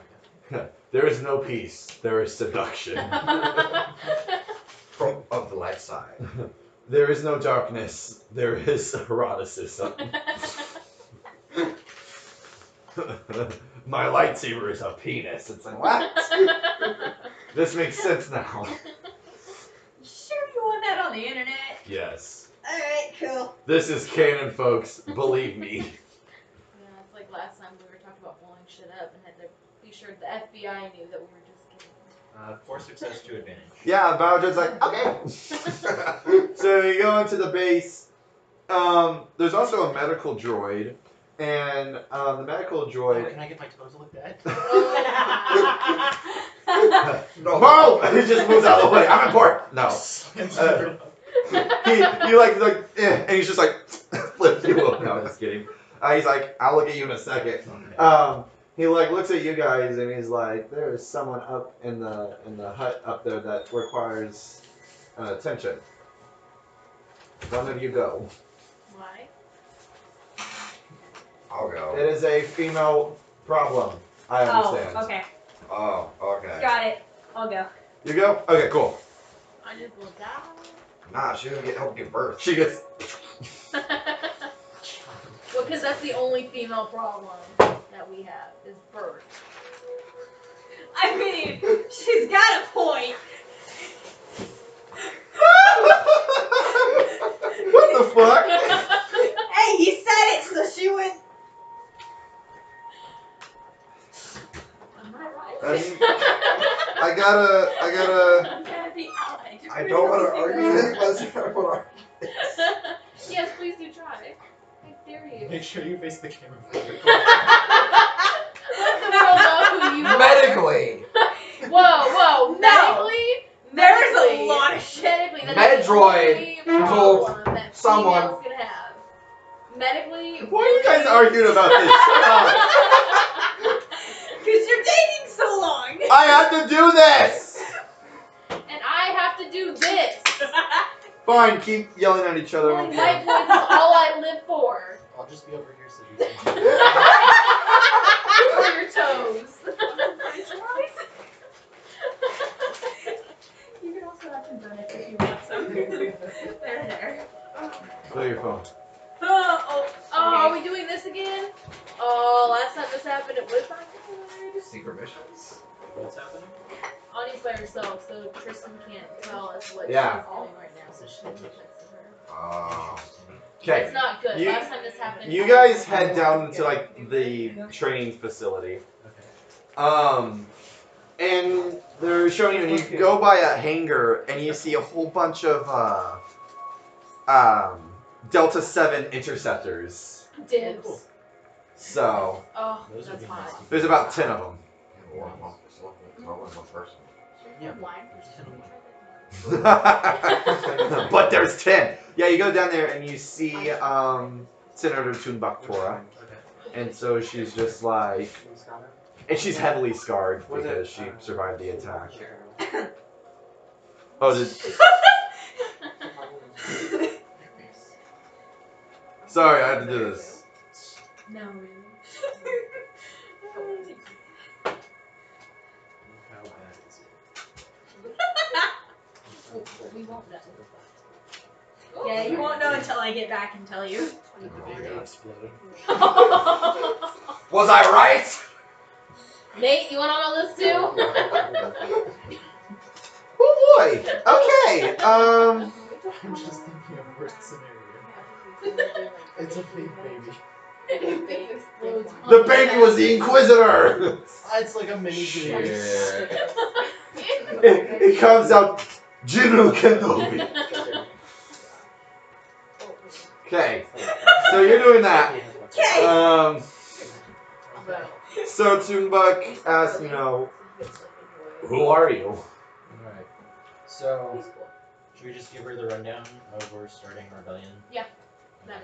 Okay. There is no peace, there is seduction. Of the light side. There is no darkness, there is eroticism. My lightsaber is a penis. It's like, what? This makes sense now. You sure you want that on the internet? Yes. Alright, cool. This is canon, folks. Believe me. Yeah, it's like last time we were talking about blowing shit up and had to be sure the FBI knew that we were just kidding. 4 success, 2 advantage. Yeah, Bowser's like, okay. So you go into the base. There's also a medical droid. And the medical Oh, droid... can I get my toes looked at? No. Whoa! He just moves out of the way. I'm important. No. He and he's just like, flips you over. No, I'm just kidding. He's like, I'll look at you in a second. He like looks at you guys and he's like, there is someone up in the hut up there that requires attention. One of you go. Why? I'll go. It is a female problem. I understand. Oh, okay. Oh, okay. Got it. I'll go. You go? Okay, cool. I just will die. Nah, she doesn't help give birth. She gets. Well, because that's the only female problem that we have is birth. I mean, she's got a point. What the fuck? Hey, he said it, so she went. Am I right? I mean, I gotta. I'm gonna be allied. I don't want to argue this, but I want to Yes, please do try. I dare you. Make sure you face the camera. Let the world know who you are. Medically. Whoa. No. There's a Medically, lot of shit. Medically, that's Medroid the only told problem that someone- females can have. Medically. Why are you guys arguing about this? Shut up. Because you're dating so long. I have to do this! And I have to do this. Fine, keep yelling at each other. Only life points is all I live for. I'll just be over here seducing For your toes. You can also have some donuts if you want some. There. Play your phone. Oh, Oh, are we doing this again? Oh, last time this happened, it was not good. Secret missions. What's happening? Annie's by herself, so Tristan can't tell us what Yeah. she's doing right now, so she needs to text her. Oh. Okay. It's not good. You- Last time this happened. You guys head down to like the training facility. Okay. And they're showing you, and you go by a hangar, and you see a whole bunch of Delta 7 interceptors. Dibs. So Oh, Those would that's be hot. nice. there's about 10 of them. Or one person. Yeah. Why? There's 10 of them. But there's 10. Yeah, you go down there and you see Senator Tunbaktora. Okay. And so she's just like, And she's heavily scarred because she survived the attack. Oh, sorry, I had to do this. No, really. How bad is it? We won't know. Yeah, you won't know until I get back and tell you. Did the baby explode? Was I right? Nate, you want on my list too? Oh boy. Okay. I'm just thinking of worst scenario. It's a fake baby. The baby was the Inquisitor. It's like a mini Shit. It comes out General Kenobi. Okay. So you're doing that. Okay. So Toonbuck asks, who are you? Alright. So, should we just give her the rundown of we're starting a rebellion? Yeah. Okay.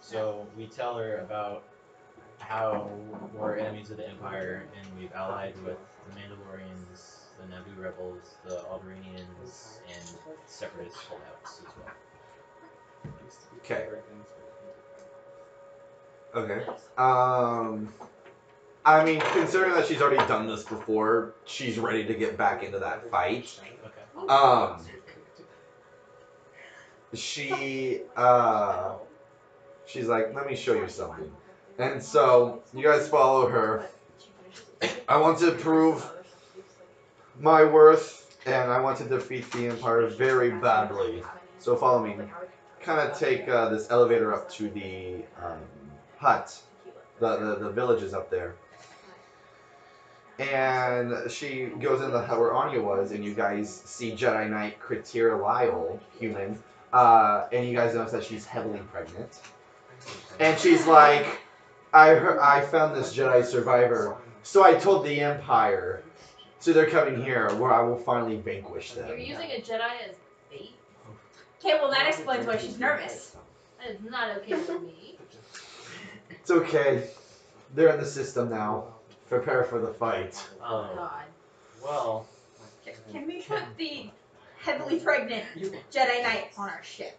So, we tell her about how we're enemies of the Empire and we've allied with the Mandalorians, the Naboo rebels, the Alderanians, and separatist holdouts as well. Okay. Okay. I mean, considering that she's already done this before, she's ready to get back into that fight. Okay. She's like, let me show you something. And so, you guys follow her. I want to prove my worth, and I want to defeat the Empire very badly. So follow me. Kind of take this elevator up to the hut. The villages up there. And she goes in the hut where Anya was, and you guys see Jedi Knight Kratir Lyle, human, and you guys notice that she's heavily pregnant. And she's like, I found this Jedi survivor, so I told the Empire, so they're coming here, where I will finally vanquish them. You're using a Jedi as bait? Okay, well that explains why she's nervous. That is not okay with me. It's okay. They're in the system now. Prepare for the fight. Oh God. Well, Can we put the heavily pregnant Jedi Knight on our ship?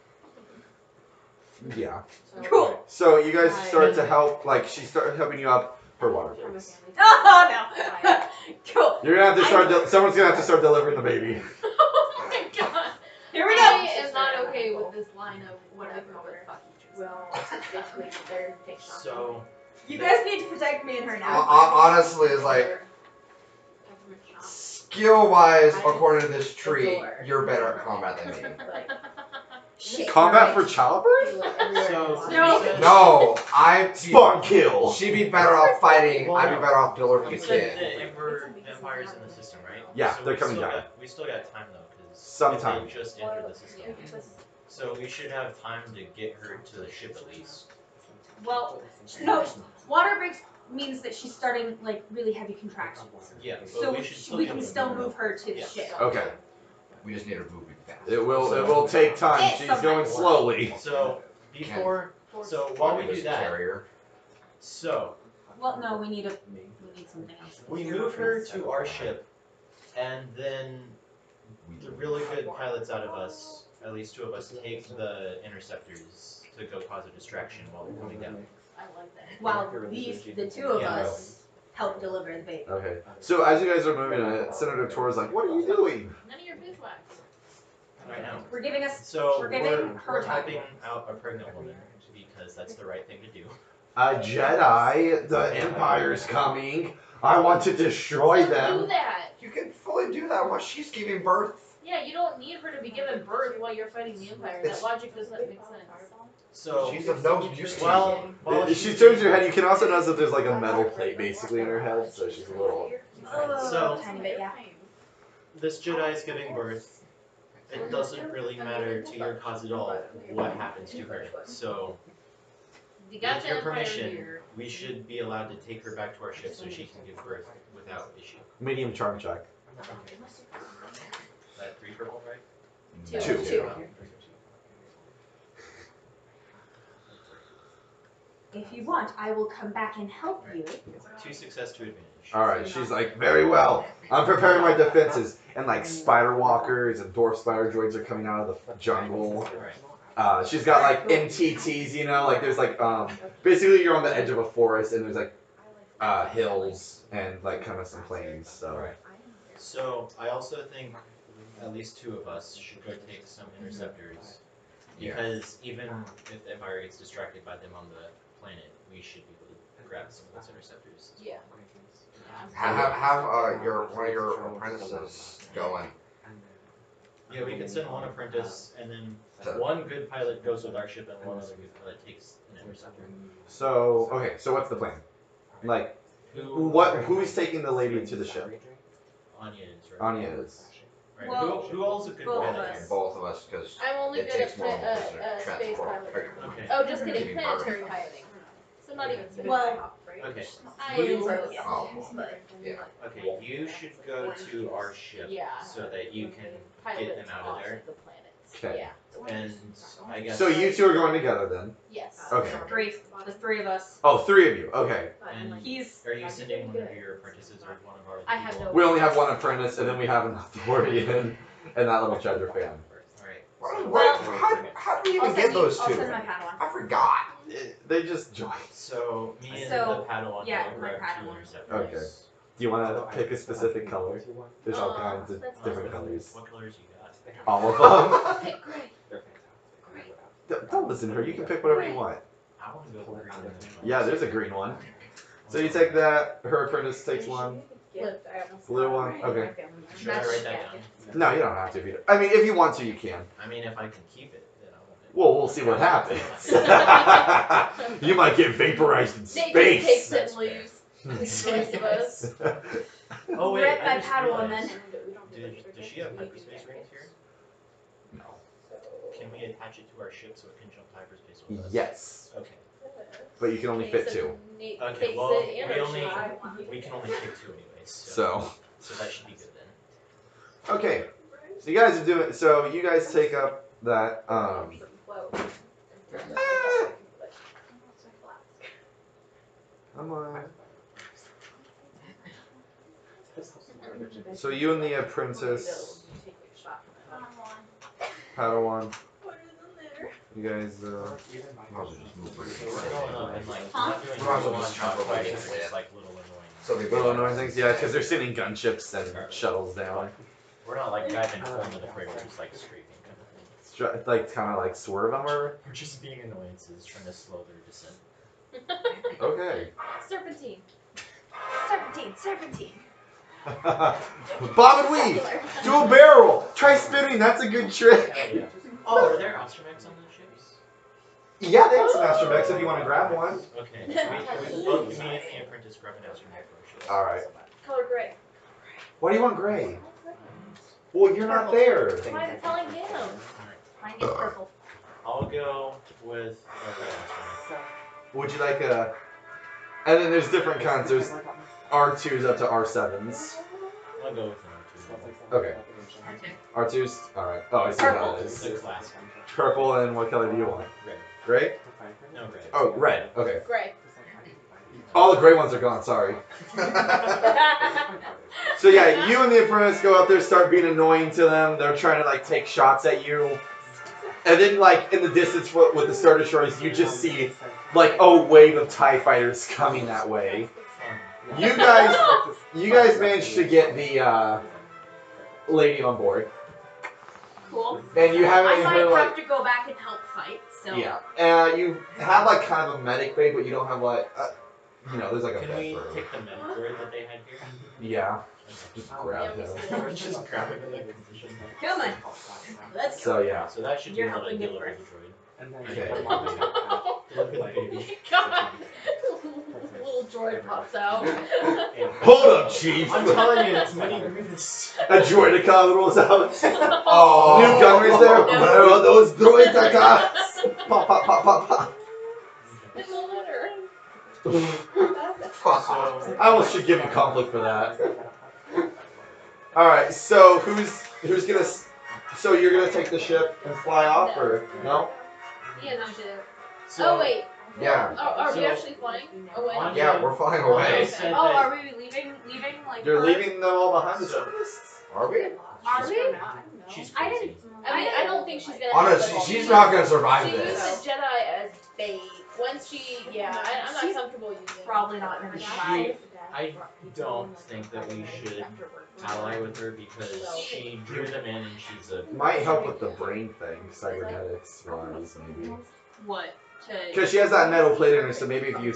Yeah. Cool. So you guys start to help, she started helping you up her water breaks. Oh no. Cool. You're gonna have to start, someone's gonna have to start delivering the baby. Oh my God. Here we go. I am not okay with this line of whatever the fuck you chose. so You guys need to protect me and her now. Honestly, it's like, skill-wise, according to this tree, you're better at combat than me. Shit. Combat you're for childbirth? So No. No, Spawn kill. she'd be better off fighting. I'd be better off delivering a you said kid. the Empire's in the system, right? Yeah, So they're we coming still down. we still got time though, because Some time. they just entered the system. So we should have time to get her to the ship at least. Well, no. Water breaks means that she's starting really heavy contractions. Yeah, but So we should still we be can able to still move move her to the Yeah. ship. Okay. We just need her moving fast. It will take time. It's She's something. going slowly. So so while we do that, Carrier. so Well, no, we need something else. we move her to our ship, and then the really good pilots out of us, at least two of us, take the interceptors to go cause a distraction while they're coming down. I like that. While the two of Yeah. us help deliver the baby. Okay. So as you guys are moving, Senator Tor's like, what are you doing? None of your beeswax. Right now. We're giving us. So We're giving her we're time. helping out a pregnant woman because that's the right thing to do. A Jedi, the Empire's coming. I want to destroy Don't do them. that. You can fully do that while she's giving birth. Yeah, you don't need her to be given birth while you're fighting the Empire. It's- That logic doesn't make sense. So She's of no use to while If she turns her head, you can also notice that there's like a metal plate basically in her head, so she's a little... So- Tiny bit, yeah. this Jedi is giving birth, it doesn't really matter to your cause at all what happens to her. So You got with the your Empire permission, here. we should be allowed to take her back to our ship so she can give birth without issue. Medium charm check. That 3 purple, right? Two. If you want, I will come back and help you. 2 success, 2 advantage. Alright, she's like, very well. I'm preparing my defenses. And like spider walkers and dwarf spider droids are coming out of the jungle. She's got like MTTs, you know, like there's like basically you're on the edge of a forest and there's like hills and like kind of some plains. So Right. So I also think at least 2 of us should go take some interceptors. Because even if the Empire gets distracted by them on the planet, we should be able to grab some of those interceptors. Yeah. Have one of your apprentices going. Yeah, we could send one apprentice, and then So- one good pilot goes with our ship, and one other good pilot takes an interceptor. so okay, so what's the plan? Like who's taking the lady to the ship? Anya is, right? Anya is. Right. Well, who else could both pilot of here? us. Both of us, because I'm only it good takes at more of a space transport. piloting. Okay. Oh, just kidding. Giving birth. Planetary piloting. So not even space. Well, Okay. I You- am yeah. Oh, but yeah. Okay, you should go to our ship Yeah. so that you can Pilot get them out of off there. the planets. Okay. Yeah. And I guess. So you 2 are going together then? Yes. Okay. the 3 of us. Oh, 3 of you. Okay. And He's are you sending one of your apprentices or one of our? I have people? no- We only have 1 apprentice, and then we have an Thorian and that little treasure fan. Alright. How do we even I'll get send those I'll 2? send my Padawan. I forgot. They just joined. So me and So, the Padawan yeah, will my grab 2 Padawan. interceptors. Okay. Do you want to pick a specific color? There's all kinds of that's different fine. colors. What colors you got? All of them. Pick gray. Don't listen to her. You can pick whatever you want. I want to go for green. and this one. Yeah, there's a green one. So you take that. Her apprentice takes one. Blue one. Okay. Should I write that down? No, you don't have to. If you, I mean, if you want to, you can. I mean, if I can keep it, then I want it. Well, we'll see what happens. You might get vaporized in Nate just takes space. it and leaves. The rest of us. Oh wait, Rip I my just Padawan realized. then. Does she have hyperspace rings here? No. Can we attach it to our ship so it can jump to hyperspace with us? Yes, Okay. but you can only fit 2. Nate Okay, takes well, it and we her only ship. we can only take 2 anyways. So, So that should be good then. okay. So you guys are doing. So you guys take up that. Come on. So you and the apprentice, Padawan, you guys. Might as well just move We're going up and like Huh? not doing Might as well full-on just jump over fighting, here. just like little annoying. So we Little annoying things, yeah, because they're sending gunships and shuttles down. We're not like diving full into the freighter, just like scraping kind of thing. Like kind of like swerve them or. We're just being annoyances, trying to slow their descent. Okay. Serpentine. Serpentine. Bob and weave. Do a barrel. Try spinning. That's a good trick. Yeah. Oh, are there astromechs on those ships? Yeah, they have some astromechs if you want to grab one. Okay. We both me and the apprentice grab an astromech for our ship. All right. Color gray. Why do you want gray? Well, you're not there. Why am I telling him? Mine is purple. I'll go with a red astromech. Would you like a? And then there's different kinds. There's R2s up to R7s. I'll go with an Okay. R2s. All right. Oh, I see how it R2. is. The class. Purple, and what color do you want? Red. Gray. No red. Oh, red. Okay. Gray. All the gray ones are gone. Sorry. So yeah, you and the apprentice go up there, start being annoying to them. They're trying to like take shots at you, and then like in the distance with the Star Destroyers, you just see like a wave of TIE fighters coming that way. You guys managed to get the lady on board, Cool. and you I haven't might heard have like to go back and help fight. So yeah. You have like kind of a medic bay, but you don't have like there's like a Can bed we for her. take the medic droid that they had here? Yeah. Just grab Yeah, him. Or just grab it in the position. come on, let's So yeah. So that should be You're able to helping deal give with birth. the droid. Okay. Look at the baby. God. Little droid pops out. Hold up, Chief. I'm telling you, it's mini Grievous. A droidicon rolls out. Oh. New gunner's there. No. Where are those droidicons? Pop, pop, pop, pop, pop. It's a litter. So, I almost should give you conflict for that. All right, so who's gonna? So you're gonna take the ship and fly off, or no? He has a ship. so Oh wait. Yeah. Are we So- actually flying away? On- Yeah, we're flying Oh, away. okay. Oh, said are that- we leaving? Like You're first? leaving them all behind the So- separatists? Are we? Are we? She's I crazy. didn't. I mean, I don't think she's gonna. Anna, have she's not gonna survive She this. used the Jedi as bait. Once she, I'm not She's comfortable using. Probably not gonna survive. I don't think that we should ally with her because she drew them in and she's a. Might help with the brain thing, cybernetics wise, maybe. What? Because she has that metal plate in her, so maybe if you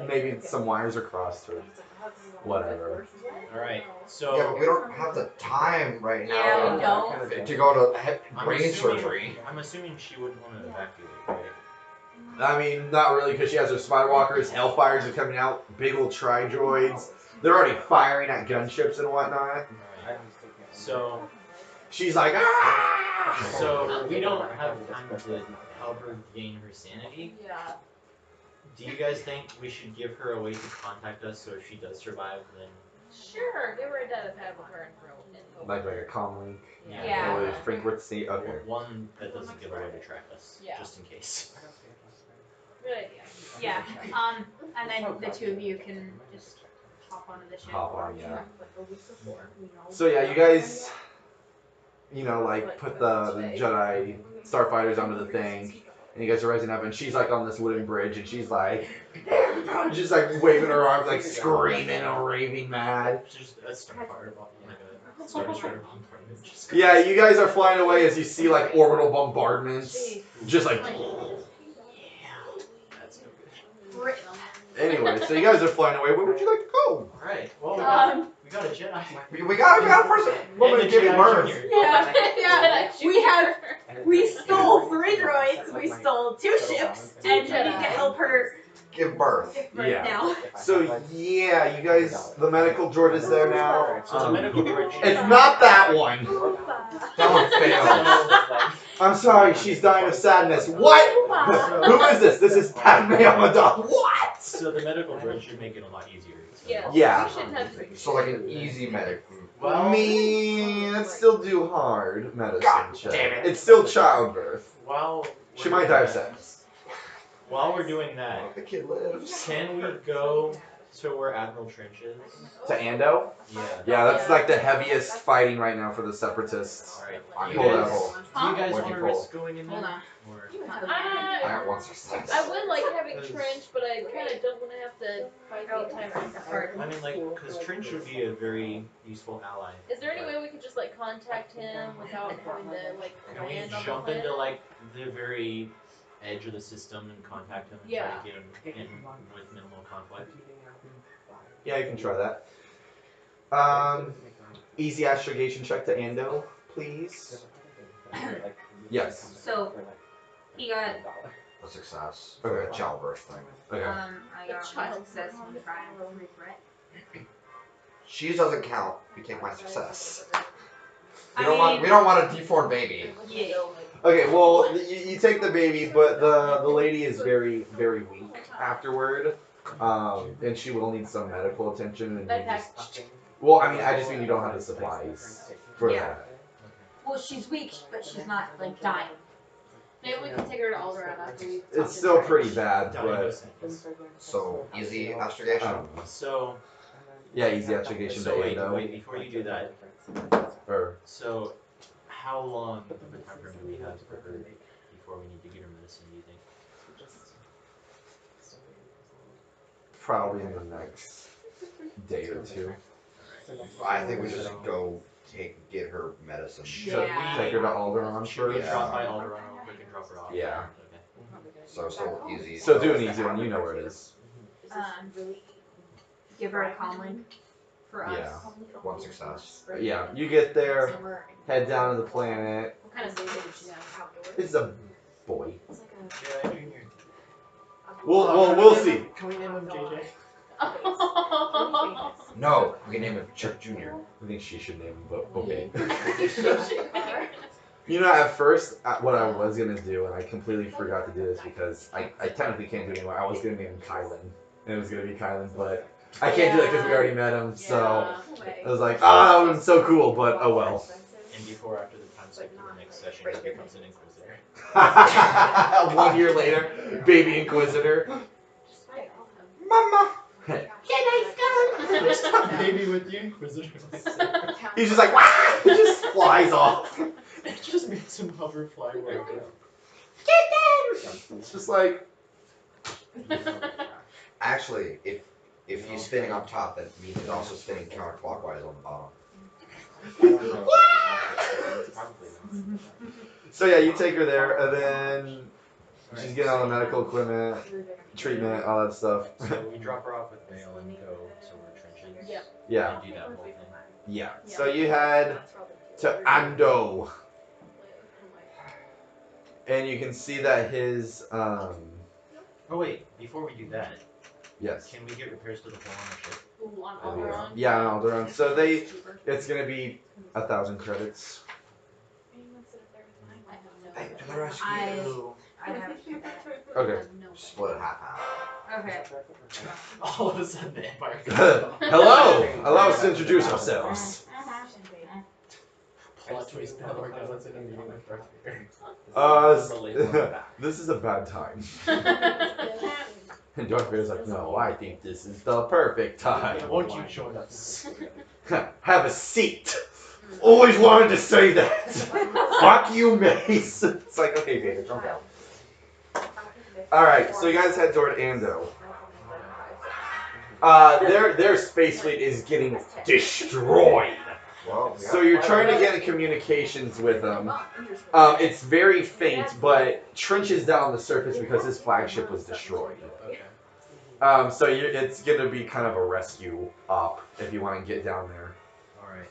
maybe some wires are crossed or whatever. Alright, Yeah, so but we don't have the time right now Yeah, we don't. to go to I'm brain assuming- surgery. I'm assuming she wouldn't want to evacuate, right? I mean, not really, because she has her spider walkers, hellfires are coming out, big old tri-droids. They're already firing at gunships and whatnot. Alright. So She's like, ah! So we don't have time to help her gain her sanity. Yeah. Do you guys think we should give her a way to contact us so if she does survive, then Sure. Give her a data pad with her info. like a comm link. Yeah. Or Frankfurt State. Okay. one that doesn't give away to track us, Yeah. just in case. Good idea. Yeah. And then the two of you can just hop onto the ship. Hop on, yeah. So yeah, you guys, like put the Jedi starfighters onto the thing, and you guys are rising up, and she's like on this wooden bridge, and she's like, just like waving her arms, like screaming and raving mad. Just a starfire bomb, like a Star Destroyer bomb from it. Just Yeah, you guys are flying away as you see like orbital bombardments, just like. That's no good. Anyway, so you guys are flying away. Where would you like to go? Alright, well we got a Jedi. We got a person. Woman And the giving Jedi birth. Junior. Yeah, we stole 3 droids, we stole 2 ships, and we need to help her Give birth. give birth Yeah. now. So yeah, you guys, the medical droid is there now. So the medical bridge. It's not that one. That one failed. I'm sorry, she's dying of sadness. What? Who is this? This is Padme Amidala. What? So the medical bridge should make it a lot easier. So. Yeah. Yeah. We shouldn't have. So like an easy medic. Well, Let's still do hard medicine God check. damn it. It's still childbirth. while She we're might doing die of that- sadness. While we're doing that, The kid lives. can we go to where Admiral Trench is? To Ando? Yeah. Yeah, that's like the heaviest fighting right now for the separatists. Alright. I'm You Hold guys, on. do you guys What'd want you to pull? risk going in there? Hold on. Or I I got 1 success. would like having Trench, but I kind of don't want to have to fight the entire part. I mean, like, because Trench would be a very useful ally. Is there any way we could just like contact him without having to like Can we land on the jump planet? into like the very edge of the system and contact him and try Yeah. to get him in with minimal conflict? Yeah, you can try that. Easy astrogation check to Ando, please. Yes. So he got A success. Okay. For a childbirth thing. Okay. I got The child 1 success, 1 triumph, 3 threat. She doesn't count. We take my success. We I don't want. mean- We don't want a deformed baby. Yeah. Okay, well, you take the baby, but the lady is very, very weak afterward. And she will need some medical attention. And you just, well, I mean, I just mean you don't have the supplies for Yeah. that. Well, she's weak, but she's not like dying. Maybe we can take her to Alderaan after we. It's still pretty bad, but Diagnosis. So easy astrogation. So, yeah, easy astrogation to so wait, Ando. wait, before you do that, Or so how long of a time frame do we have for her before we need to get her medicine, do you think? probably in the next day or two. I think we just go get her medicine. Yeah. Take her to Alderaan Should we first. drop by Alderaan real quick and drop her off? Yeah. Okay. So still easy. So do an easy one. You know where it is. Give her a comm link for us. Yeah. 1 success. Yeah, you get there, head down to the planet. What kind of baby did she have? It's a boy. Jedi Junior. We'll see. Can we name him JJ? No, we can name him Chuck Jr. I think she should name him, but okay. You know, at first, what I was gonna do, and I completely forgot to do this because I technically can't do it anymore. I was gonna name him Kylan. And it was gonna be Kylan, but I can't do that because we already met him. So I was like, that would have been so cool, but oh well. And before, after the time cycle for the next session, he becomes an Inquisitor. 1 year later, baby Inquisitor. Mama. Maybe with the Inquisitor. He's just like, "Wah!" He just flies off. It just makes him hover fly wherever. It's just like, Actually, if he's spinning on top, that means he's also spinning counterclockwise on the bottom. so yeah, you take her there, and then she's getting all the medical equipment, treatment, all that stuff. So we drop her off with Vale and go to our trenches. Yep. Yeah, And do that whole thing. yeah. So you head to Ando, and you can see that his Oh wait, before we do that, yes. can we get repairs to the floor on the ship? Ooh, on Alderaan. Yeah, on Alderaan. So it's gonna be 1,000 credits. Thank you for the rescue. I have Okay. no Split it half. Okay. All of a sudden the Empire. Hello! Allow us to introduce ourselves. Plot twist, Pelor does in a meeting with Darth Vader. This is a bad time. And Darth Vader's like, no, I think this is the perfect time. Won't you join us? Have a seat. Always wanted to say that. Fuck you, Mace. It's like, okay, Vader, calm down. Alright, so you guys head toward Ando. Their space fleet is getting destroyed. Well, So you're trying to get in communications with them. It's very faint, but Trench is down on the surface because his flagship was destroyed. Okay. So it's gonna be kind of a rescue op if you want to get down there. Alright.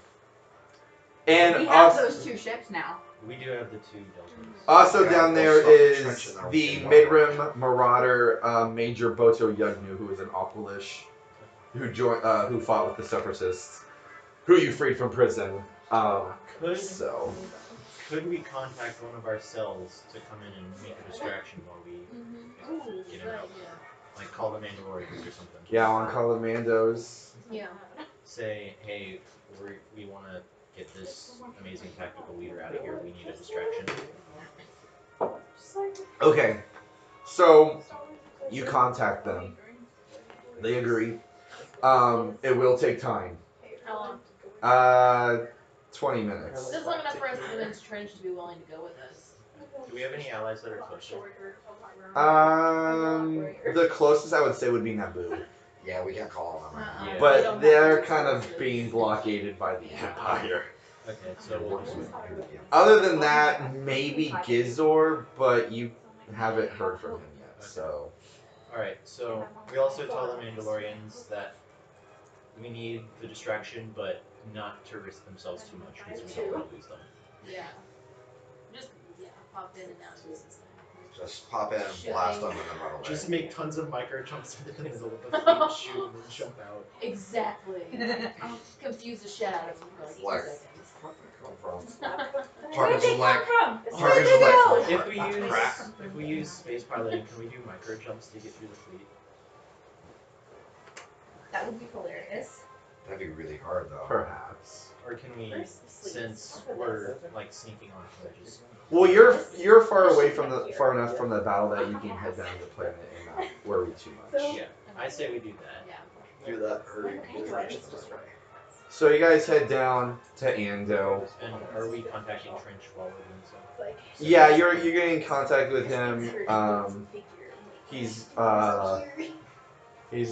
And We have also, those 2 ships now. We do have the 2 deltas. also Yeah, down we'll there stop is Trench and the I'll- Midrim Marauder Major Boto Yugnu, who is an Aqualish, who fought with the Separatists, who you freed from prison. Could we contact one of our cells to come in and make a distraction while we get him out? Like call the Mandalorians or something. Yeah, I want to call the Mandos. Yeah. Say, hey, we want to get this amazing tactical leader out of here. We need a distraction. Okay, so you contact them. They agree. It will take time. How long? 20 minutes. This is long enough for us to convince Trench to be willing to go with us. Do we have any allies that are closer? The closest I would say would be Naboo. Yeah, we can't call them. Yeah. But they're kind of being blockaded by the Empire. Okay, so we'll just Other than that, maybe Gizor, but you haven't heard from him yet, so. Alright, so we also tell the Mandalorians that we need the distraction, but not to risk themselves too much because we don't want to lose them. Yeah. Just, pop in and out of the system. Just pop in, blast them, and then run away. Just make tons of micro jumps into the middle of the fleet, shoot, and then jump out. Exactly. I'll confuse the shit out of him for like 2 Like- seconds. Where did they come Where'd they come from? Target's Where'd they like, go? If we use space piloting, can we do micro jumps to get through the fleet? That would be hilarious. That'd be really hard though. Perhaps. Or can we, since we're like sneaking on just Well, you're far enough from the battle that you can head down the planet and not worry too much. yeah, I say we do that. Yeah. Do that, hurry, get directions this way. So you guys head down to Ando. And are we contacting Trench while we're doing so? Yeah, you're getting in contact with him. He's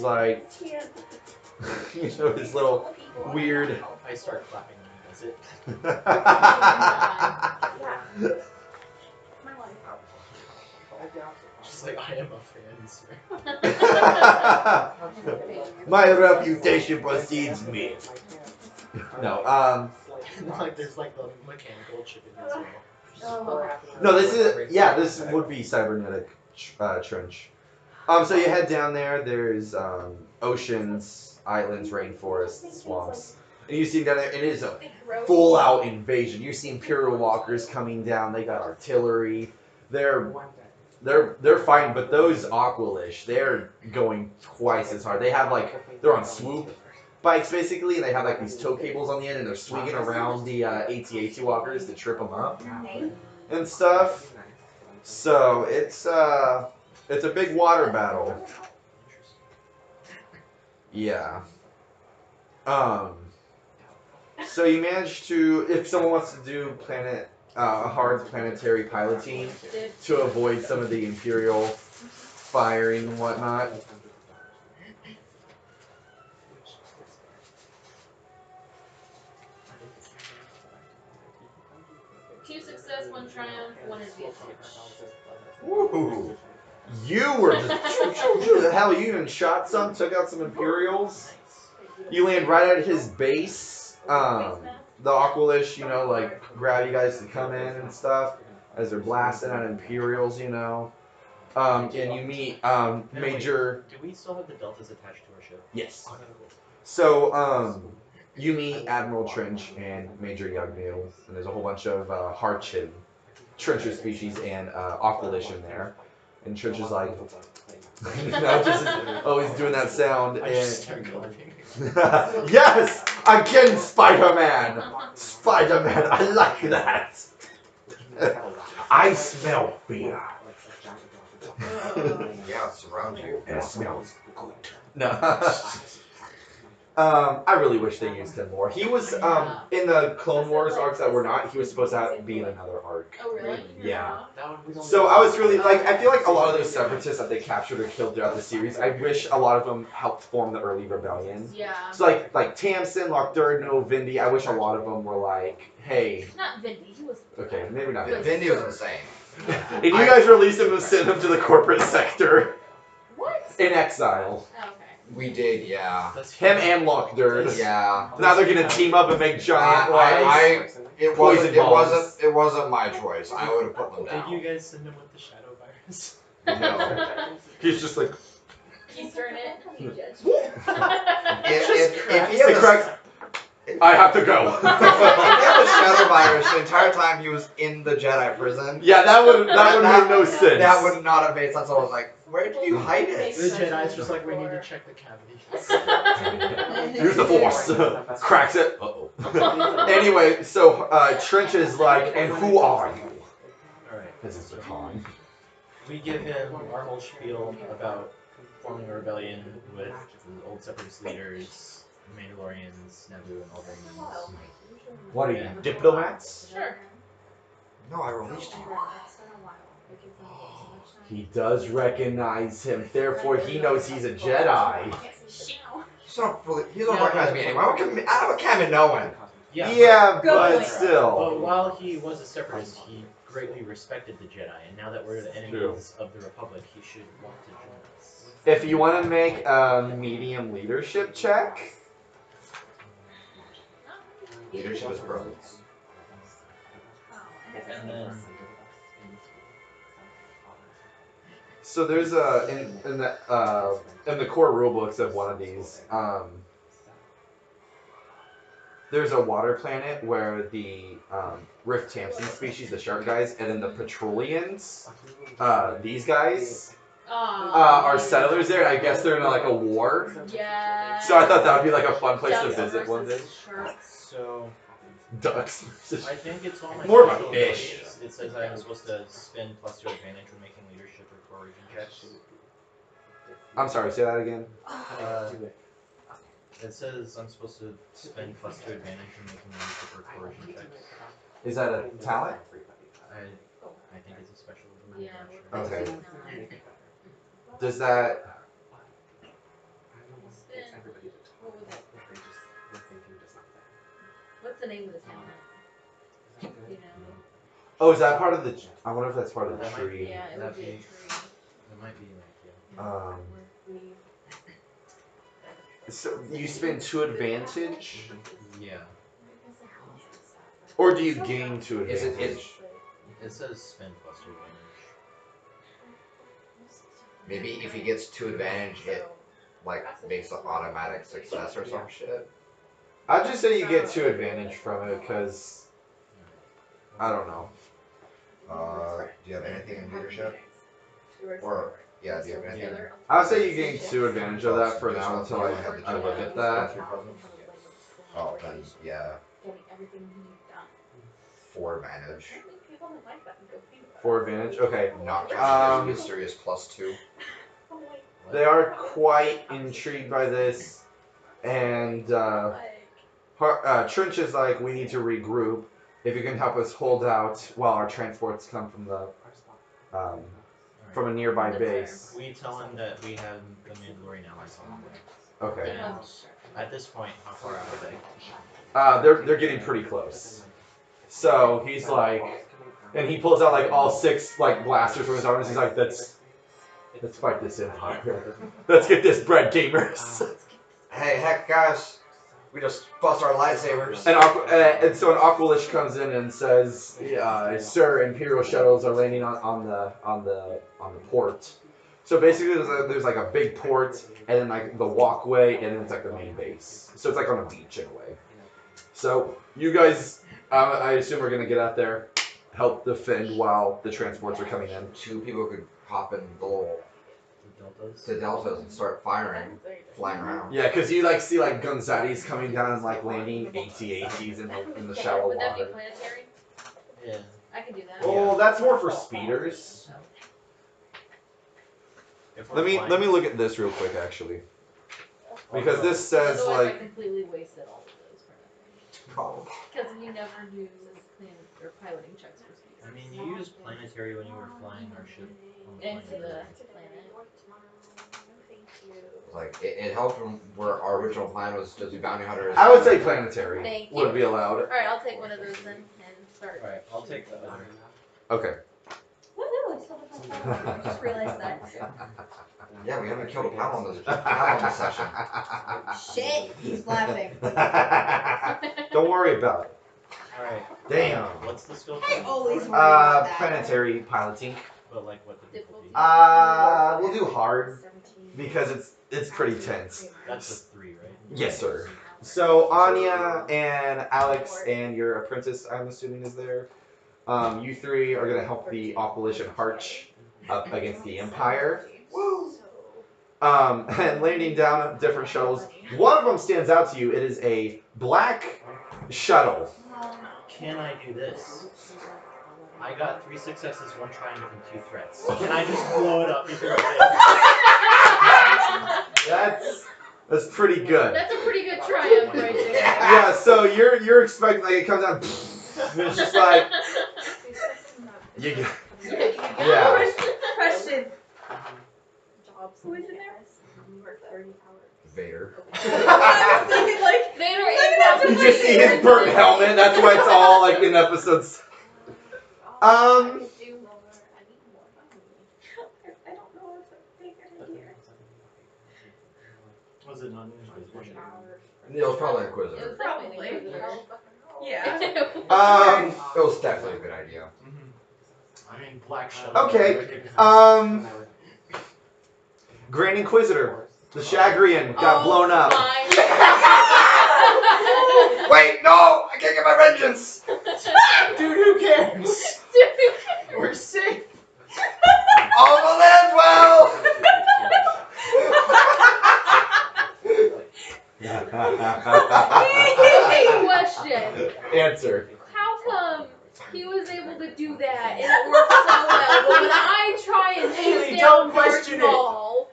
like you know his little weird. I start clapping when he does it. Just like I am a fan, sir. My reputation precedes me. No, And like there's like the mechanical chip in as well. no, this would be cybernetic trench. So you head down there. There's oceans, islands, rainforests, swamps, and you see down there. It is a full-out invasion. You've seen Imperial walkers coming down. They got artillery. They're fighting, but those Aqualish, they're going twice as hard. They have they're on swoop bikes basically, and they have these tow cables on the end, and they're swinging around the AT-AT walkers to trip them up and stuff. So it's a big water battle. Yeah. So you managed to, if someone wants to do hard planetary piloting to avoid some of the Imperial firing and whatnot. Two success, one triumph, one advantage. Woo! You were just hell. You even shot some, took out some Imperials. You land right at his base. The Aqualish, like grab you guys to come in and stuff as they're blasting at Imperials, and you meet Major. Do we still have the deltas attached to our ship? Yes. Okay, cool. So you meet Admiral Trench and Major Yugnu, and there's a whole bunch of Harchin, Trencher species, and Aqualish in there. And Trench is like, just always doing that sound. I just start coughing. Yes! Again, Spider-Man! Spider-Man, I like that! I smell fear. Yeah, it surrounds you. It smells good. No. I really wish they used him more. He was in the Clone Wars arcs that were not. He was supposed to be in another arc. Oh, really? Yeah. So I was really I feel like a lot of those separatists that they captured or killed throughout the series, I wish a lot of them helped form the early rebellion. Yeah. So like Tamsin, Lockdurno, Vindy, I wish a lot of them were like, hey. Not Vindy. He was. Okay, maybe not Vindy. Vindy was insane. And you guys released him and sent him to the corporate sector What? in exile. Oh, okay. We did, yeah. Him and Lockdurn. Yeah. Now they're gonna team up and make giant It Poison bombs. wasn't my choice. I would have put them Did you down. guys send him with the shadow virus? No. He's just like He's doing it. You judge. If he it had cracks. I have to go. if he had the shadow virus the entire time he was in the Jedi prison, Yeah, that would make no sense. that would not have made sense. I was like, where did you hide The it? Jedi's just like, we need to check the cavities. Use the Force. Cracks it. Uh-oh. Anyway, so Trench is like, and who are you? Alright. This is the con. We give him our whole spiel about forming a rebellion with the old Separatist leaders, Mandalorians, Naboo, and Alderaanians. What are you, diplomats? Sure. No, I released you. He does recognize him, therefore he knows he's a Jedi. He's not recognize me anymore. How can I know him? Yeah, Go but away. still. But while he was a Separatist, he greatly respected the Jedi, and now that we're the enemies of the Republic, he should want to join us. If you want to make a medium leadership check, Leadership is brilliant. And then so there's in the core rule books of one of these, there's a water planet where the Rift Tamsin species, the shark guys, and then the Petrolians, these guys, are settlers there. I guess they're in like a war. Yeah. So I thought that would be like a fun place to visit one day. So Ducks. I think it's on my More of a special fish. abilities. It says I am supposed to spend +2 advantage when making leadership or coercion checks. I'm sorry, say that again. It says I'm supposed to spend +2 advantage when making leadership or coercion checks. Is that a talent? I think it's a special ability. Yeah. I'm not sure. Okay. Does that? What's the name of the talent? You know. Oh, is that part of the? I wonder if that's part of the That might tree. Yeah, it would be a tree. It might be like, So you spend 2 advantage, yeah. or do you gain 2 Is it- advantage? It says spend +2 advantage. Maybe if he gets 2 advantage, it like makes an automatic success or some shit. I'd just say you get 2 advantage from it because I don't know. Do you have anything in leadership? Or yeah, do you have anything? I'd say you gain 2 advantage of that for now until I look at that. Oh, then yeah, 4 advantage. 4 advantage. Okay. Not counting his Um, mysterious +2. They are quite intrigued by this, and Trench is like, we need to regroup. If you can help us hold out while our transports come from the from a nearby That's base. We tell him that we have the Mandalorian allies on the way. Okay. And at this point, how far out are they? They're getting pretty close. So he's like, and he pulls out like all 6 like blasters from his arms. He's like, let's fight this empire. Let's get this bread, gamers. Hey, heck, guys. We just bust our lightsabers. And so an Aqualish comes in and says, "Sir, Imperial shuttles are landing on the port." So basically, there's like a big port, and then like the walkway, and then it's like the main base. So it's like on a beach in a way. So you guys, I assume, are gonna get out there, help defend while the transports are coming in. 2 people could hop in the deltas and start firing, flying around. Yeah, because you like see like Gonzades coming down and like landing AT-ATs in the shallow Would that be water. planetary? Yeah. I can do that. Oh, that's more for speeders. If we're Let me flying- look at this real quick actually, because this says Otherwise, I like completely wasted all of those for nothing. Probably. Because you never do planet or piloting checks for speed. I mean, you used planetary when you were flying our ship on the Into the planet. planet. Like, it helped from where our original plan was to do bounty hunters. I would say planetary Thank you. would be allowed. Alright, I'll take one of those then and start. Alright, I'll take the other. Okay. Woohoo! I still have my phone. I just realized that. Yeah, we haven't killed a cow on this session. Shit! He's laughing. Don't worry about it. Alright. Damn. What's the skill? I always worry about that. Planetary piloting. But like what the difficulty? We'll do hard because it's pretty tense. That's a 3, right? Yes, sir. So Anya and Alex and your apprentice, I'm assuming, is there. You 3 are gonna help the Aqualish and Harch up against the Empire. And landing down different shuttles. One of them stands out to you. It is a black shuttle. Can I do this? I got 3 successes, 1 triumph, and 2 threats. Can I just blow it up before That's pretty good. That's a pretty good triumph right there. Yeah. So you're expecting like it comes out. And it's just like you get. Yeah. Question. Who is in there? Vader. I was thinking like, Vader You just see his burnt helmet. That's why it's all like in episodes. I don't know if it's a good idea. Was it not Inquisition? It was probably It Inquisitor. was definitely an Inquisitor. Yeah. It was definitely a good idea. I mean, Black Shuttle. Okay. Grand Inquisitor, the Shagrian, got blown up. My Wait, no! I can't get my vengeance! Dude, who cares? We're safe. All will end well! Question. Answer. How come he was able to do that and it worked so well, but when I try and Haley, chase don't down question Darth it. Maul,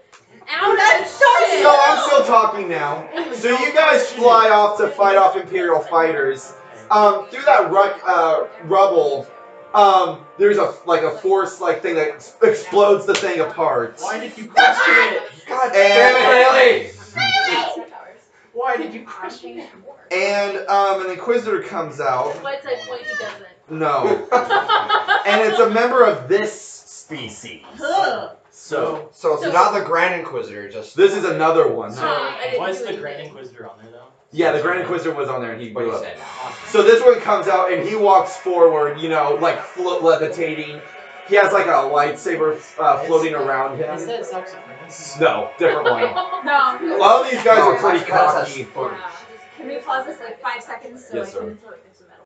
out of That's shit. So I'm still talking now. So you guys fly off to fight off Imperial fighters. Through that rubble, there's a force like thing that explodes the thing apart. Why did you question it? God damn it, Haley! Why did you question it? And an Inquisitor comes out. But at point he doesn't. No. And it's a member of this species. Ugh. So So it's not the Grand Inquisitor, just... this is another one. I didn't Was do the anything. Grand Inquisitor on there though? Yeah, the Grand Inquisitor was on there and he What blew he up. said. So this one comes out and he walks forward, like levitating. He has like a lightsaber floating around him. Is that saxophonist? No, different one. No. All these guys are pretty that's cocky. Can we pause this like 5 seconds so Yes, I sir. can